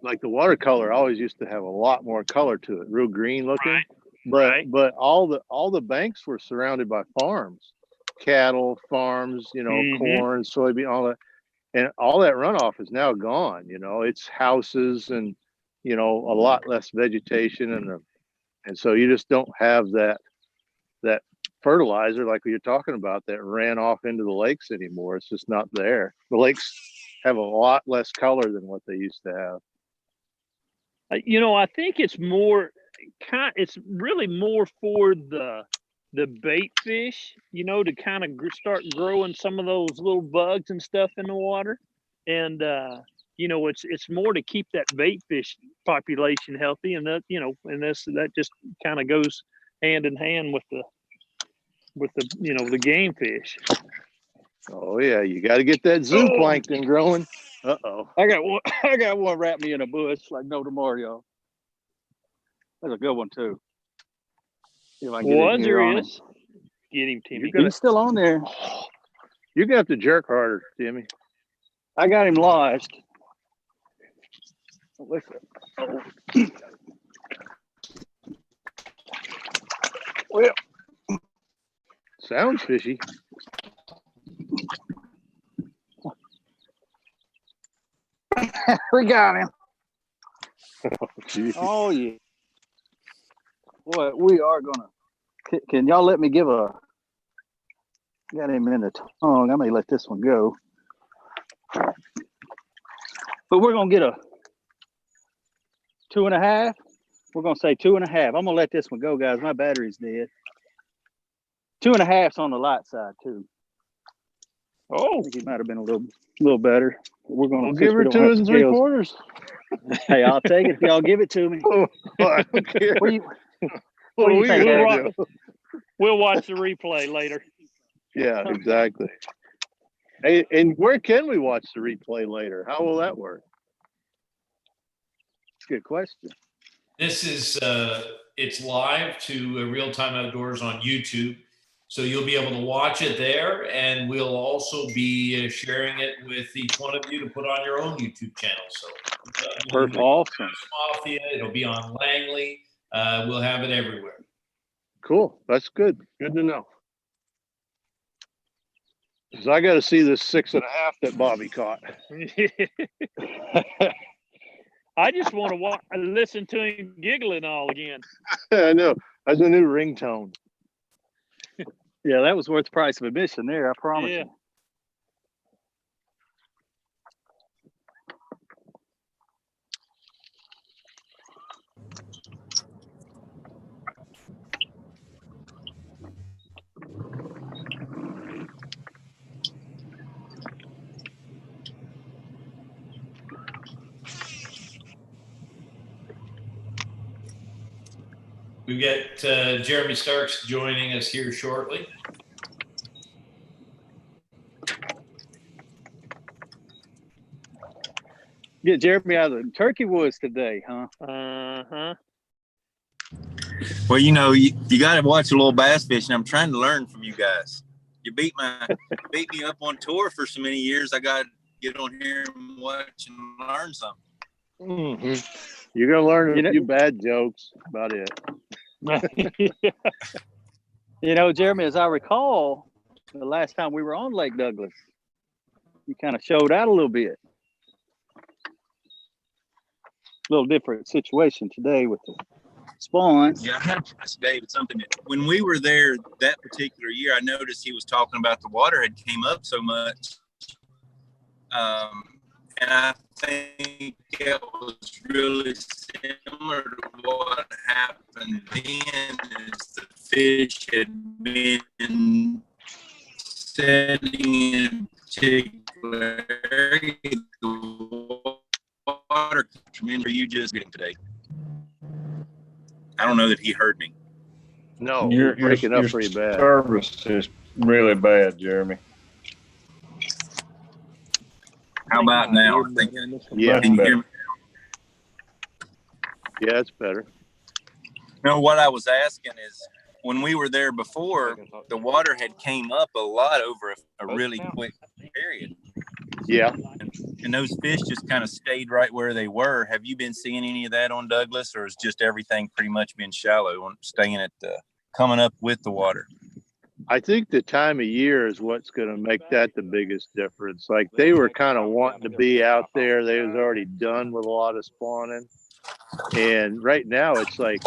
like the watercolor always used to have a lot more color to it, real green looking. Right. But all the banks were surrounded by farms, cattle farms, corn, soybean, all that. And all that runoff is now gone. It's houses and, a lot less vegetation. And so you just don't have that fertilizer like you're talking about that ran off into the lakes anymore. It's just not there. The lakes have a lot less color than what they used to have. I think it's really more for the bait fish, to kind of start growing some of those little bugs and stuff in the water. And, it's more to keep that bait fish population healthy. And that, that just kind of goes hand in hand with the game fish. Oh yeah. You got to get that zooplankton growing. Uh-oh. I got one wrapped me in a bush like no tomorrow, y'all. That's a good one too. If I get is. Get him, Timmy. He's still on there. You're going to have to jerk harder, Timmy. I got him lodged. Well, sounds fishy. We got him. Oh, yeah. Boy, we are gonna. Can y'all let me give a? Got him in the tongue. I may let this one go, but we're gonna get a 2.5. We're gonna say 2.5. I'm gonna let this one go, guys. My battery's dead. 2.5's on the light side too. Oh, I think it might have been a little better. We're gonna give her 2 3/4. Hey, I'll take it if y'all give it to me. I don't care. What do you think? We'll watch the replay later. Yeah, exactly. Hey, and where can we watch the replay later? How will that work? Good question. This is it's live to Real Time Outdoors on YouTube, so you'll be able to watch it there, and we'll also be sharing it with each one of you to put on your own YouTube channel. So perfect, awesome. Mafia, it'll be on Langley. We'll have it everywhere. Cool. That's good. Good to know. Because I got to see this 6.5 that Bobby caught. I just want to listen to him giggling all again. I know. That's a new ringtone. Yeah, that was worth the price of admission there. I promise you. We've got Jeremy Starks joining us here shortly. Get Jeremy out of the turkey woods today, huh? Uh-huh. Well, you know, you got to watch a little bass fishing. I'm trying to learn from you guys. You beat me up on tour for so many years. I got to get on here and watch and learn something. Mm-hmm. You're gonna learn a few bad jokes about it. You know, Jeremy, as I recall, the last time we were on Lake Douglas, you kind of showed out a little bit. A little different situation today with the spawns. Yeah, I had to ask David something. When we were there that particular year, I noticed he was talking about the water had came up so much. And I think it was really similar to what happened then, is the fish had been setting in particular area. The water, remember you just getting today. I don't know that he heard me. No, You're breaking up pretty bad. Service is really bad, Jeremy. How about now? Yeah, Can you hear me? Yeah, it's better. No, what I was asking is, when we were there before, the water had came up a lot over a really quick period. Yeah. And those fish just kind of stayed right where they were. Have you been seeing any of that on Douglas, or is just everything pretty much been shallow and staying at coming up with the water? I think the time of year is what's going to make that the biggest difference. Like, they were kind of wanting to be out there. They was already done with a lot of spawning. And right now it's like,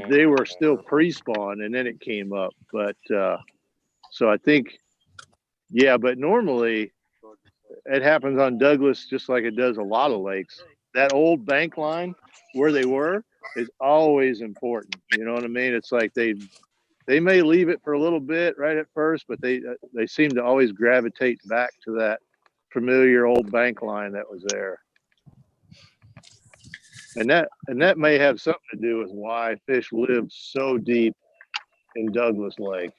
they were still pre-spawn and then it came up. But, so I think, yeah, but normally it happens on Douglas just like it does a lot of lakes. That old bank line where they were is always important. You know what I mean? It's like they may leave it for a little bit right at first, but they seem to always gravitate back to that familiar old bank line that was there. And that may have something to do with why fish live so deep in Douglas Lake.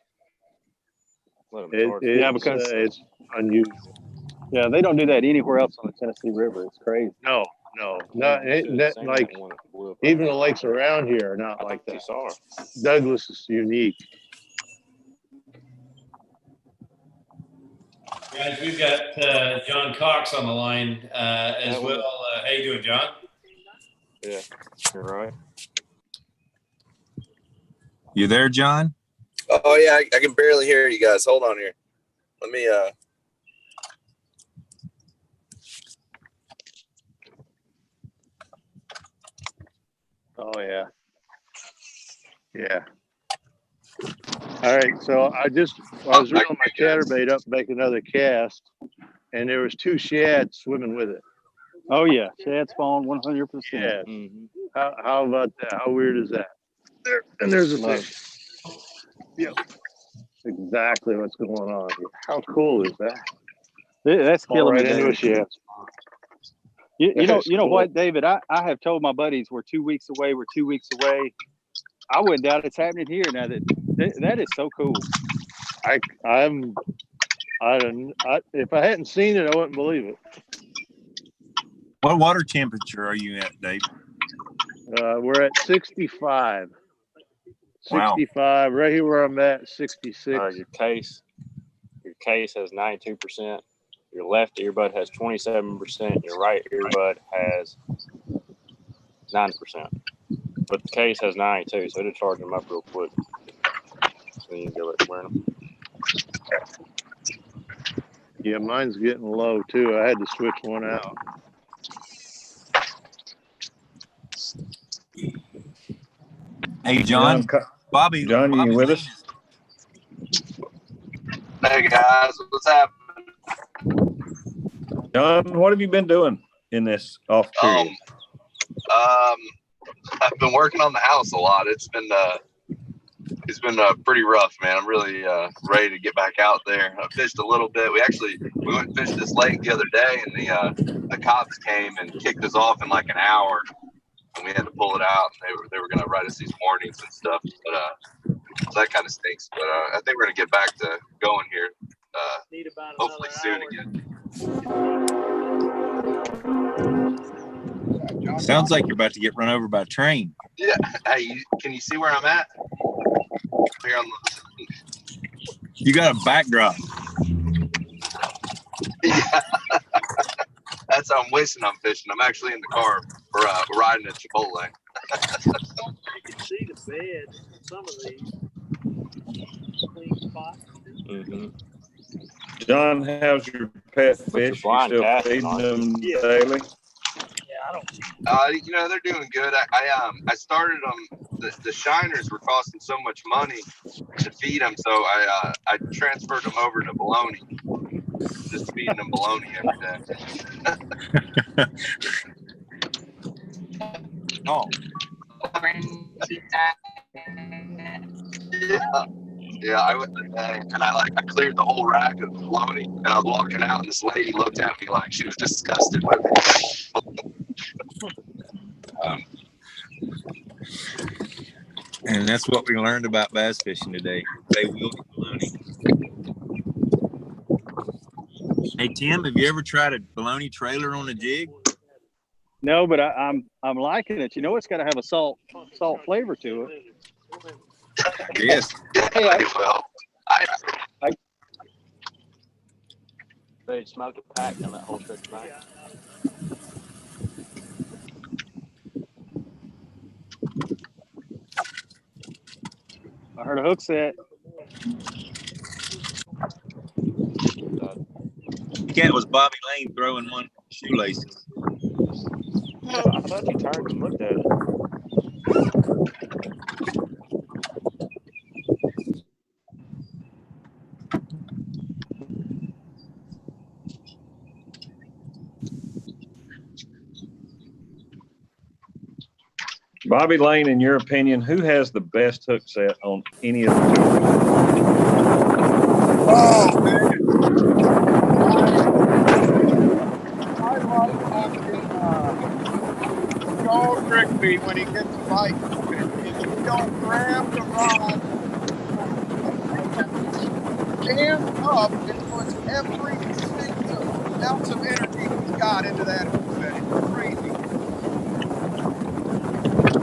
Because it's unusual. Yeah, they don't do that anywhere else on the Tennessee River. It's crazy. No, not like even the lakes around here are not like that. Douglas is unique. Guys, we've got John Cox on the line as well. How you doing, John? Yeah, you're right. You there, John? Oh yeah, I can barely hear you guys. Hold on here. Let me Oh yeah. Yeah. All right. So I was reeling my chatterbait up to make another cast, and there was 2 shad swimming with it. Oh yeah, shad spawn 100%. Yeah. Mm-hmm. How about that? How weird is that? There's a fish. Yep. Exactly what's going on here. How cool is that? That's killing right me. into a shad. You know what, David? I have told my buddies we're 2 weeks away. We're 2 weeks away. I wouldn't doubt it's happening here. Now that is so cool. If I hadn't seen it, I wouldn't believe it. What water temperature are you at, Dave? We're at 65. Wow. 65. Right here where I'm at, 66. Your case has 92%. Your left earbud has 27%. Your right earbud has 9%. But the case has 92, so it'll charge them up real quick. So you can go at wearing them. Yeah, mine's getting low too. I had to switch one out. Hey, John. Bobby. John, you with us? Hey guys, what's happening? John, what have you been doing in this off period? I've been working on the house a lot. It's been pretty rough, man. I'm really ready to get back out there. I fished a little bit. We went and fished this lake the other day, and the cops came and kicked us off in like an hour. and we had to pull it out, and they were going to write us these warnings and stuff. But so that kind of stinks. But I think we're going to get back to going here hopefully soon again. Sounds like you're about to get run over by a train. Yeah. Hey, can you see where I'm at? Here on the. You got a backdrop. Yeah. That's how I'm wishing I'm fishing. I'm actually in the car riding at Chipotle. You can see the bed in some of these clean spots. Mm-hmm. John, how's your pet fish? You still feeding them daily? Yeah, I don't. They're doing good. I started them. The shiners were costing so much money to feed them, so I transferred them over to bologna. Just feeding them bologna every day. Oh. Yeah, I went today and I cleared the whole rack of bologna, and I was walking out, and this lady looked at me like she was disgusted with it. And that's what we learned about bass fishing today. They will get bologna. Hey Tim, have you ever tried a bologna trailer on a jig? No, but I'm liking it. You know, it's got to have a salt flavor to it. Yes. Hey, They smoked a pack on that whole stretch back. I heard a hook set. That was Bobby Lane throwing one shoelaces. I thought you turned and looked at it. Bobby Lane, in your opinion, who has the best hook set on any of the tours? Oh, man. I like watching Joel Rigby when he gets a bite. If you don't grab the rod, stand up and puts every single ounce of energy he's got into that hook set. It's crazy.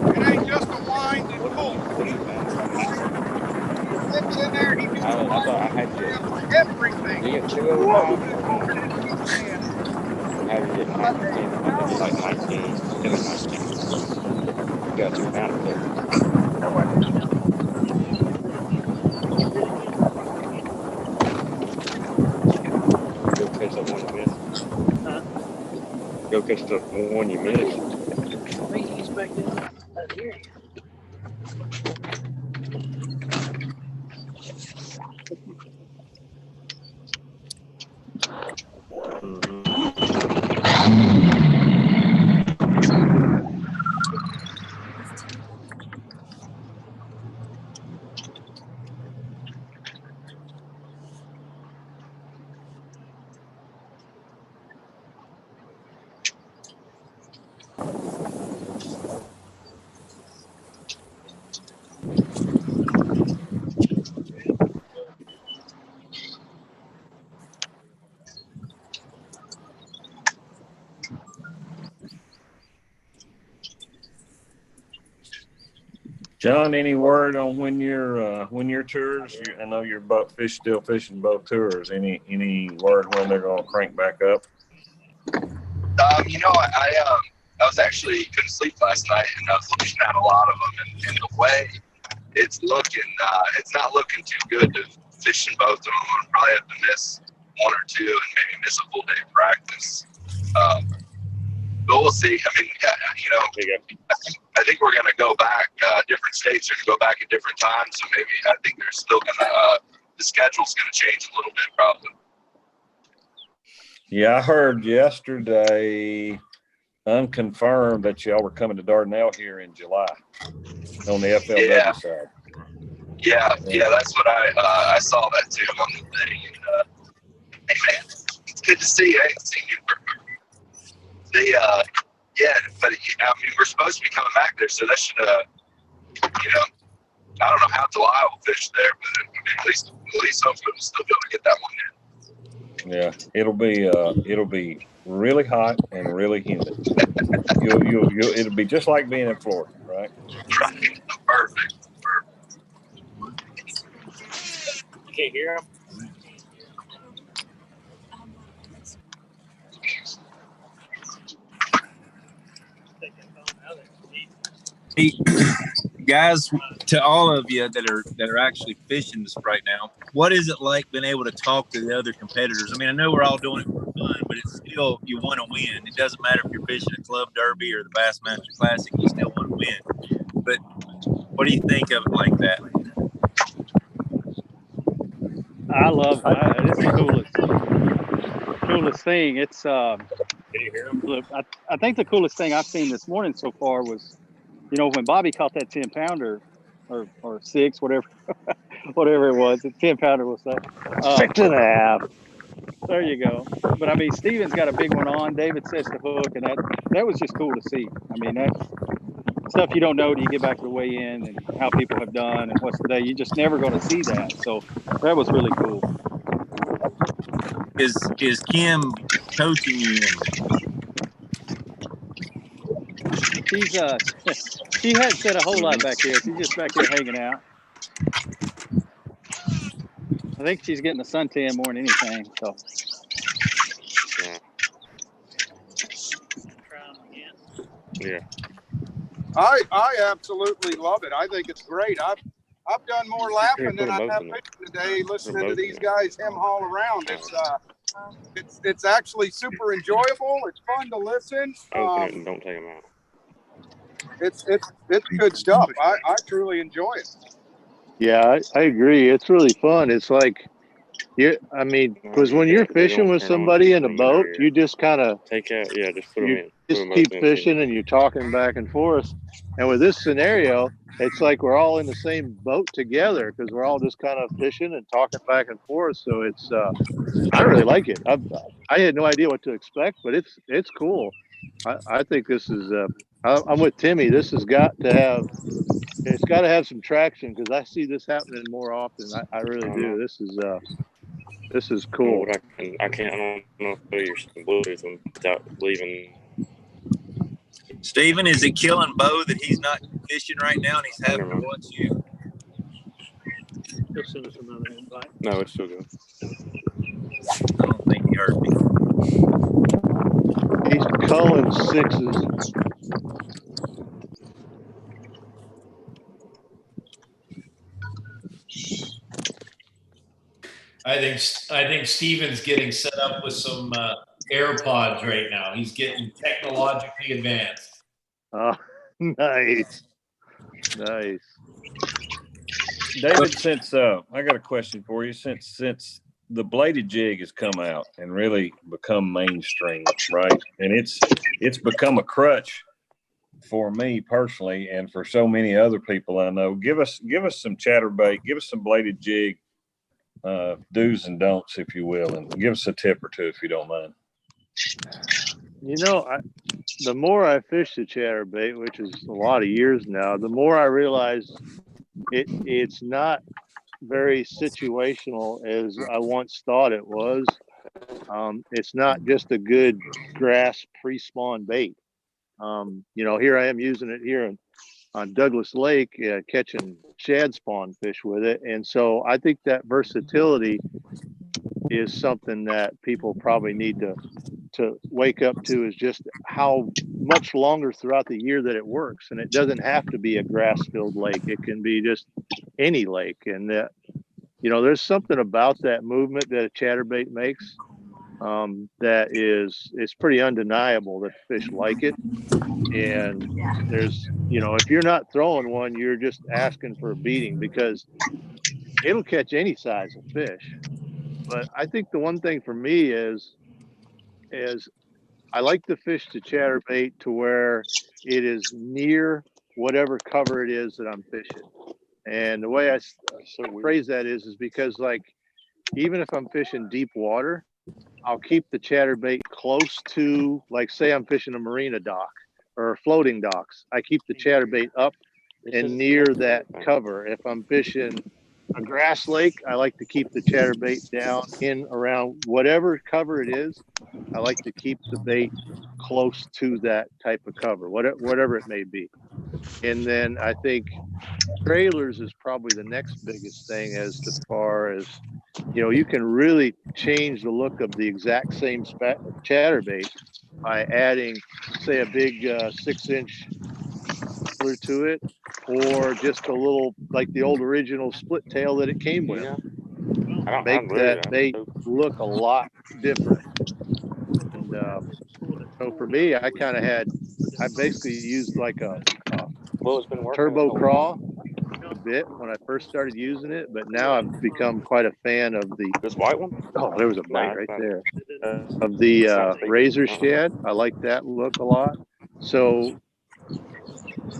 It ain't just a wind and pull. He sits in there, he gets I thought I had to. everything. You get 205. Have you get 19? It's like 19. It was 19. You got 2 pounds of it. Go catch that one you missed. Huh? Go catch the one you missed. I think he's back down here. John, any word on when your tours? I know you're still fishing both tours. Any word when they're going to crank back up? I was actually couldn't sleep last night, and I was looking at a lot of them, and the way it's looking, it's not looking too good to fish in both of them. I'm gonna probably have to miss 1 or 2 and maybe miss a full day of practice. But we'll see. I mean, I think we're gonna go back. Different states are gonna go back at different times, so maybe I think they're still gonna. The schedule's gonna change a little bit, probably. Yeah, I heard yesterday, unconfirmed, that y'all were coming to Dardanelle here in July on the FLW side. Yeah, that's what I saw that too on the thing. And, hey man, it's good to see you. I ain't seen you for Yeah, but I mean, we're supposed to be coming back there, so that should, you know, I don't know how till I will fish there, but I mean, at least hopefully we'll still be able to get that one in. Yeah, it'll be really hot and really humid. It'll be just like being in Florida, right? Right. Perfect. You can't hear him? Hey, guys, to all of you that are actually fishing this right now, what is it like being able to talk to the other competitors? I mean, I know we're all doing it for fun, but it's still, you want to win. It doesn't matter if you're fishing a Club Derby or the Bassmaster Classic, you still want to win. But what do you think of it like that? I love it. It's the coolest thing. It's I think the coolest thing I've seen this morning so far was, you know, when Bobby caught that 10-pounder or 6, whatever it was, the 10-pounder was that 6.5. There you go. But I mean, Steven's got a big one on. David sets the hook, and that was just cool to see. I mean, that's stuff you don't know till you get back to the weigh-in and how people have done and what's today. You're just never going to see that. So that was really cool. Is Kim coaching you? She's she hadn't said a whole lot back there. She's just back there hanging out. I think she's getting a suntan more than anything. So. Yeah. I absolutely love it. I think it's great. I've done more laughing than I have fishing today, listening to these guys hem haul around. It's actually super enjoyable. It's fun to listen. Open it and don't take them out. It's good stuff. I truly enjoy it. Yeah, I agree. It's really fun. It's like, I mean, because when you're fishing with somebody in a boat, you just kind of take out. Yeah, just put them in. Just keep fishing and you're talking back and forth. And with this scenario, it's like we're all in the same boat together because we're all just kind of fishing and talking back and forth. So it's, I really like it. I had no idea what to expect, but it's cool. I think this is. I'm with Timmy. This has got to have. It's got to have some traction because I see this happening more often. I really do. This is cool. I don't know if you're some Bluetooth without leaving. Steven, is it killing Bo that he's not fishing right now and he's having to watch you? He'll send us another invite. No, it's still good. I don't think he heard me. He's culling 6s. I think Steven's getting set up with some AirPods right now. He's getting technologically advanced. Oh, nice. David, since I got a question for you. Since the bladed jig has come out and really become mainstream, right? And it's become a crutch for me personally, and for so many other people I know. Give us some chatterbait. Give us some bladed jig do's and don'ts, if you will, and give us a tip or two if you don't mind. You know, the more I fish the chatterbait, which is a lot of years now, the more I realize it's not very situational as I once thought it was. It's not just a good grass pre-spawn bait. You know, here I am using it here on Douglas Lake, catching shad spawn fish with it. And so I think that versatility is something that people probably need to wake up to, is just how much longer throughout the year that it works. And it doesn't have to be a grass-filled lake. It can be just any lake. And that, you know, there's something about that movement that a chatterbait makes that it's pretty undeniable that the fish like it. And there's, you know, if you're not throwing one, you're just asking for a beating, because it'll catch any size of fish. But I think the one thing for me is I like to fish the chatterbait to where it is near whatever cover it is that I'm fishing. And the way I phrase that is because, like, even if I'm fishing deep water, I'll keep the chatterbait close to, like, say I'm fishing a marina dock. or floating docks. I keep the chatterbait up and near that cover. If I'm fishing a grass lake, I like to keep the chatterbait down in around whatever cover it is. I like to keep the bait close to that type of cover, whatever it may be. And then I think trailers is probably the next biggest thing as far as, you know, you can really change the look of the exact same chatterbait by adding, say, a big 6-inch trailer to it, or just a little, like the old original split tail that it came with. Make that bait look a lot different. And so for me, I basically used like a turbo craw a bit when I first started using it, but now I've become quite a fan of this white one. Oh, there was a bite right there of the razor shad. I like that look a lot. So,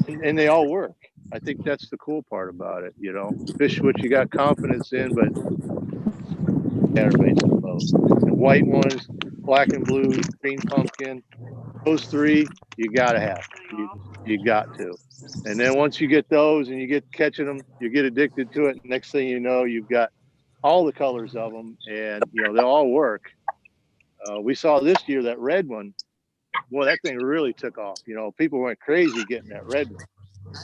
and they all work. I think that's the cool part about it. You know, fish what you got confidence in, but chatterbaits the most. And white ones, black and blue, green pumpkin, those three you gotta have. You got to. And then once you get those and you get catching them, you get addicted to it. Next thing you know, you've got all the colors of them, and you know they all work. We saw this year that red one. Boy, that thing really took off. You know, people went crazy getting that red one,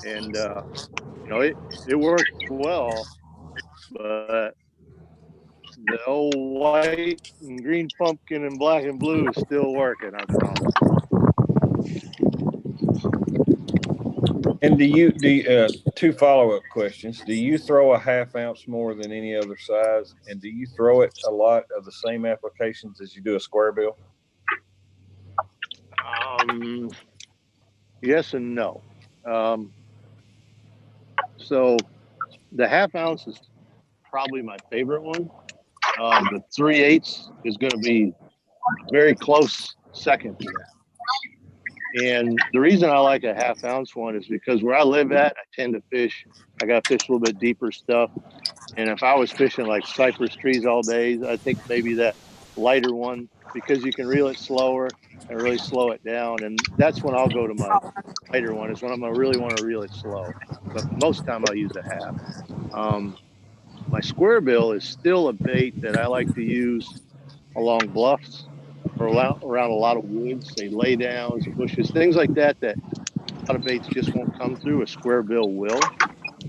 and you know it worked well. But the old white and green pumpkin and black and blue is still working, I promise. And do you 2 follow-up questions? Do you throw a 1/2 ounce more than any other size? And do you throw it a lot of the same applications as you do a square bill? Yes and no. So the 1/2 ounce is probably my favorite one. The 3/8 is going to be very close second to that. And the reason I like a 1/2 ounce one is because where I live at, I tend to fish. I got to fish a little bit deeper stuff. And if I was fishing like cypress trees all day, I think maybe that lighter one, because you can reel it slower and really slow it down. And that's when I'll go to my lighter one, is when I'm going to really want to reel it slow. But most of the time I'll use a 1/2. My square bill is still a bait that I like to use along bluffs or around a lot of woods, say lay downs, bushes, things like that, that a lot of baits just won't come through. A square bill will.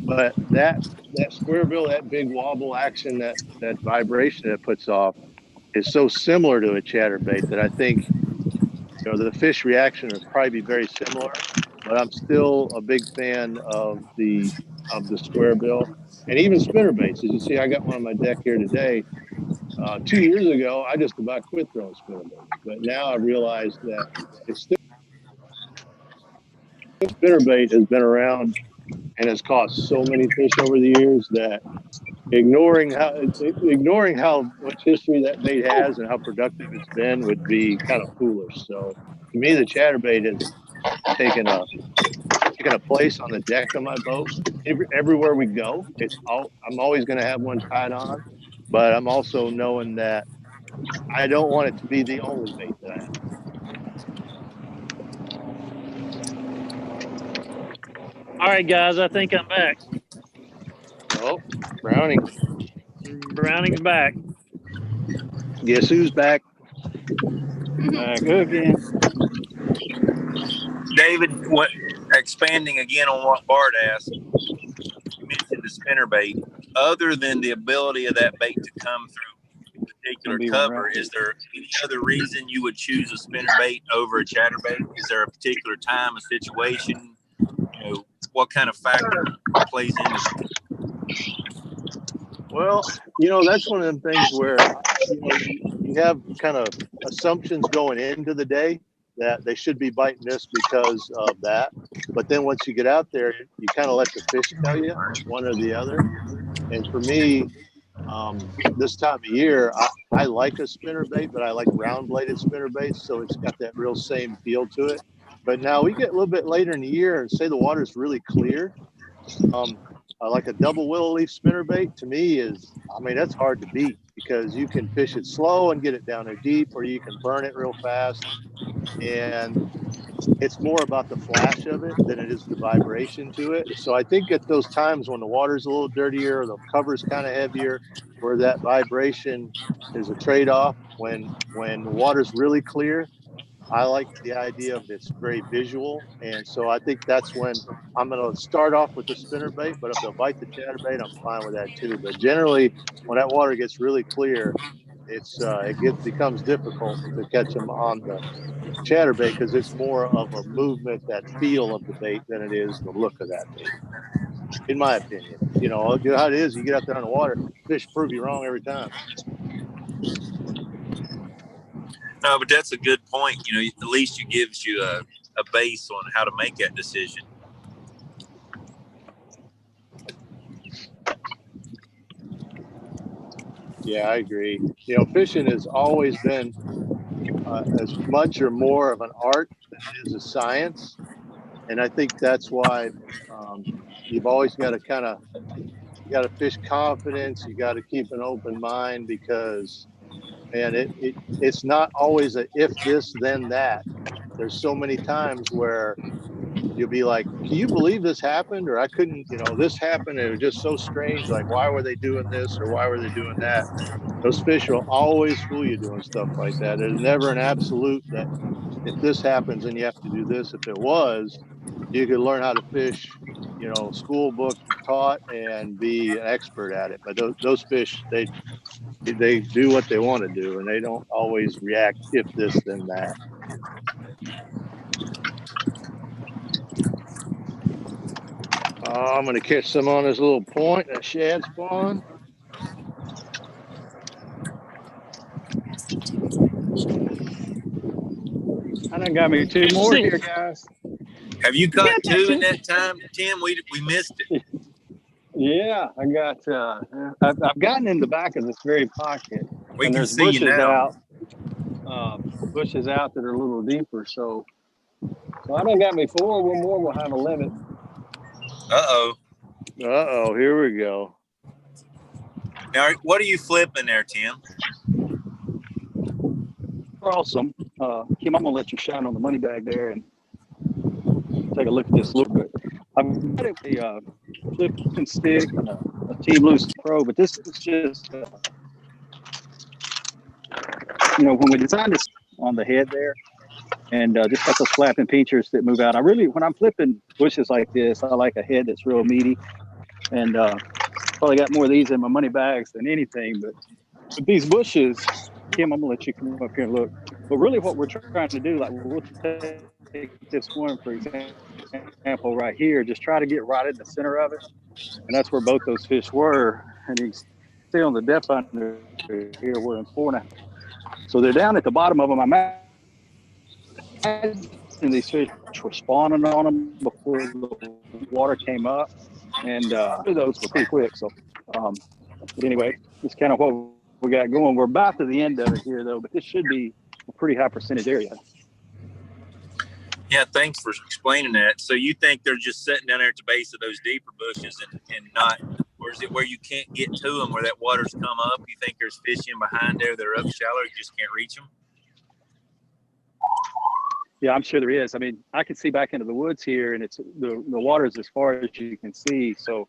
But that square bill, that big wobble action, that vibration it puts off is so similar to a chatterbait that I think, you know, the fish reaction would probably be very similar. But I'm still a big fan of the square bill, and even spinnerbaits. As you see, I got one on my deck here today. 2 years ago, I just about quit throwing spinnerbaits, but now I realize that it's still, spinnerbait has been around and has caught so many fish over the years that ignoring how much history that bait has and how productive it's been would be kind of foolish. So to me, the chatterbait has taken a place on the deck of my boat. Everywhere we go, I'm always going to have one tied on, but I'm also knowing that I don't want it to be the only bait that I have. All right, guys, I think I'm back. Oh, Browning. Browning's back. Guess who's back? Back again. David, expanding again on what Bart asked, you mentioned the spinnerbait. Other than the ability of that bait to come through a particular cover, is there any other reason you would choose a spinnerbait over a chatterbait? Is there a particular time, a situation? You know, what kind of factor plays into it? Well, you know, that's one of them things where, you know, you have kind of assumptions going into the day that they should be biting this because of that. But then once you get out there, you kind of let the fish tell you one or the other. And for me, this time of year, I like a spinnerbait, but I like round-bladed spinnerbaits, so it's got that real same feel to it. But now we get a little bit later in the year, and say the water's really clear. like a double willow leaf spinnerbait to me is, I mean, that's hard to beat because you can fish it slow and get it down there deep, or you can burn it real fast. And it's more about the flash of it than it is the vibration to it. So I think at those times when the water's a little dirtier, or the cover's kind of heavier, where that vibration is a trade-off, when the water's really clear, I like the idea of it's very visual. And so I think that's when I'm going to start off with the spinnerbait, but if they'll bite the chatterbait, I'm fine with that too. But generally, when that water gets really clear, it becomes difficult to catch them on the chatterbait because it's more of a movement, that feel of the bait, than it is the look of that bait, in my opinion. You know how it is. You get out there on the water, fish prove you wrong every time. No, but that's a good point. You know, at least it gives you a base on how to make that decision. Yeah, I agree. You know, fishing has always been as much or more of an art than it is a science. And I think that's why you've always got to you got to fish confidence. You got to keep an open mind because, man, it's not always a if this, then that. There's so many times where you'll be like, can you believe this happened? Or I couldn't, this happened. It was just so strange. Like, why were they doing this or why were they doing that? Those fish will always fool you doing stuff like that. There's never an absolute that if this happens, then you have to do this. If it was, you could learn how to fish, school book taught and be an expert at it. But those fish, they do what they want to do, and they don't always react if this, then that. I'm going to catch some on this little point, that shad spawn. I done got me 2 more here, guys. Have you caught 2 in that time, Tim? We missed it. Yeah, I got. I've gotten in the back of this very pocket, We and can there's see you now. Bushes out that are a little deeper. So I done got me 4. One more will have a limit. Here we go. Now, what are you flipping there, Tim? Awesome. Kim, I'm gonna let you shine on the money bag there and take a look at this a little bit. I've got a flipping stick and a Team Loose Pro, but this is just, when we designed this on the head there, and just got those flapping features that move out. When I'm flipping bushes like this, I like a head that's real meaty, and probably got more of these in my money bags than anything. But with these bushes, Kim, I'm gonna let you come up here and look. But really, what we're trying to do, like we'll take this one for example right here, just try to get right in the center of it, and that's where both those fish were. And you can see on the depth under here, we're in 4.5. So they're down at the bottom of them. I'm imagine these fish were spawning on them before the water came up, and those were pretty quick. So, but anyway, it's kind of what we got going. We're about to the end of it here, though, but this should be a pretty high percentage area. Yeah, thanks for explaining that. So you think they're just sitting down there at the base of those deeper bushes and not, or is it where you can't get to them, where that water's come up? You think there's fish in behind there that are up shallow, you just can't reach them? Yeah, I'm sure there is. I mean, I can see back into the woods here, and it's the water's as far as you can see. So,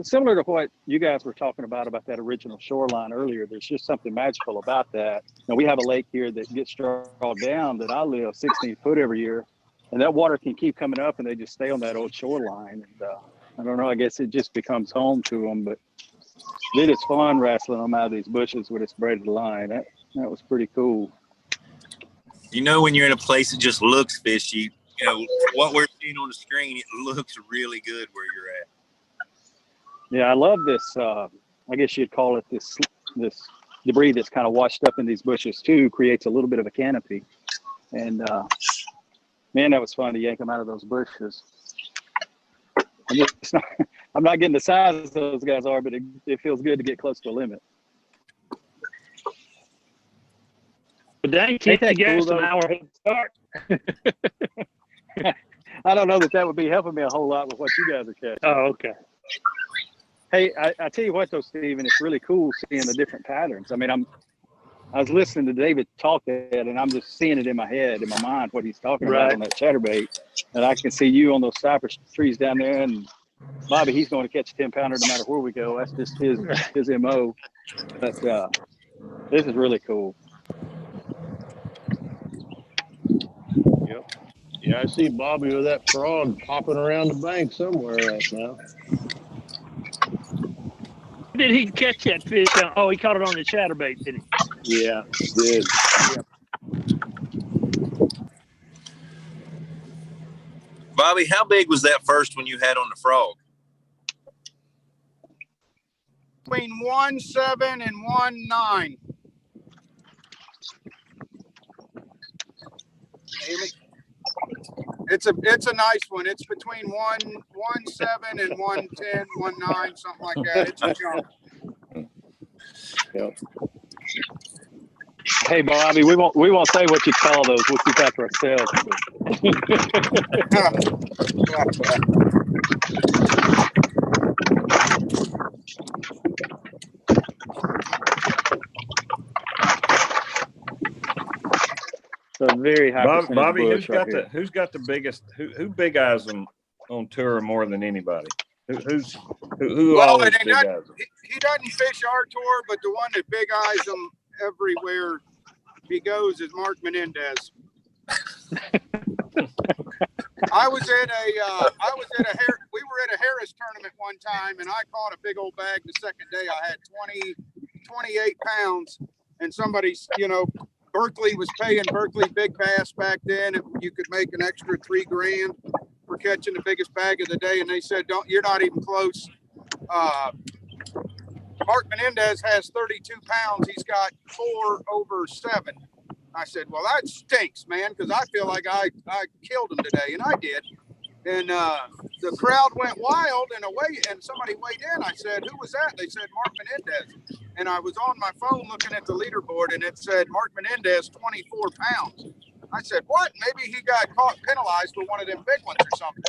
similar to what you guys were talking about that original shoreline earlier, there's just something magical about that. We have a lake here that gets drawed down that I live 16 foot every year, and that water can keep coming up, and they just stay on that old shoreline. And I don't know, I guess it just becomes home to them. But it is fun wrestling them out of these bushes with this braided line. That was pretty cool. When you're in a place that just looks fishy, what we're seeing on the screen, it looks really good where you're at. Yeah, I love this. I guess you'd call it this debris that's kind of washed up in these bushes too, creates a little bit of a canopy. And man, that was fun to yank them out of those bushes. I'm not getting the size those guys are, but it feels good to get close to a limit. But dang, you guys an hour head start. I don't know that would be helping me a whole lot with what you guys are catching. Oh, okay. Hey, I tell you what though, Stephen, it's really cool seeing the different patterns. I mean, I was listening to David talk that, and I'm just seeing it in my head, in my mind, what he's talking about on that chatterbait. And I can see you on those cypress trees down there, and Bobby, he's going to catch a 10-pounder no matter where we go. That's just his MO. But this is really cool. Yep. Yeah, I see Bobby with that frog popping around the bank somewhere right now. Did he catch that fish? Oh, he caught it on the chatterbait, didn't he? Yeah, did. Yep. Bobby, how big was that first one you had on the frog? Between 1.7 and 1.9. It's a nice one. It's between 1.7 and 1.10, 1.9, something like that. It's a jump. Yep. Hey, Bobby, we won't say what you call those. We'll keep that for ourselves. So very high percentage Bobby, bush who's got the biggest? Who big eyes them on tour more than anybody? Who Well, always big eyes them? he doesn't fish our tour, but the one that big eyes him everywhere he goes is Mark Menendez. we were at a Harris tournament one time, and I caught a big old bag the second day. I had 28 pounds, and somebody's, Berkeley was paying Berkeley big bass back then. You could make an extra $3,000 for catching the biggest bag of the day, and they said, you're not even close. Mark Menendez has 32 pounds. He's got 4 over 7. I said, well, that stinks, man, because I feel like I killed him today, and I did. And the crowd went wild and somebody weighed in. I said, who was that? They said, Mark Menendez. And I was on my phone looking at the leaderboard, and it said, Mark Menendez, 24 pounds. I said, what? Maybe he got penalized for one of them big ones or something.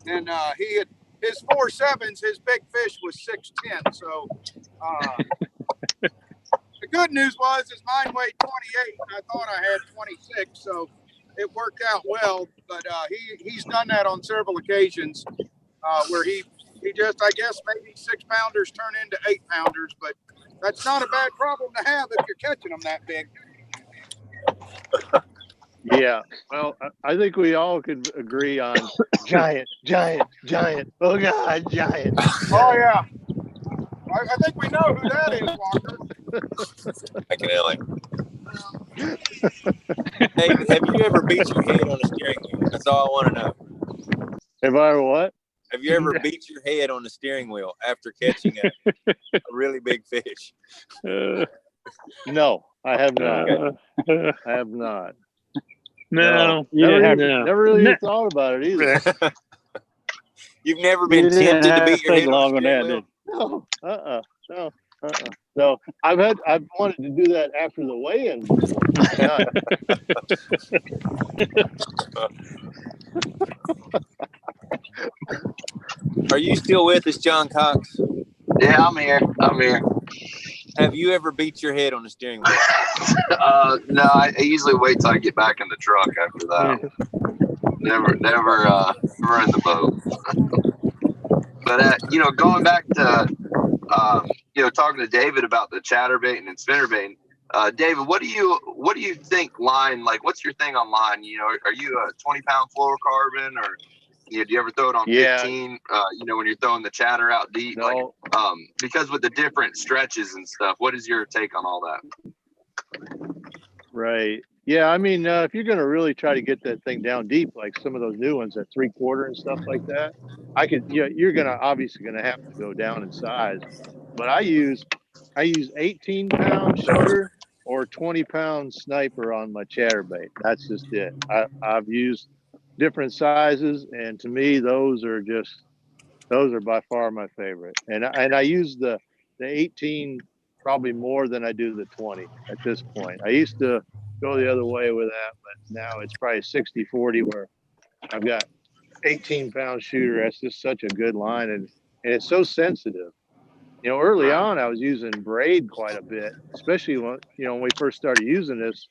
And he had his 4 7s, his big fish was 6'10". So the good news is mine weighed 28, and I thought I had 26. So it worked out well, but he's done that on several occasions where he just, I guess, maybe 6-pounders turn into 8-pounders, but that's not a bad problem to have if you're catching them that big. Yeah, well, I think we all could agree on giant. Oh God, giant. Oh yeah, I think we know who that is, Walker. I can Hey, have you ever beat your head on a steering wheel? That's all I want to know. Have I ever what? Have you ever beat your head on the steering wheel after catching a really big fish? No, I have not. I have not. No, never really even thought about it either. You've never been tempted to beat your head on the steering wheel? No. So I've wanted to do that after the weigh-in. Are you still with us, John Cox? Yeah, I'm here. Have you ever beat your head on the steering wheel? No, I usually wait till I get back in the truck after that. Never in the boat. But going back to talking to David about the chatterbait and spinnerbait. David, what do you think line? Like, what's your thing on line? Are you a 20-pound fluorocarbon, or do you ever throw it on 15? When you're throwing the chatter out deep, no. Because with the different stretches and stuff, what is your take on all that? Right. Yeah. I mean, if you're going to really try to get that thing down deep, like some of those new ones at 3/4 and stuff like that, you're obviously going to have to go down in size. But I use 18-pound shooter or 20-pound sniper on my chatterbait. That's just it. I've used different sizes, and to me, those are by far my favorite. And I use the 18 probably more than I do the 20 at this point. I used to go the other way with that, but now it's probably 60-40 where I've got 18-pound shooter. That's just such a good line, and it's so sensitive. You know, early on I was using braid quite a bit, especially when when we first started using this.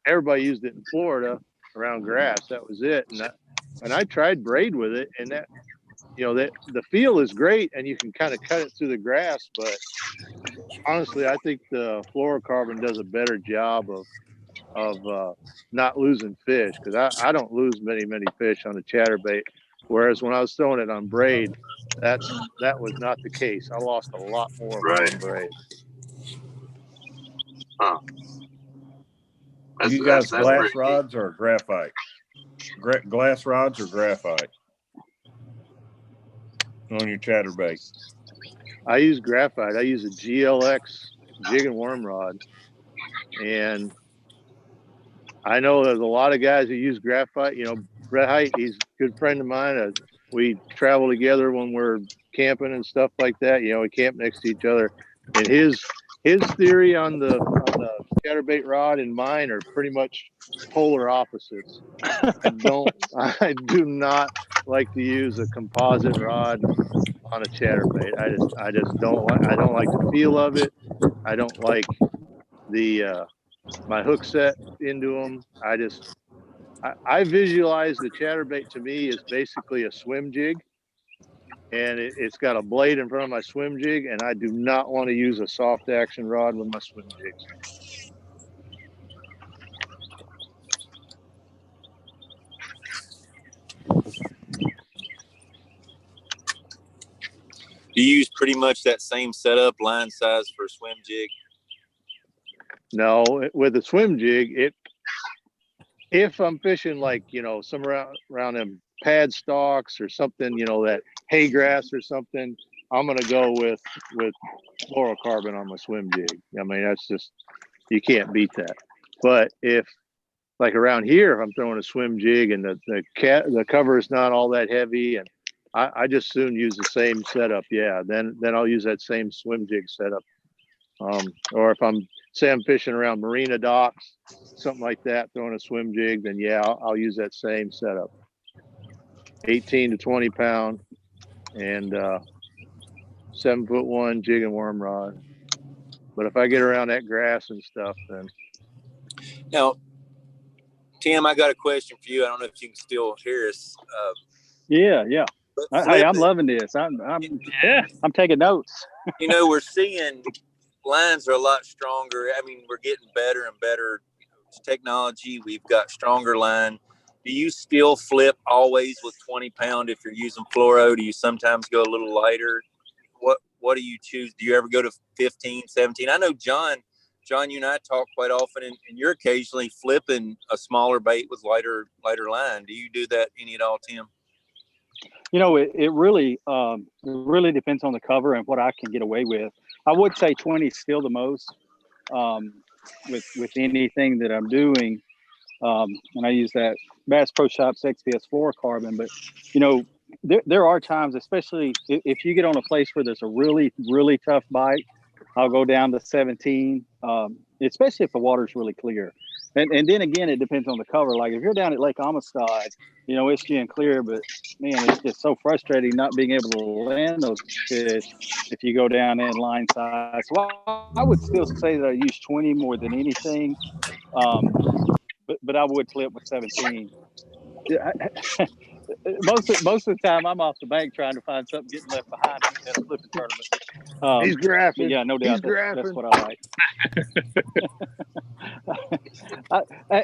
Everybody used it in Florida around grass. That was it, and I tried braid with it, and that that the feel is great, and you can kind of cut it through the grass. But honestly, I think the fluorocarbon does a better job of not losing fish, because I don't lose many fish on the chatterbait, whereas when I was throwing it on braid, that was not the case. I lost a lot more on braid. Huh. You guys glass rods or graphite? Glass rods or graphite on your chatterbait? I use graphite. I use a GLX jig and worm rod, and I know there's a lot of guys who use graphite. Brett Height, he's a good friend of mine. We travel together when we're camping and stuff like that. We camp next to each other, and his theory on the chatterbait rod and mine are pretty much polar opposites. I do not like to use a composite rod on a chatterbait. I just don't like. I don't like the feel of it. I don't like the my hook set into them. I visualize the chatterbait to me is basically a swim jig, and it's got a blade in front of my swim jig, and I do not want to use a soft action rod with my swim jigs. Do you use pretty much that same setup, line size for a swim jig? No, with a swim jig, if I'm fishing like somewhere around them pad stalks or something, that hay grass or something, I'm gonna go with fluorocarbon on my swim jig. I mean, that's just, you can't beat that. But if like around here, if I'm throwing a swim jig and the cover is not all that heavy, and I just soon use the same setup. Yeah, then I'll use that same swim jig setup. Or if I'm fishing around marina docks, something like that, throwing a swim jig, then yeah, I'll use that same setup. 18 to 20 pound and 7'1" jig and worm rod. But if I get around that grass and stuff, then. Now, Tim, I got a question for you. I don't know if you can still hear us. Yeah. Hey, I'm loving this. I'm taking notes. We're seeing lines are a lot stronger. I mean, we're getting better and better technology. We've got stronger line. Do you still flip always with 20 pound if you're using fluoro? Do you sometimes go a little lighter? What do you choose? Do you ever go to 15, 17? I know John, you and I talk quite often, and you're occasionally flipping a smaller bait with lighter line. Do you do that any at all, Tim? It really depends on the cover and what I can get away with. I would say 20 is still the most with anything that I'm doing. And I use that Bass Pro Shops XPS fluorocarbon. But, there are times, especially if you get on a place where there's a really, really tough bite, I'll go down to 17, especially if the water's really clear. And then again, it depends on the cover. Like if you're down at Lake Amistad, it's getting clear, but man, it's just so frustrating not being able to land those fish if you go down in line size. So I would still say that I use 20 more than anything, but I would flip with 17. Most of the time, I'm off the bank trying to find something getting left behind at a flipping tournament. He's graphing. Yeah, no doubt. That's what I like.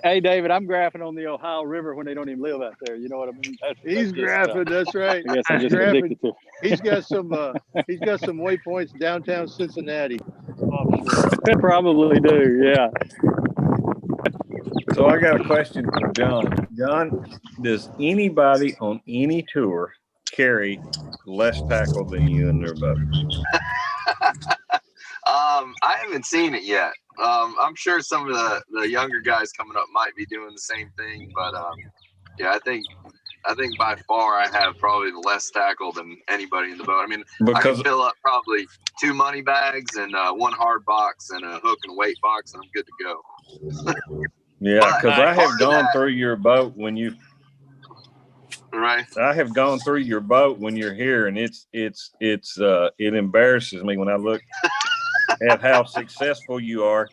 Hey, David, I'm graphing on the Ohio River when they don't even live out there. You know what I mean? He's graphing. That's right. I guess I'm just addicted to. He's got some waypoints downtown Cincinnati. Probably do. Yeah. So I got a question for John. John, does anybody on any tour carry less tackle than you in their boat? I haven't seen it yet. I'm sure some of the younger guys coming up might be doing the same thing, but yeah, I think by far I have probably less tackle than anybody in the boat. I mean, I can fill up probably 2 money bags and 1 hard box and a hook and weight box, and I'm good to go. Yeah, because I have gone through your boat when you Right. I have gone through your boat when you're here, and it embarrasses me when I look at how successful you are.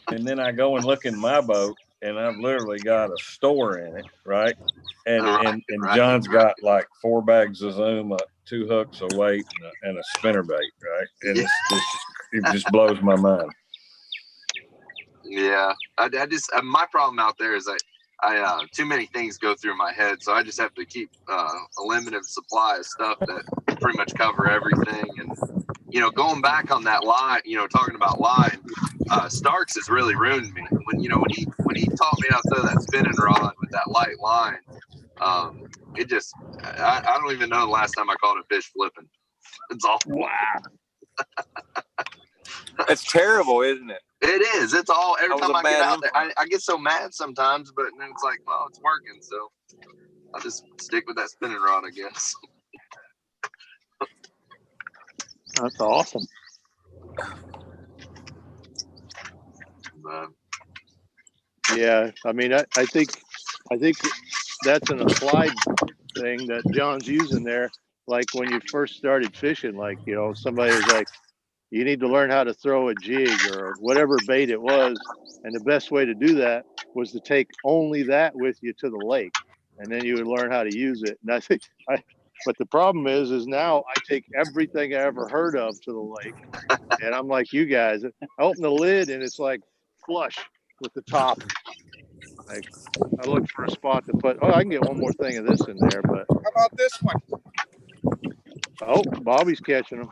And then I go and look in my boat, and I've literally got a store in it, right? And John's got like 4 bags of Zoom, 2 hooks of weight, and a spinnerbait, right? And it just blows my mind. Yeah, I just my problem out there is I too many things go through my head, so I just have to keep a limited supply of stuff that pretty much cover everything. And going back on that line, talking about line, Starks has really ruined me. When he taught me how to throw that spinning rod with that light line, it just I don't even know the last time I caught a fish flipping. It's all wow. That's terrible, isn't it? It is. It's all every time I get out there. I get so mad sometimes, but then it's like, well, it's working, so I'll just stick with that spinning rod, I guess. That's awesome. Yeah, I mean, I think that's an applied thing that John's using there. Like when you first started fishing, like somebody was like, you need to learn how to throw a jig or whatever bait it was, and the best way to do that was to take only that with you to the lake, and then you would learn how to use it. And I think but the problem is now I take everything I ever heard of to the lake, and I'm like you guys. I open the lid and it's like flush with the top. Like I look for a spot to put. Oh, I can get one more thing of this in there, but how about this one? Oh, Bobby's catching them.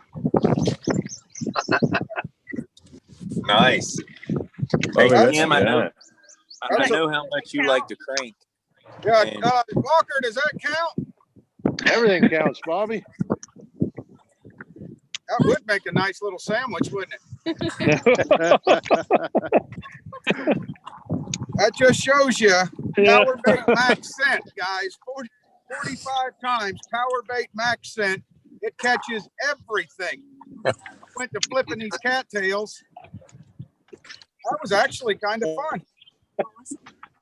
Nice. Hey, Tim, I know how much you like to crank. Yeah, Walker, does that count? Everything counts, Bobby. That would make a nice little sandwich, wouldn't it? That just shows you power bait max scent, guys. 45 times power bait max scent. It catches everything. Went to flipping these cattails. That was actually kind of fun. I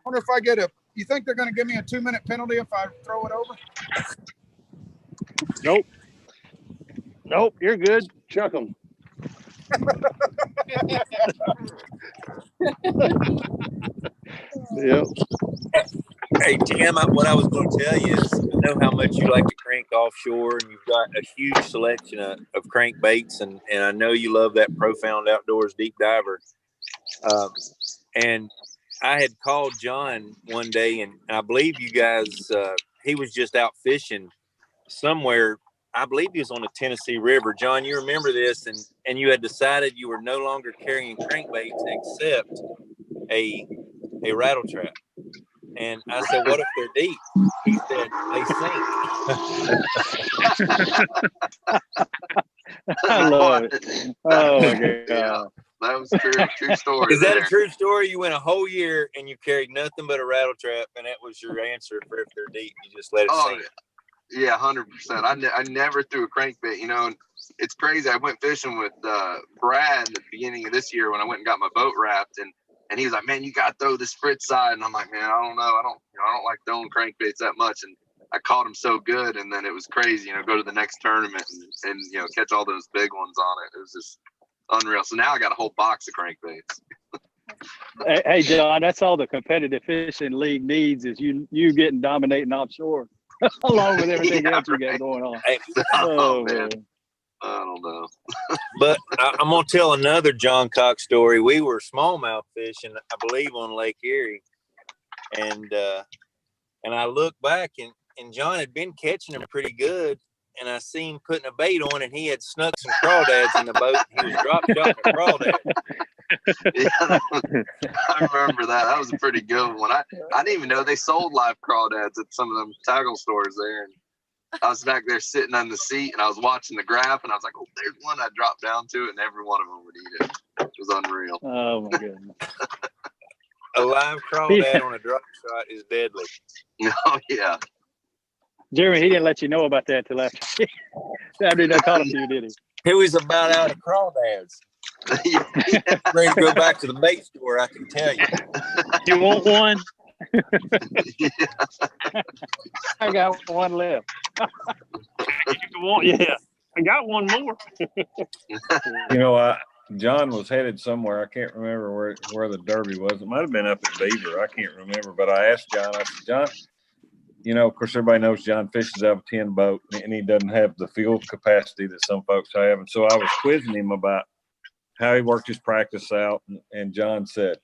wonder if I get you think they're going to give me a 2-minute penalty if I throw it over? Nope, you're good. Chuck them. Yep. Hey, Tim, what I was going to tell you is I know how much you like to crank offshore, and you've got a huge selection of crankbaits, and I know you love that Profound Outdoors Deep Diver. And I had called John one day, and I believe you guys, he was just out fishing somewhere. I believe he was on the Tennessee River. John, you remember this, and you had decided you were no longer carrying crankbaits except a rattle trap. And I said, what if they're deep? He said, they sink. I love it. Oh, my God. Yeah, that was true story. Is that a true story? You went a whole year and you carried nothing but a rattle trap, and that was your answer for if they're deep. You just let it sink. Yeah, 100%. I never threw a crankbait, and it's crazy. I went fishing with Brad at the beginning of this year when I went and got my boat wrapped, and he was like, man, you got to throw this Fritz side. And I'm like, man, I don't know. I don't like throwing crankbaits that much. And I caught them so good. And then it was crazy, go to the next tournament and catch all those big ones on it. It was just unreal. So now I got a whole box of crankbaits. Hey, John, that's all the competitive fishing league needs is you getting dominating offshore along with everything else you got going on. Hey, oh, man. I don't know. But I'm going to tell another John Cox story. We were smallmouth fishing, I believe, on Lake Erie. And I looked back, and John had been catching them pretty good. And I seen him putting a bait on, and he had snuck some crawdads in the boat. He was drop shotting a crawdad. Yeah, I remember that. That was a pretty good one. I didn't even know they sold live crawdads at some of them tackle stores there. And I was back there sitting on the seat, and I was watching the graph, and I was like, oh, there's one. I dropped down to it, and every one of them would eat it. It was unreal. Oh, my goodness. A live crawdad on a drop shot is deadly. Oh, yeah. Jeremy, he didn't let you know about that till after he caught him to you, did he? He was about out of crawdads. Ready to go back to the bait store, I can tell you. You want one? I got one left. Yeah, I got one more. You know, John was headed somewhere. I can't remember where the Derby was. It might have been up at Beaver. I can't remember. But I asked John, I said, John, you know, of course, everybody knows John fishes out of a 10 boat, and he doesn't have the fuel capacity that some folks have. And so I was quizzing him about how he worked his practice out. And John said,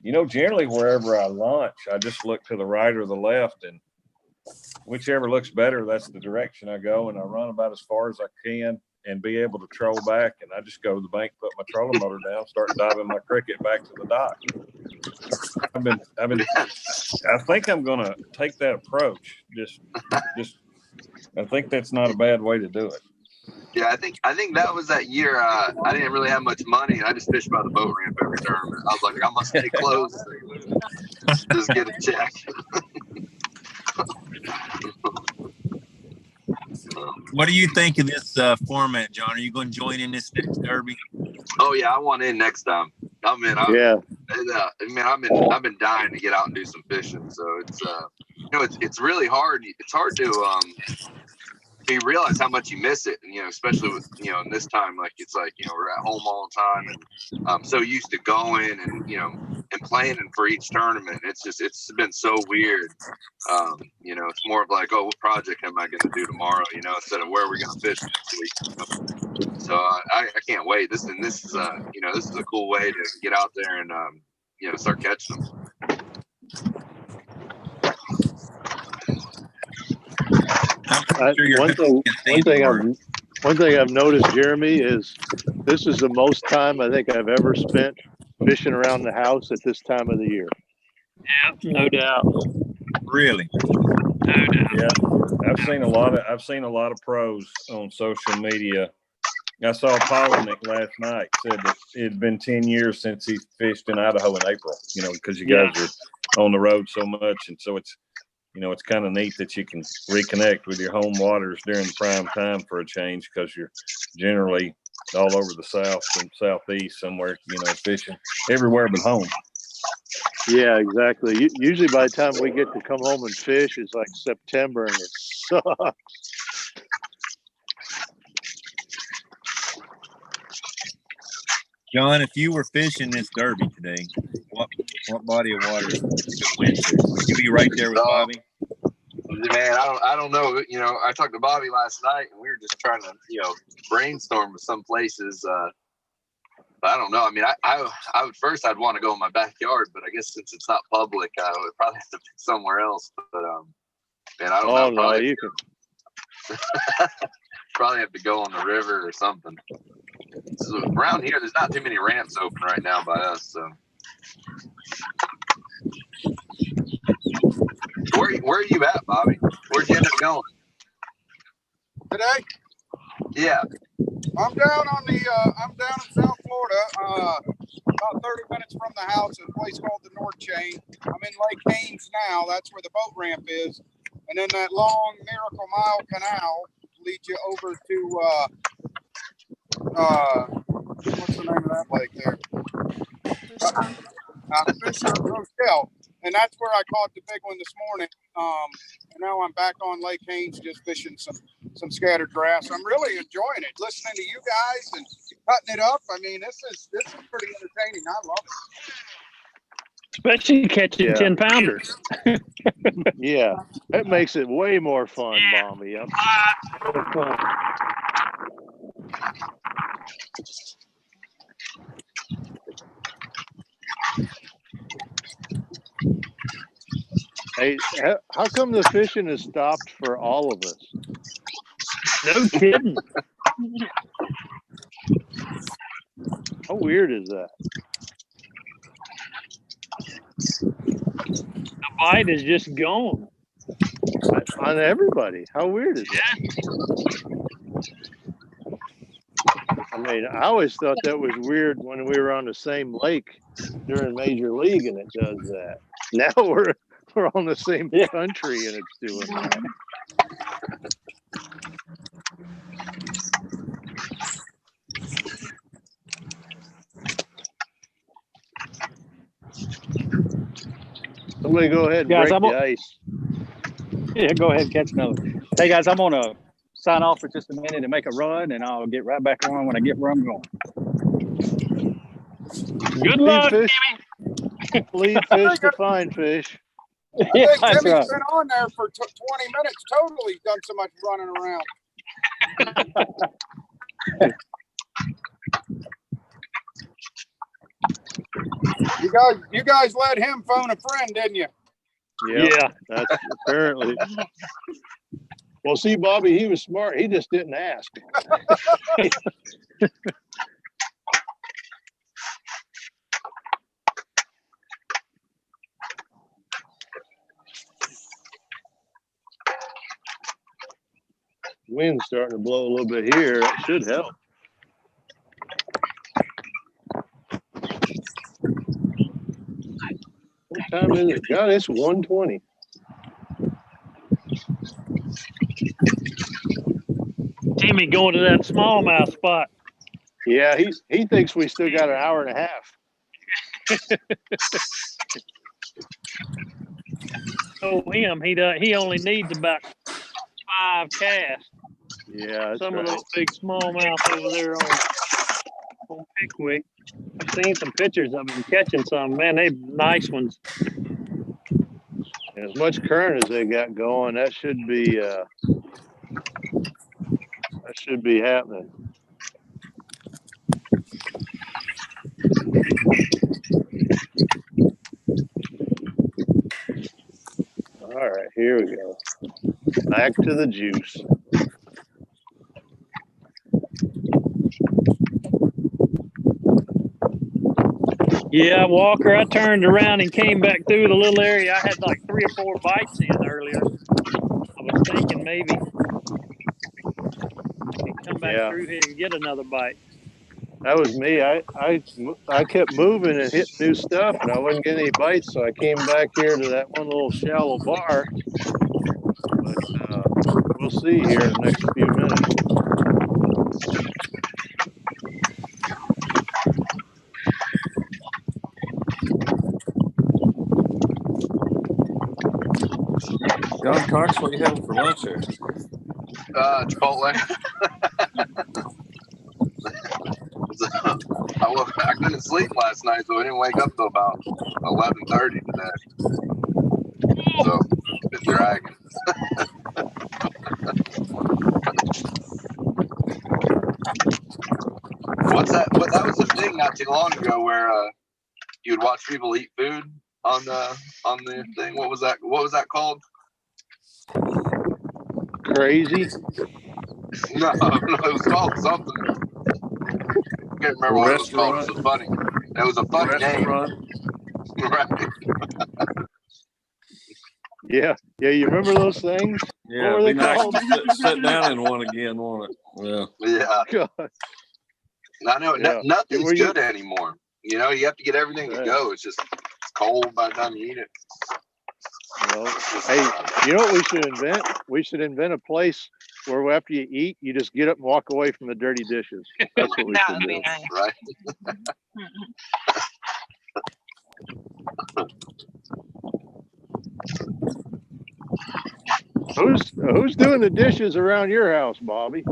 you know, generally wherever I launch, I just look to the right or the left, and whichever looks better, that's the direction I go. And I run about as far as I can and be able to troll back. And I just go to the bank, put my trolling motor down, start diving my cricket back to the dock. I think I'm going to take that approach. I think that's not a bad way to do it. Yeah, I think that was that year. I didn't really have much money, and I just fished by the boat ramp every tournament. I was like, I must stay close. Just get a check. What do you think of this format, John? Are you going to join in this next Derby? Oh yeah, I want in next time. I'm in. I've been dying to get out and do some fishing. So it's you know, it's really hard. It's hard to you realize how much you miss it, and you know, especially with, you know, in this time, like it's like, you know, we're at home all the time, and I'm so used to going and, you know, and planning for each tournament. It's been so weird. You know, it's more of like, oh, what project am I going to do tomorrow? You know, instead of where are we going to fish next week. So I can't wait. This is you know, this is a cool way to get out there and you know, start catching them. One thing I've noticed, Jeremy, is this is the most time I think I've ever spent fishing around the house at this time of the year. Yeah, no doubt. Really? No doubt. Yeah, I've seen a lot of pros on social media. I saw Polinick last night said that it had been 10 years since he fished in Idaho in April. You know, because you guys are on the road so much, and so it's, you know, it's kind of neat that you can reconnect with your home waters during the prime time for a change, because you're generally all over the South and Southeast somewhere, you know, fishing everywhere but home. Yeah, exactly. Usually by the time we get to come home and fish, it's like September, and it sucks. John, if you were fishing this Derby today, what body of water would you win to? Would you be right there with Bobby? Man, I don't know. You know, I talked to Bobby last night, and we were just trying to, you know, brainstorm with some places. But I don't know. I mean, I would first, I'd want to go in my backyard, but I guess since it's not public, I would probably have to pick somewhere else. But man, I don't know. No, you can. Probably have to go on the river or something. So around here, there's not too many ramps open right now by us. So where are you at, Bobby? Where'd you end up going today? Yeah, I'm down in South Florida, about 30 minutes from the house at a place called the North Chain. I'm in Lake Haynes now. That's where the boat ramp is. And then that long Miracle Mile Canal leads you over to, what's the name of that lake there? Rochelle. And that's where I caught the big one this morning. And now I'm back on Lake Haynes just fishing some scattered grass. I'm really enjoying it, listening to you guys and cutting it up. I mean, this is pretty entertaining. I love it. Especially catching 10-pounders. Yeah, that makes it way more fun, Mommy. Hey, how come the fishing has stopped for all of us? No kidding. How weird is that? The bite is just gone. On everybody. How weird is that? I mean, I always thought that was weird when we were on the same lake during Major League and it does that. Now we're on the same country and it's doing that. Somebody go ahead and Guys, break the ice. Yeah, go ahead and catch another. Hey guys, I'm gonna sign off for just a minute and make a run, and I'll get right back on when I get where I'm going. Good luck, fish. Timmy. Lead fish to find fish. I Yeah, think that's Timmy's right. been on there for 20 minutes total. He's done so much running around. You guys let him phone a friend, didn't you? Yep, Yeah. that's apparently. Well, see, Bobby, he was smart. He just didn't ask. Wind's starting to blow a little bit here. That should help. What time is it? God, it's 1:20. Timmy going to that smallmouth spot. Yeah, he thinks we still got an hour and a half. Oh, him. He only needs about 5 casts. Yeah, that's Some right. of those big smallmouth over there on Pickwick. I've seen some pictures of them catching some. Man, they nice ones. As much current as they got going, that should be happening. All right, here we go. Back to the juice. Yeah, Walker, I turned around and came back through the little area. I had like 3 or 4 bites in earlier. I was thinking maybe I could come back through here and get another bite. That was me. I kept moving and hitting new stuff, and I wasn't getting any bites, so I came back here to that one little shallow bar. But we'll see here in the next few minutes. John Cox, what are you having for lunch here? Chipotle. I couldn't sleep last night, so I didn't wake up till about 11:30 today. So it's dragging. That was the thing not too long ago where you'd watch people eat food on the thing. What was that called? Crazy? No, it was called something. I can't remember what it was called. It was a funny name. Right. Yeah, you remember those things? Yeah, what were they nice called? to sit down in one again, won't it? Yeah. God. I know Yeah. nothing's good anymore. You know, you have to get everything to go. It's cold by the time you eat it. Well, hey, you know what we should invent? We should invent a place where after you eat, you just get up and walk away from the dirty dishes. That's what we should do. Nice. Right. Who's doing the dishes around your house, Bobby?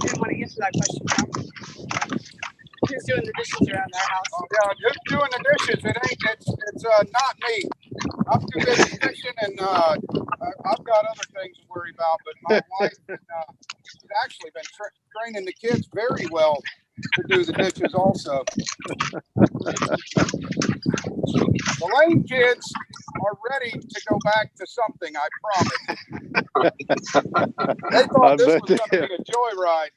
Didn't want to answer that question. Who's doing the dishes around our house? Oh, yeah, who's doing the dishes? It's not me. I'm too busy fishing, and I've got other things to worry about. But my wife has actually been training the kids very well to do the dishes also. The Lane kids are ready to go back to something, I promise. They thought this was going to be a joyride.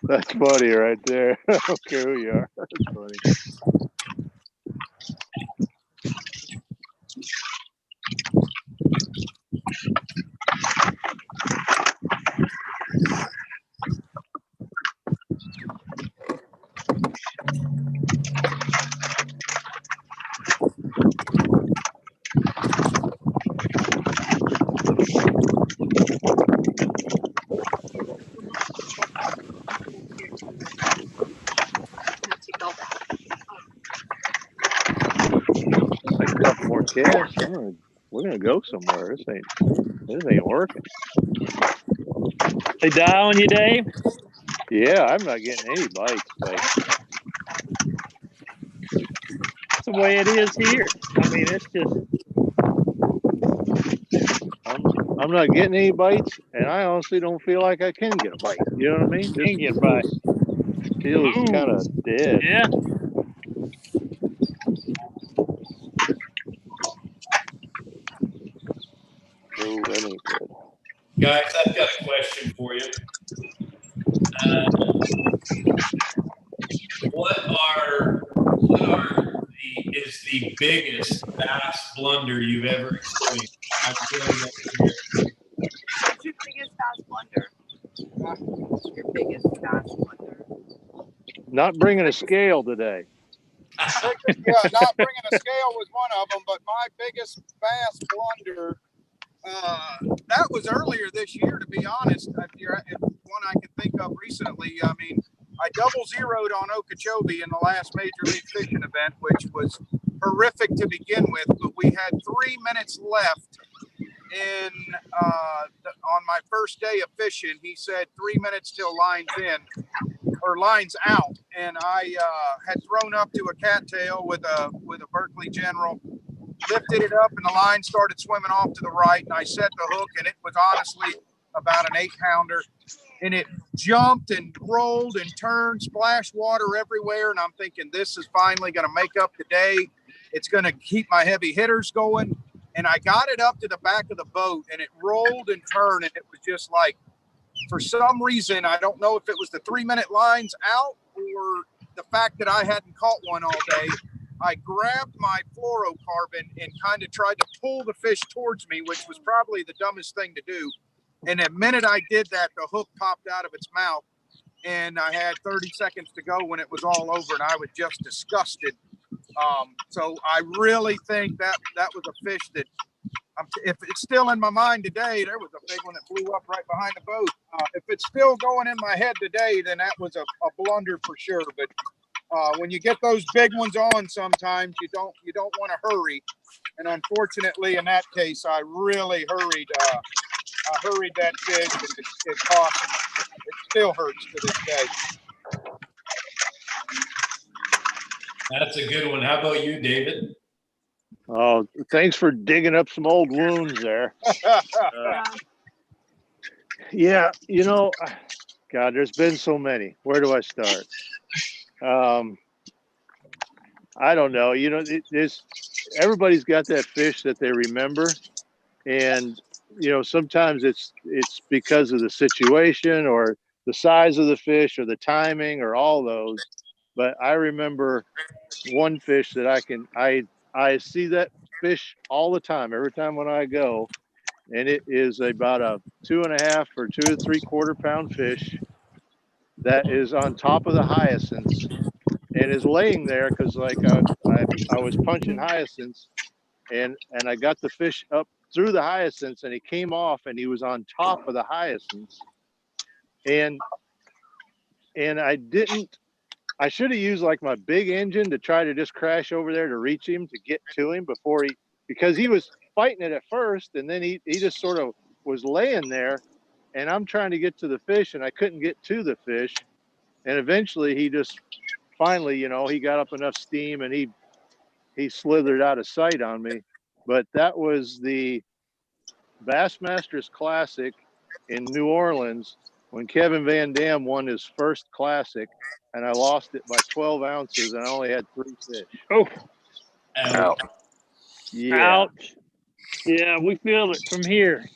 That's funny right there. I don't care who you are. That's funny. cast. We're gonna go somewhere. This ain't working. They die on you, Dave? Yeah, I'm not getting any bites. Like, that's the way it is here. I mean, it's just. I'm not getting any bites, and I honestly don't feel like I can get a bite. You know what I mean? Can get a bite. Feels kind of dead. Yeah. Oh, that ain't good. Guys, I've got a question for you. Is the biggest bass blunder you've ever experienced? What's your biggest bass blunder? Your biggest bass blunder. Not bringing a scale today. Yeah, not bringing a scale was one of them, but my biggest bass blunder, that was earlier this year, to be honest. If one I can think of recently. I mean, I double zeroed on Okeechobee in the last Major League Fishing event, which was horrific to begin with, but we had 3 minutes left on my first day of fishing. He said 3 minutes till lines in or lines out, and I had thrown up to a cattail with a Berkeley General, lifted it up, and the line started swimming off to the right, and I set the hook, and it was honestly about an 8-pounder, and it jumped and rolled and turned, splashed water everywhere, and I'm thinking this is finally going to make up the day. It's going to keep my heavy hitters going, and I got it up to the back of the boat, and it rolled and turned, and it was just like, for some reason, I don't know if it was the 3-minute lines out or the fact that I hadn't caught one all day, I grabbed my fluorocarbon and kind of tried to pull the fish towards me, which was probably the dumbest thing to do. And the minute I did that, the hook popped out of its mouth, and I had 30 seconds to go when it was all over, and I was just disgusted. So I really think that was a fish that, if it's still in my mind today, there was a big one that flew up right behind the boat. If it's still going in my head today, then that was a blunder for sure. But when you get those big ones on, sometimes you don't want to hurry. And unfortunately, in that case, I really hurried. I hurried that fish, and it cost me. It still hurts to this day. That's a good one. How about you, David? Oh, thanks for digging up some old wounds there. Yeah, you know, God, there's been so many. Where do I start? I don't know. You know, everybody's got that fish that they remember, and you know, sometimes it's because of the situation or the size of the fish or the timing or all those. But I remember one fish that I see that fish all the time, every time when I go, and it is about a 2.5 or 2 3/4 pound fish that is on top of the hyacinths and is laying there because like I was punching hyacinths and I got the fish up through the hyacinths and he came off and he was on top of the hyacinths and I should have used like my big engine to try to just crash over there to reach him, to get to him because he was fighting it at first. And then he just sort of was laying there and I'm trying to get to the fish and I couldn't get to the fish. And eventually he just finally, you know, he got up enough steam and he slithered out of sight on me. But that was the Bassmasters Classic in New Orleans when Kevin Van Dam won his first classic, and I lost it by 12 ounces and I only had 3 fish. Oh, ouch. Yeah. Ouch. Yeah, we feel it from here.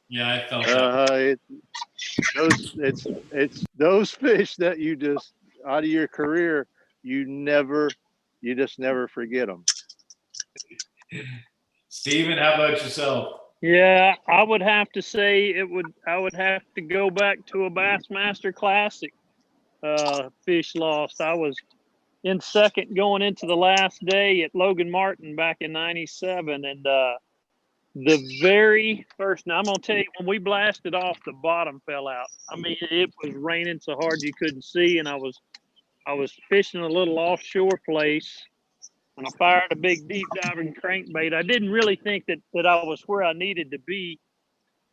Yeah, I felt that. It's those fish that you just out of your career, you just never forget them. Steven, how about yourself? Yeah, I would have to say I would have to go back to a Bassmaster Classic fish lost. I was in second going into the last day at Logan Martin back in '97, and the very first, now I'm going to tell you, when we blasted off, the bottom fell out. I mean, it was raining so hard you couldn't see, and I was fishing a little offshore place and I fired a big deep diving crankbait. I didn't really think that I was where I needed to be,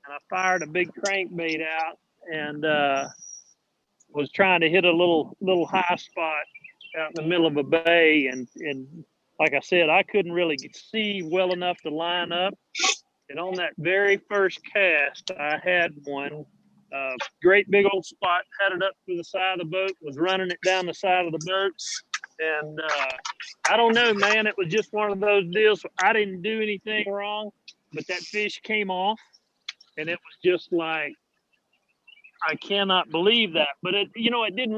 and I fired a big crankbait out and was trying to hit a little high spot out in the middle of a bay, and like I said, I couldn't really see well enough to line up. And on that very first cast, I had one great big old spot, had it up to the side of the boat, was running it down the side of the boat. And I don't know, man, it was just one of those deals. I didn't do anything wrong, but that fish came off, and it was just like, I cannot believe that. But it didn't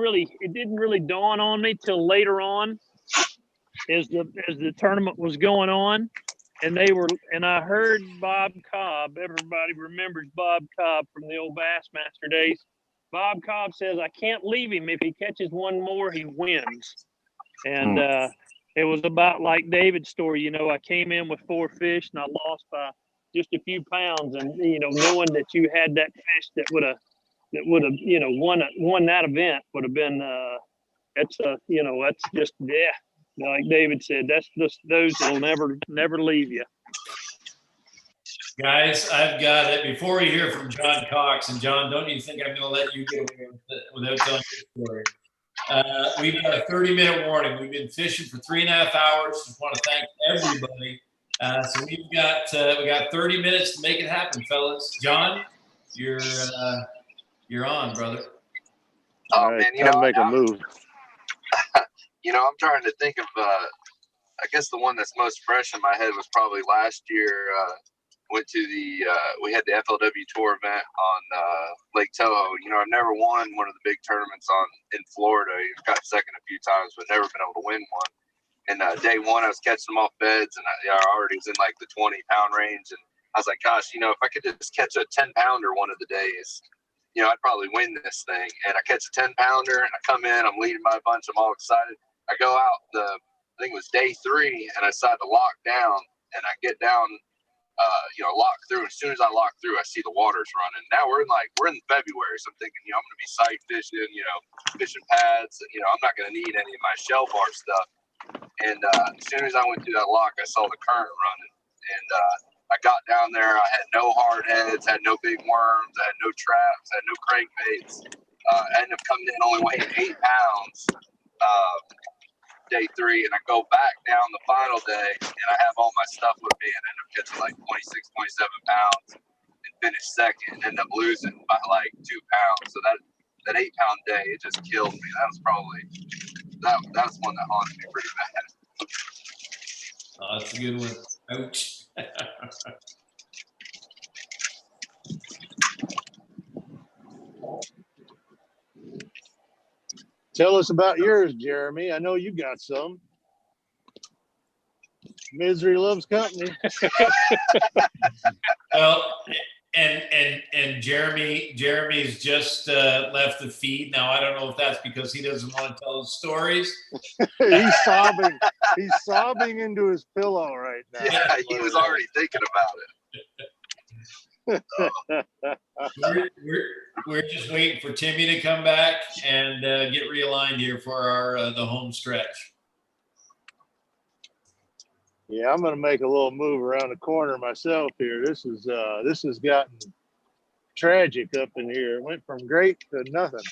really dawn on me till later on, as the tournament was going on. And I heard Bob Cobb. Everybody remembers Bob Cobb from the old Bassmaster days. Bob Cobb says, I can't leave him. If he catches one more, he wins. And it was about like David's story. I came in with 4 fish and I lost by just a few pounds. And, knowing that you had that fish that would have won that event would have been, that's just, yeah. Like David said, that's just those that'll never leave you. Guys, I've got it. Before we hear from John Cox, and John, don't you think I'm going to let you get away with it without telling your story? We've got a 30-minute warning. We've been fishing for 3.5 hours. Just want to thank everybody. So we got 30 minutes to make it happen, fellas. John, you're on, brother. Oh man, I'll make a move. I'm trying to think of, I guess the one that's most fresh in my head was probably last year. Went to we had the FLW Tour event on Lake Toho. I've never won one of the big tournaments in Florida. I've got second a few times, but never been able to win one. And day one, I was catching them off beds, and I already was in like the 20-pound range. And I was like, gosh, if I could just catch a 10-pounder one of the days, I'd probably win this thing. And I catch a 10-pounder, and I come in, I'm leading by a bunch, I'm all excited. I go out I think it was day 3, and I decided to lock down, and I get down, lock through. As soon as I lock through, I see the water's running. Now we're in February, so I'm thinking, I'm going to be sight fishing, fishing pads. I'm not going to need any of my shell bar stuff. And as soon as I went through that lock, I saw the current running, and I got down there. I had no hard heads, had no big worms, I had no traps, I had no crankbaits. I ended up coming in only weighing 8 pounds. Day 3, and I go back down the final day, and I have all my stuff with me, and end up catching like 26, 27 pounds, and finish second, and end up losing by like 2 pounds. So that 8-pound day, it just killed me. That was probably that's one that haunted me pretty bad. Oh, that's a good one. Ouch. Tell us about yours, Jeremy. I know you got some. Misery loves company. Well, and Jeremy's just left the feed. Now I don't know if that's because he doesn't want to tell his stories. He's sobbing. He's sobbing into his pillow right now. Yeah, he was already thinking about it. We're just waiting for Timmy to come back and get realigned here for the home stretch. Yeah, I'm going to make a little move around the corner myself here. This has gotten tragic up in here. It went from great to nothing.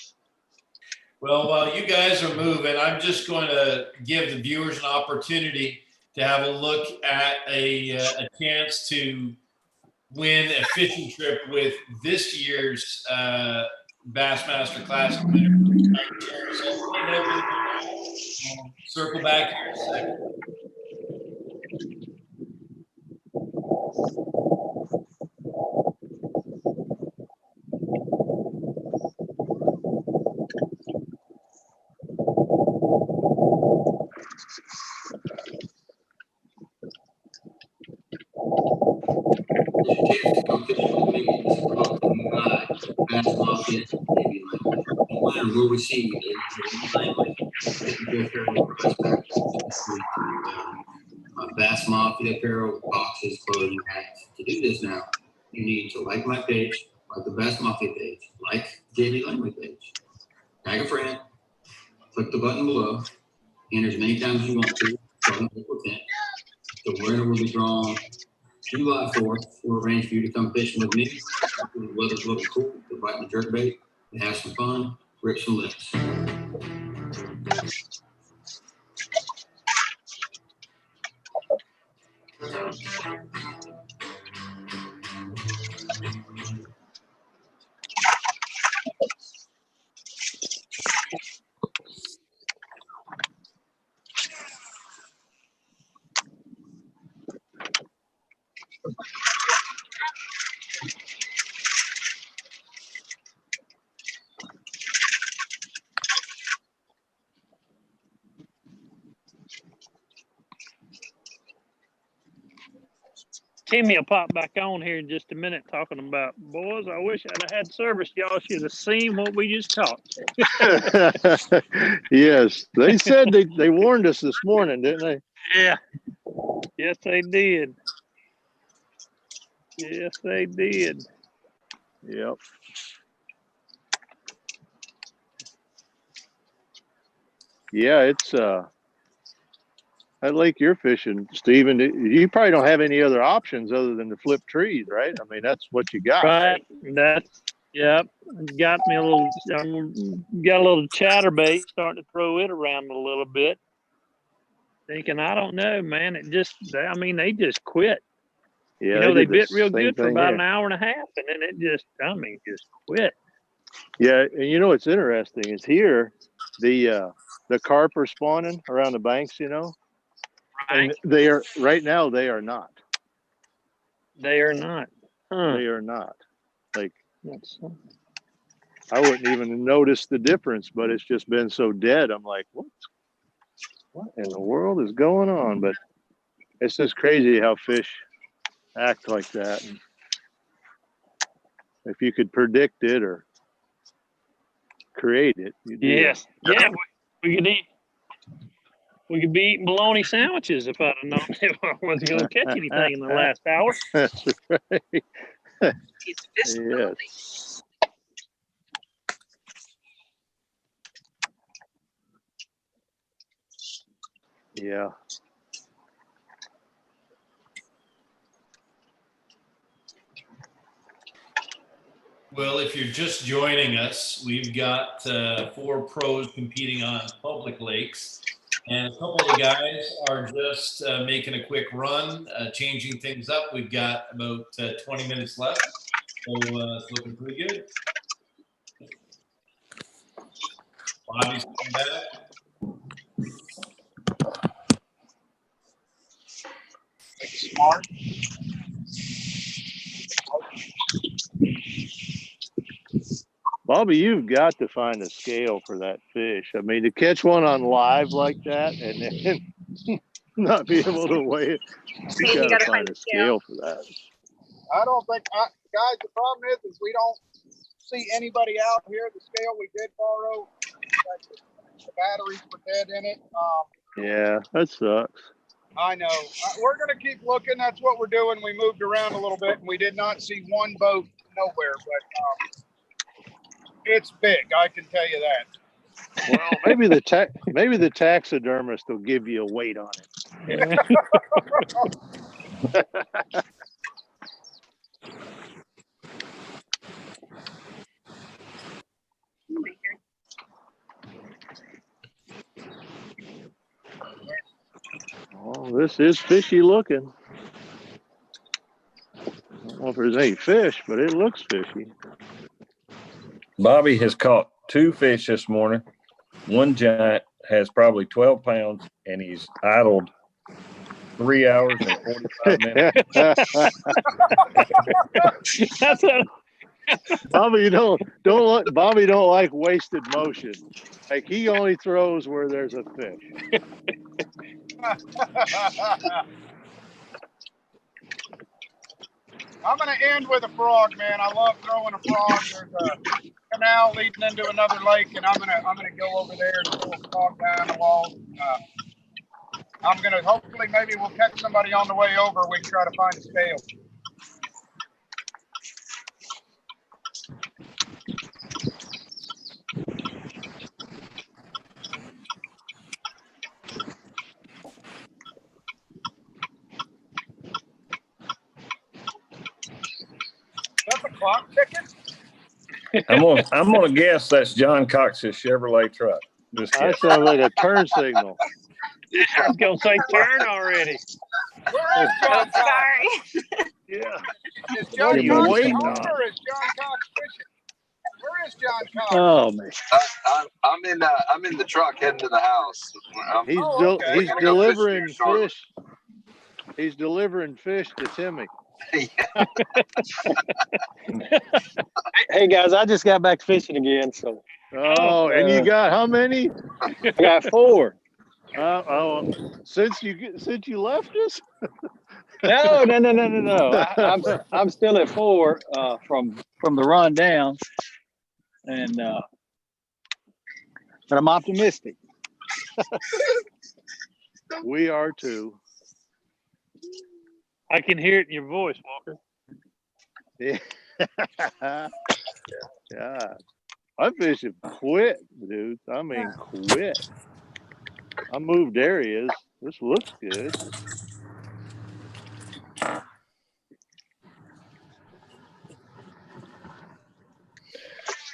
Well, while you guys are moving, I'm just going to give the viewers an opportunity to have a look at a chance to win a fishing trip with this year's Bassmaster Classic winner. So circle back here in a second. We'll receive Langley. Bass Mafia apparel, boxes, clothing, hats. To do this now, you need to like my page, like the Bass Mafia page, like JD Langley page, tag a friend, click the button below, enter as many times as you want to, starting April 10th. The winner will be drawn July 4th. We'll arrange for you to come fishing with me. The weather's a little cool. We'll bite the jerkbait and have some fun, rip some lips. Timmy will pop back on here in just a minute talking about, boys, I wish I'd have had service. Y'all should have seen what we just caught. Yes, they said they warned us this morning, didn't they? Yeah. Yes, they did. Yes, they did. Yep. Yeah, it's that lake you're fishing, Stephen. You probably don't have any other options other than to flip trees, right? I mean, that's what you got. Right. That's, yep. Got me a little, got a little chatterbait, starting to throw it around a little bit. Thinking, I don't know, man. It just, I mean, they just quit. Yeah, you know, they did the bit real same good for thing about here. an hour and a half, and then it just, I mean, just quit. Yeah, and you know what's interesting is here, the carp are spawning around the banks, you know, Right. and they are right now. They are not. They are not. Huh. They are not. Like, That's, I wouldn't even notice the difference, but it's just been so dead. I'm like, what in the world is going on? But it's just crazy how fish act like that. And if you could predict it or create it, you'd do yes. that. Yeah, we could eat. We could be eating bologna sandwiches if I'd have known if I wasn't going to catch anything in the last hour. That's right. It's Yes. Yeah. Well, if you're just joining us, we've got 4 pros competing on public lakes. And a couple of the guys are just making a quick run, changing things up. We've got about 20 minutes left, so it's looking pretty good. Bobby's coming back. Smart. Bobby, you've got to find a scale for that fish. I mean, to catch one on live like that and then not be able to weigh it, you got to find a scale for that. I don't think, guys, the problem is we don't see anybody out here. The scale we did borrow, the batteries were dead in it. Yeah, that sucks. I know. We're going to keep looking. That's what we're doing. We moved around a little bit, and we did not see one boat nowhere, but it's big. I can tell you that. Well, maybe the taxidermist will give you a weight on it. Oh, this is fishy looking. I don't know if there's any fish, but it looks fishy. Bobby has caught 2 fish this morning. One giant has probably 12 pounds, and he's idled 3 hours and 45 minutes. That's a Bobby, Bobby don't like wasted motion. Like, he only throws where there's a fish. I'm going to end with a frog, man. I love throwing a frog. There's a canal leading into another lake, and I'm gonna go over there and throw a frog down the wall. I'm gonna hopefully maybe we'll catch somebody on the way over. We can try to find a scale. clock ticking? I'm gonna guess that's John Cox's Chevrolet truck. Just That kidding. sounds like a turn signal. I was gonna say turn already. Where is John Cox? Sorry. Yeah. Is What John are you Cox waiting home on? or is John Cox fishing? Where is John Cox? Oh man, I'm in the truck heading to the house. he's okay. he's I'm gonna go fish for you delivering shortly. fish. He's delivering fish to Timmy. Hey guys, I just got back fishing again, so Oh, and you got how many? I got 4. Since you left us? No. I'm still at 4 from the run down, and but I'm optimistic. We are too. I can hear it in your voice, Walker. Yeah. Yeah. I'm fishing quit, dude. I mean, quit. I moved areas. This looks good.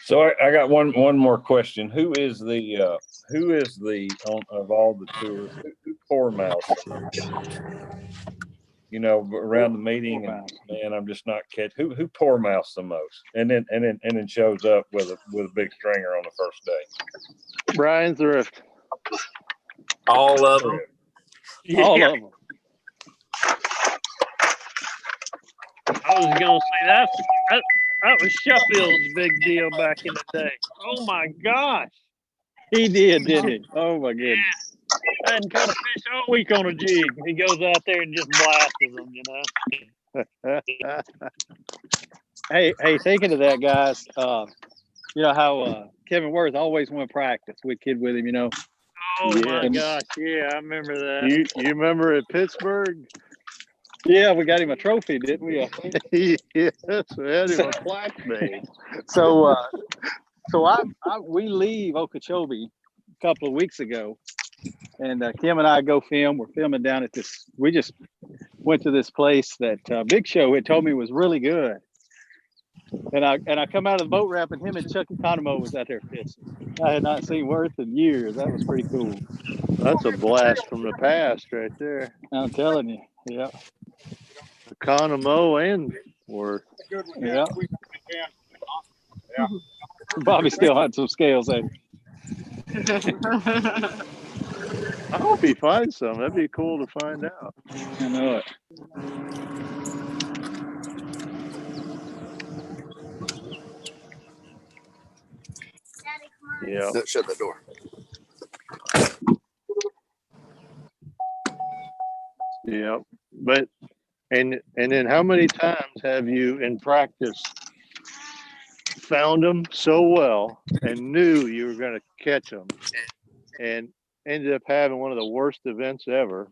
So I got one more question. Who is the of all the tours, who poor mouths? You know, around the meeting, and man, I'm just not catching who poor mouths the most, and then shows up with a big stringer on the first day. Brian Thrift. All of them. Yeah. All of them. I was gonna say that was Sheffield's big deal back in the day. Oh my gosh. He did, didn't he? Oh my goodness. I hadn't caught a fish all week on a jig. He goes out there and just blasts them, you know. Hey, thinking of that, guys, you know how Kevin Worth always won practice. We kid with him, you know. Oh my gosh, yeah, I remember that. You remember at Pittsburgh? Yeah, we got him a trophy, didn't we? I think. Yes, we had him a plaque made. So we leave Okeechobee a couple of weeks ago, and Kim and I go film. We're filming down at this. We just went to this place that Big Show had told me was really good. And I come out of the boat ramp, and him and Chuck Economo was out there fishing. I had not seen Worth in years. That was pretty cool. That's a blast from the past right there. I'm telling you. Yeah. Economo and Worth. Yeah. Yeah. Bobby still had some scales, eh? I hope he finds some. That'd be cool to find out. I know it. Yeah. No, shut the door. Yeah. But and then how many times have you in practice found them so well and knew you were going to catch them and ended up having one of the worst events ever,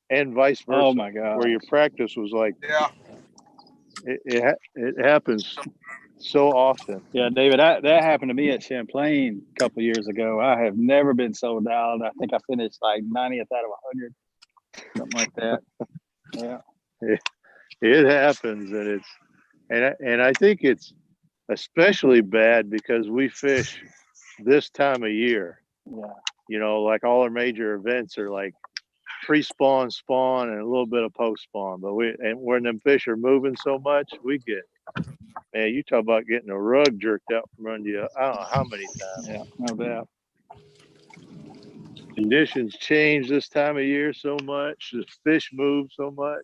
and vice versa? Oh my God. Where your practice was like, Yeah. It happens so often. Yeah, David, that happened to me at Champlain a couple of years ago. I have never been so down. I think I finished like 90th out of 100, something like that. Yeah. It happens, and I think it's especially bad because we fish this time of year. Yeah. You know, like all our major events are like pre-spawn, spawn, and a little bit of post-spawn. But when them fish are moving so much, we get, man, you talk about getting a rug jerked out from under you. I don't know how many times. Yeah, no doubt. Conditions change this time of year so much. The fish move so much.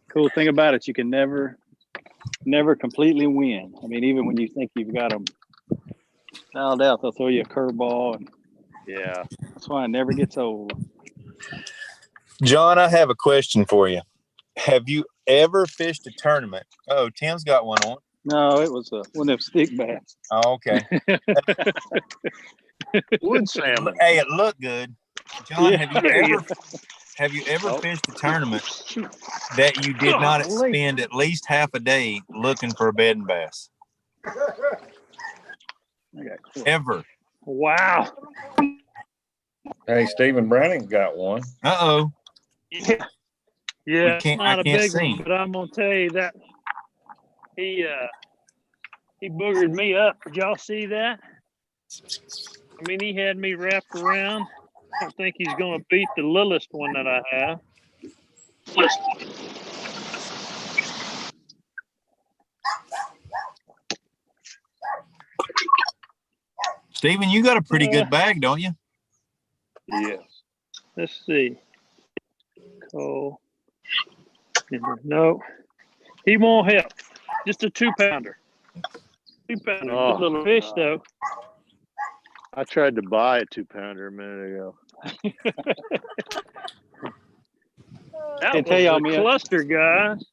Cool thing about it, you can never completely win. I mean, even when you think you've got them dialed out, they'll throw you a curveball. And yeah, that's why it never gets old. John, I have a question for you. Have you ever fished a tournament? Oh, Tim's got one on. No, it was one of them stick bass. Oh, okay. Wood salmon. Hey, it looked good. John, Yeah. have you ever fished a tournament that you did not spend at least half a day looking for a bedding bass? Okay, cool. Ever? Wow. Hey, Stephen Browning's got one. Uh-oh. Yeah, I not a can't big see. one, but I'm gonna tell you he boogered me up. Did y'all see that? I mean, he had me wrapped around. I don't think he's going to beat the littlest one that I have. Stephen, you got a pretty good bag, don't you? Yes. Let's see. Cole. No, he won't help. Just a 2-pounder. 2-pounder. Oh, Good little fish, though. I tried to buy a 2-pounder a minute ago. That Can't tell was y'all, a me, cluster, guys.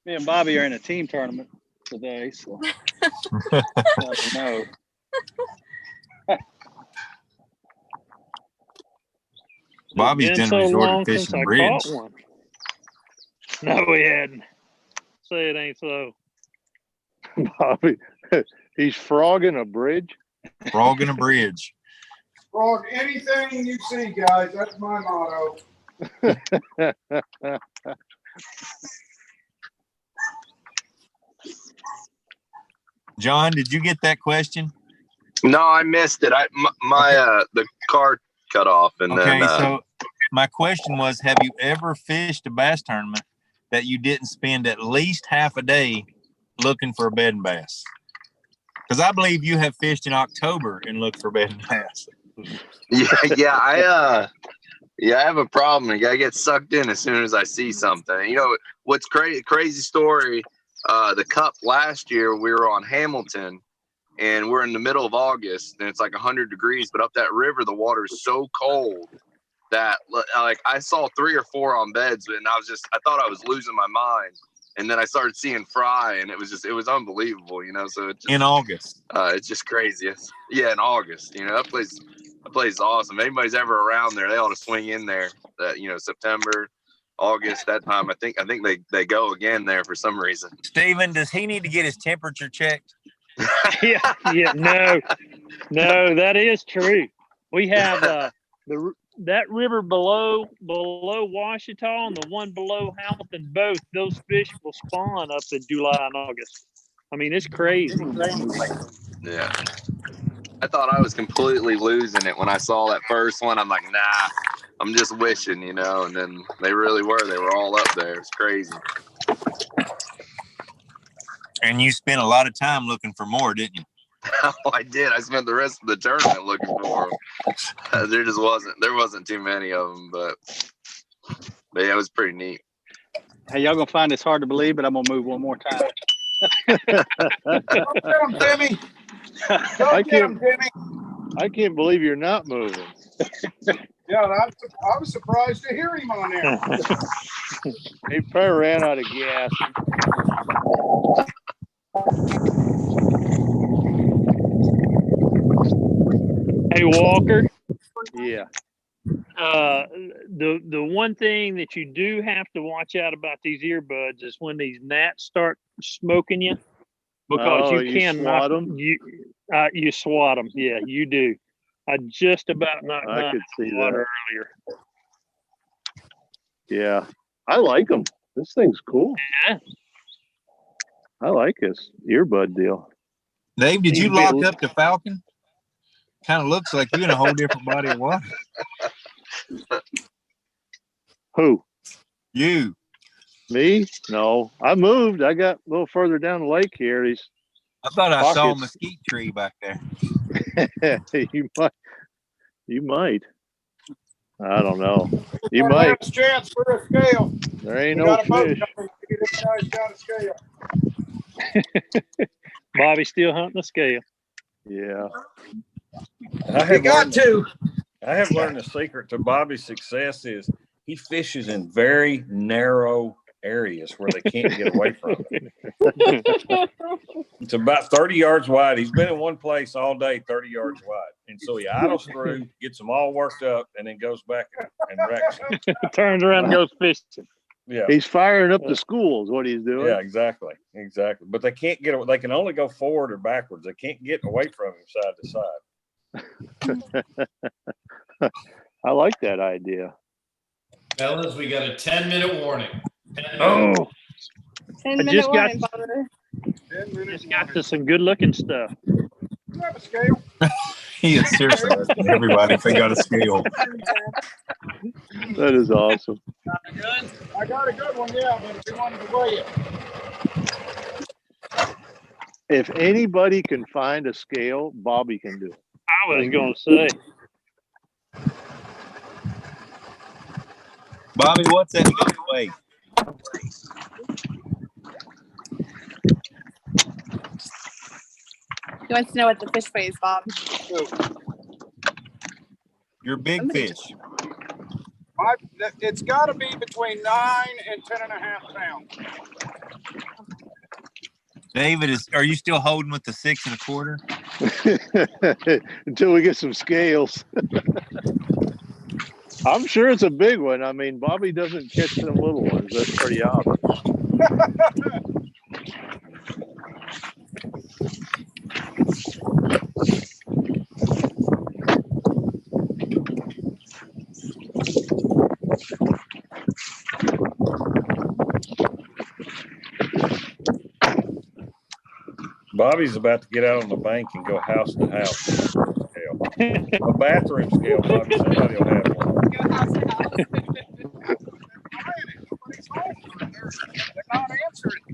me and Bobby are in a team tournament today, so I don't know. Bobby's It's been done so resorted long fishing since I bridge. caught one. No, he hadn't. Say it ain't so. Bobby, he's frogging a bridge. Frogging a bridge. Frog anything you see, guys. That's my motto. John, did you get that question? No, I missed it. The car cut off, and Okay, then so my question was, have you ever fished a bass tournament that you didn't spend at least half a day looking for a bed and bass? Because I believe you have fished in October and looked for bed and bass. I have a problem. I gotta get sucked in as soon as I see something. You know what's crazy story? The Cup last year, we were on Hamilton, and we're in the middle of August, and it's like 100 degrees. But up that river, the water is so cold that like I saw 3 or 4 on beds, and I thought I was losing my mind. And then I started seeing fry, and it was unbelievable, you know. So in August, it's just crazy. In August, you know, that place is awesome. If anybody's ever around there, they ought to swing in there. September, August, that time. I think they go again there for some reason. Stephen, does he need to get his temperature checked? No, that is true. We have that river below Washita and the one below Hamilton, both those fish will spawn up in July and August. I mean, it's crazy. Yeah. I thought I was completely losing it when I saw that first one. I'm like, nah, I'm just wishing, you know, and then they really were. They were all up there. It's crazy. And you spent a lot of time looking for more, didn't you? Oh, I did. I spent the rest of the tournament looking for them. There wasn't too many of them, but yeah, it was pretty neat. Hey, y'all gonna find this hard to believe, but I'm gonna move one more time. Go get him, Timmy. Go get him, Timmy. I can't believe you're not moving. Yeah, I was surprised to hear him on there. He probably ran out of gas. Hey, Walker. Yeah. The one thing that you do have to watch out about these earbuds is when these gnats start smoking you, because you can swat them. You swat them. Yeah, you do. I just about knocked I mine could see out of water that earlier. Yeah, I like them. This thing's cool. Yeah. I like this earbud deal. Dave, did you lock up the Falcon? Kind of looks like you're in a whole different body of water. Who? You. Me? No, I moved. I got a little further down the lake here. I thought I saw a mesquite tree back there. You might. I don't know. You Our might. last chance for a scale. There ain't We no got a boat fish. coming. This guy's got a scale. Bobby's still hunting the scale. Yeah. I have learned the secret to Bobby's success is he fishes in very narrow areas where they can't get away from him. It's about 30 yards wide. He's been in one place all day, 30 yards wide. And so he idles through, gets them all worked up, and then goes back and wrecks them. Turns around and goes fishing. Yeah. He's firing up the schools, what he's doing. Yeah, exactly. But they can't get away. They can only go forward or backwards. They can't get away from him side to side. I like that idea. Fellas, we got a 10-minute warning. 10 minutes. Oh, 10-minute warning, Bobber. 10 minutes. It's got to some good looking stuff. You have a scale? He is seriously asking everybody if they got a scale. That is awesome. I got a good one, yeah, but if you wanted to weigh it. If anybody can find a scale, Bobby can do it. I was going to say. Bobby, what's that fish weigh? He wants to know what the fish weighs, Bob. Your big fish. It's got to be between 9 and 10.5 pounds. David, are you still holding with the 6 1/4? Until we get some scales. I'm sure it's a big one. I mean, Bobby doesn't catch them little ones. That's pretty obvious. Bobby's about to get out on the bank and go house to house. A bathroom scale, Bobby. Somebody will have one. Go house to house. They're not answering.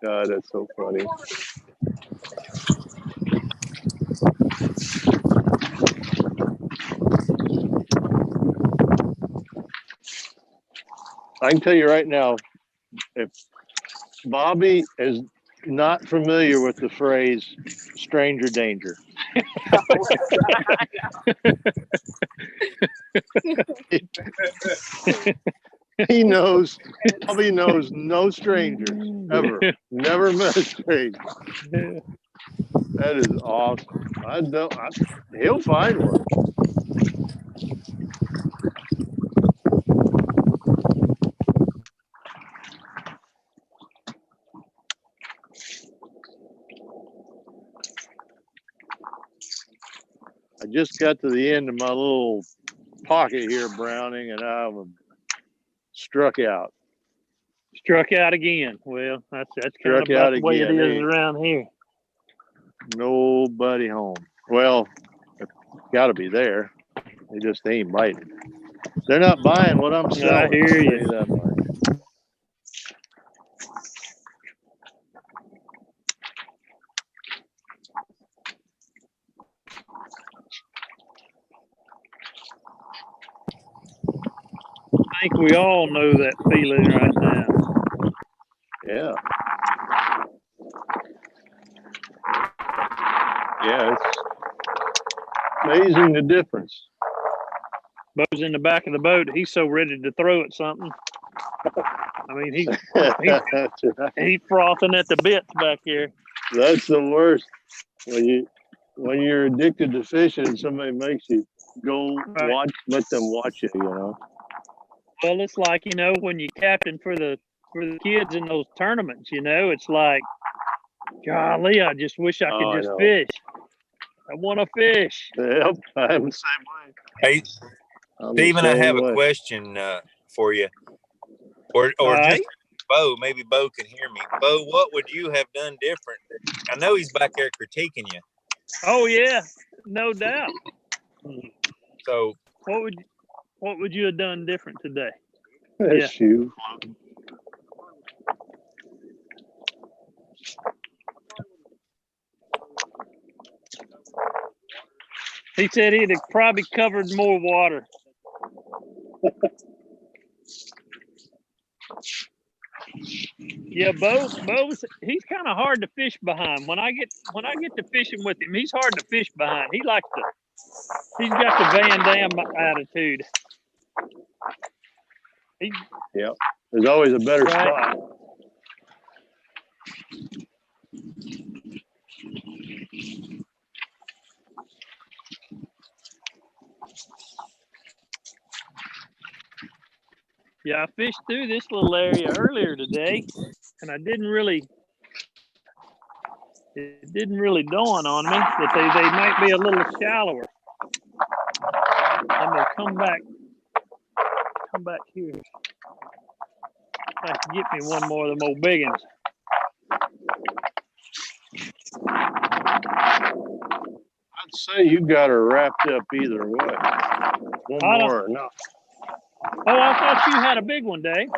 God, that's so funny. I can tell you right now, if Bobby is not familiar with the phrase stranger danger. Bobby knows no strangers ever. Never met a stranger. That is awesome. He'll find one. I just got to the end of my little pocket here, Browning, and I'm struck out. Struck out again. Well, that's kind of about the way it is around here. Nobody home. Well, got to be there. They just ain't biting. They're not buying what I'm selling. I hear you. That much. I think we all know that feeling right now. Yeah. Yeah, it's amazing the difference. Bo's in the back of the boat. He's so ready to throw at something. I mean, he's frothing at the bits back here. That's the worst. When you're addicted to fishing, somebody makes you go watch, let them watch you, you know. Well, it's like, you know, when you captain for the kids in those tournaments, you know, it's like, golly, I just wish I could just fish. I want to fish. Yep, I'm the same way. Hey, Stephen, I have a question for you, or just Bo. Maybe Bo can hear me. Bo, what would you have done different? I know he's back there critiquing you. Oh yeah, no doubt. So, what would you have done different today? That's you. He said he'd have probably covered more water. Yeah, Bo's he's kind of hard to fish behind. When I get to fishing with him, he's hard to fish behind. He's got the Van Damme attitude. Yep. There's always a better spot. Yeah, I fished through this little area earlier today, and it didn't really dawn on me that they might be a little shallower. I'm gonna come back here. I can get me one more of them old big ones. I'd say you got her wrapped up either way. One more or not. Oh, I thought you had a big one, Dave.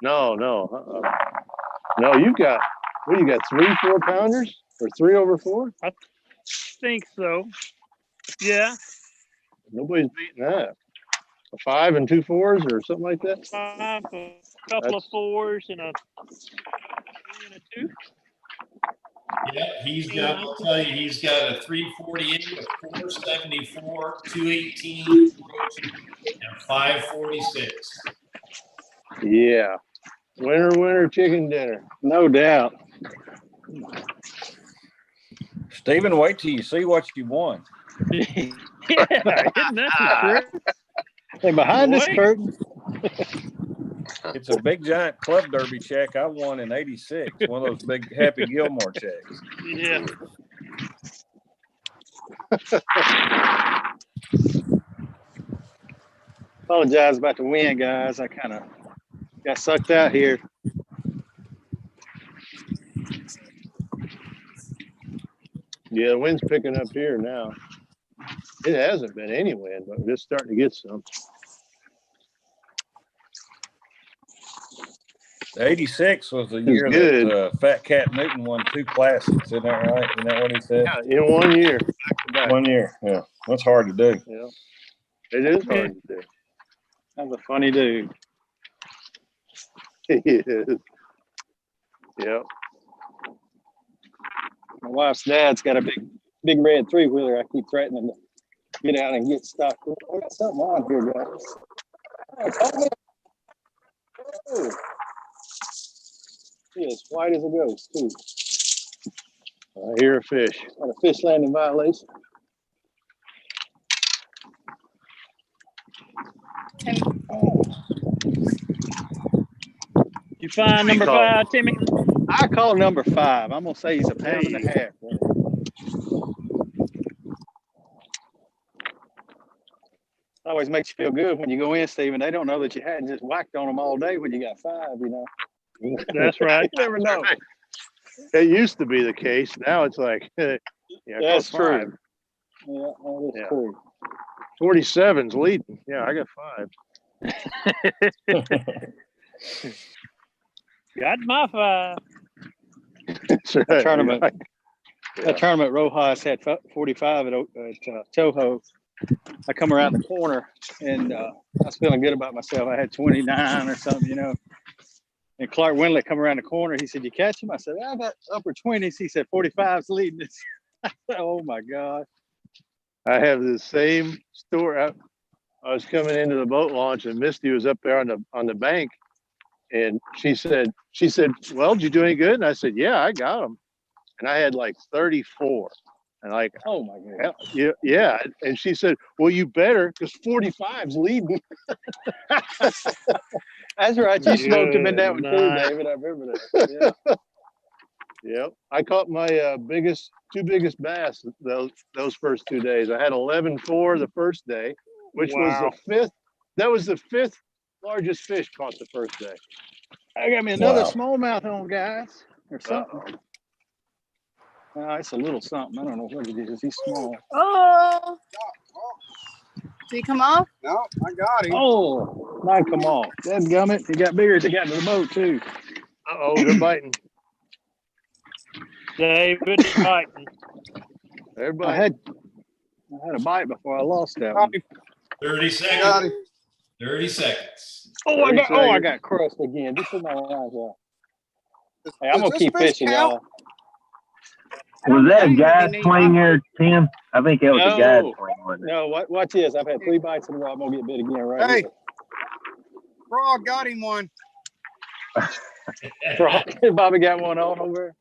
No. No, you got, what you got, 3 4-pounders? Or 3 over 4? I think so. Yeah. Nobody's beating that. A 5 and 2 4s or something like that? 5, a couple of 4s, and a 3 and a 2. Yeah, he's got, I'll tell you, he's got a 348, a 474, 218, and 546. Yeah. Winner, chicken dinner. No doubt. Stephen, wait till you see what you won. Yeah, isn't that the truth? Hey, behind this curtain. It's a big giant club derby check I won in '86. One of those big Happy Gilmore checks. Yeah. Apologize about the wind, guys. I kind of got sucked out here. Yeah, the wind's picking up here now. It hasn't been any wind, but we're just starting to get some. '86 was the year that Fat Cat Newton won 2 classics. Isn't that right? Isn't that what he said? Yeah, in 1 year. Back. 1 year. Yeah, that's hard to do. Yeah, it is hard to do. That's a funny dude. He is. Yep. My wife's dad's got a big red 3-wheeler. I keep threatening to get out and get stuck. I got something on here, guys. Oh. He is white as a ghost, too. I hear a fish. Got a fish landing violation. You find number 5, Timmy? I call number 5. I'm gonna say he's a pound and a half. Always makes you feel good when you go in, Stephen. They don't know that you hadn't just whacked on them all day when you got 5. You know. That's right. You never know. It used to be the case. Now it's like, yeah, That's true. Yeah, that is true. 47's leading. Yeah, I got 5. Got my 5. That's right. That tournament, Yeah. that tournament, Rojas had 45 at Toho. I come around the corner and I was feeling good about myself. I had 29 or something, you know. And Clark Wendley come around the corner. He said, "You catch him?" I said, "I got upper 20s." He said, 45's leading us. Oh my God. I have the same story. I was coming into the boat launch and Misty was up there on the bank, and she said, "Well, did you do any good?" And I said, "Yeah, I got them." And I had like 34. And like, oh my God. Yeah. And she said, "Well, you better, because 45's leading." That's right. You smoked him in that one too, David. I remember that. Yeah. Yep. I caught my two biggest bass those first 2 days. I had 11.4 the first day, which was the 5th. That was the 5th largest fish caught the first day. I got me another smallmouth on, guys, or something. It's a little something. I don't know what it is. He's small. Oh. Did he come off? No, I got him. Oh, mine come off. Dadgummit. He got bigger as he got to the boat, too. Uh-oh, they're biting. David's biting. They're biting. I had a bite before I lost that one. 30 seconds. 30 seconds. Oh, I got crushed again. This is my eyes off. Hey, I'm gonna keep fishing, y'all. Was that a guide swing there, Tim? I think that was a guide swing, wasn't it? No, watch this. I've had 3 bites in a row. I'm gonna get bit again right Hey, here. Frog got him one. Frog. Bobby got one on over.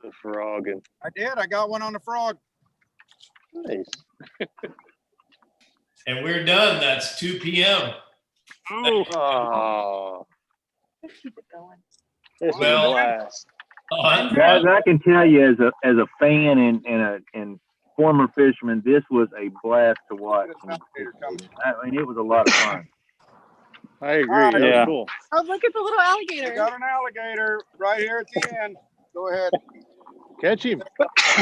The frog. And I did. I got one on the frog. Nice. And we're done. That's 2 p.m. Oh. Keep it going. Well, guys, I can tell you as a fan and former fisherman, this was a blast to watch. I mean, it was a lot of fun. I agree. All right. That was Yeah. cool. Oh, look at the little We alligator. got an alligator right here at the end. Go ahead. Catch him.